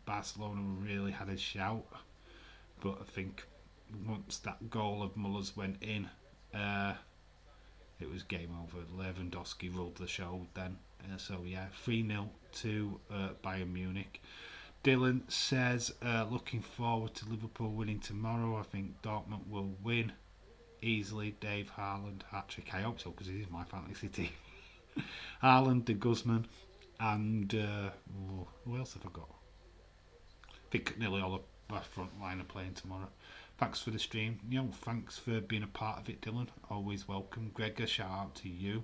Barcelona really had a shout, but I think once that goal of Muller's went in, it was game over. Lewandowski ruled the show then. So yeah, 3-0 to Bayern Munich. Dylan says, looking forward to Liverpool winning tomorrow. I think Dortmund will win. easily. Dave Haaland hat-trick. I hope so, because he is my fantasy team. Haaland, De Guzman, and who else have I got? I think nearly all the front line are playing tomorrow. Thanks for the stream. Thanks for being a part of it, Dylan. Always welcome. Gregor, shout out to you.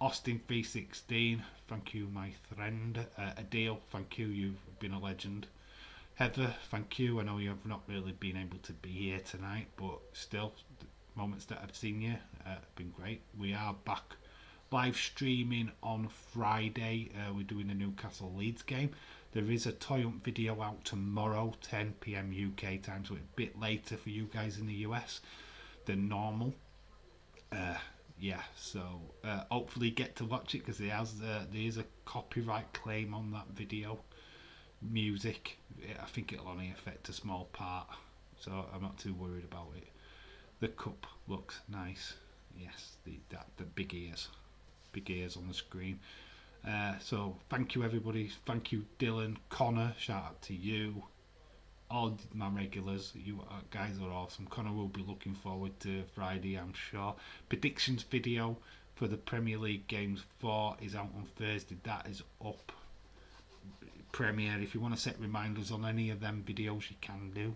Austin316, thank you, my friend. Adil, thank you. You've been a legend. Heather, thank you. I know you have not really been able to be here tonight, but still, the moments that I've seen you have been great. We are back live streaming on Friday. We're doing the Newcastle Leeds game. There is a Toy Hunt video out tomorrow, 10 PM UK time, so it's a bit later for you guys in the US than normal. So hopefully get to watch it, because there is a copyright claim on that video. Music, I think it'll only affect a small part, so I'm not too worried about it. The cup looks nice. Yes, the big ears on the screen. So thank you, everybody. Thank you, Dylan, Connor, shout out to you, all my regulars. You guys are awesome. Connor will be looking forward to Friday, I'm sure. Predictions video for the Premier League games 4 is out on Thursday. That is up. Premiere, if you want to set reminders on any of them videos, you can do.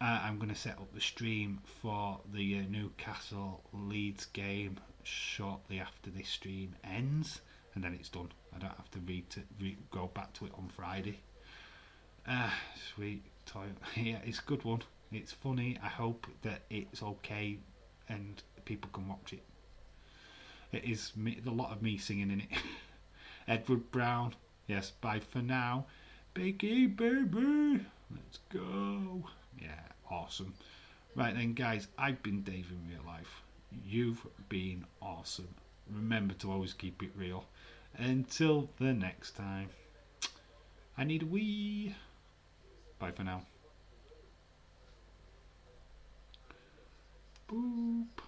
I'm going to set up the stream for the Newcastle Leeds game shortly after this stream ends, and then it's done. I don't have to go back to it on Friday. Sweet toy. Yeah, it's a good one. It's funny. I hope that it's okay and people can watch it. It is a lot of me singing in it. Edward Brown. Yes, bye for now. Biggie, baby. Let's go. Yeah, awesome. Right then, guys, I've been Dave in real life. You've been awesome. Remember to always keep it real. Until the next time, I need a wee. Bye for now. Boop.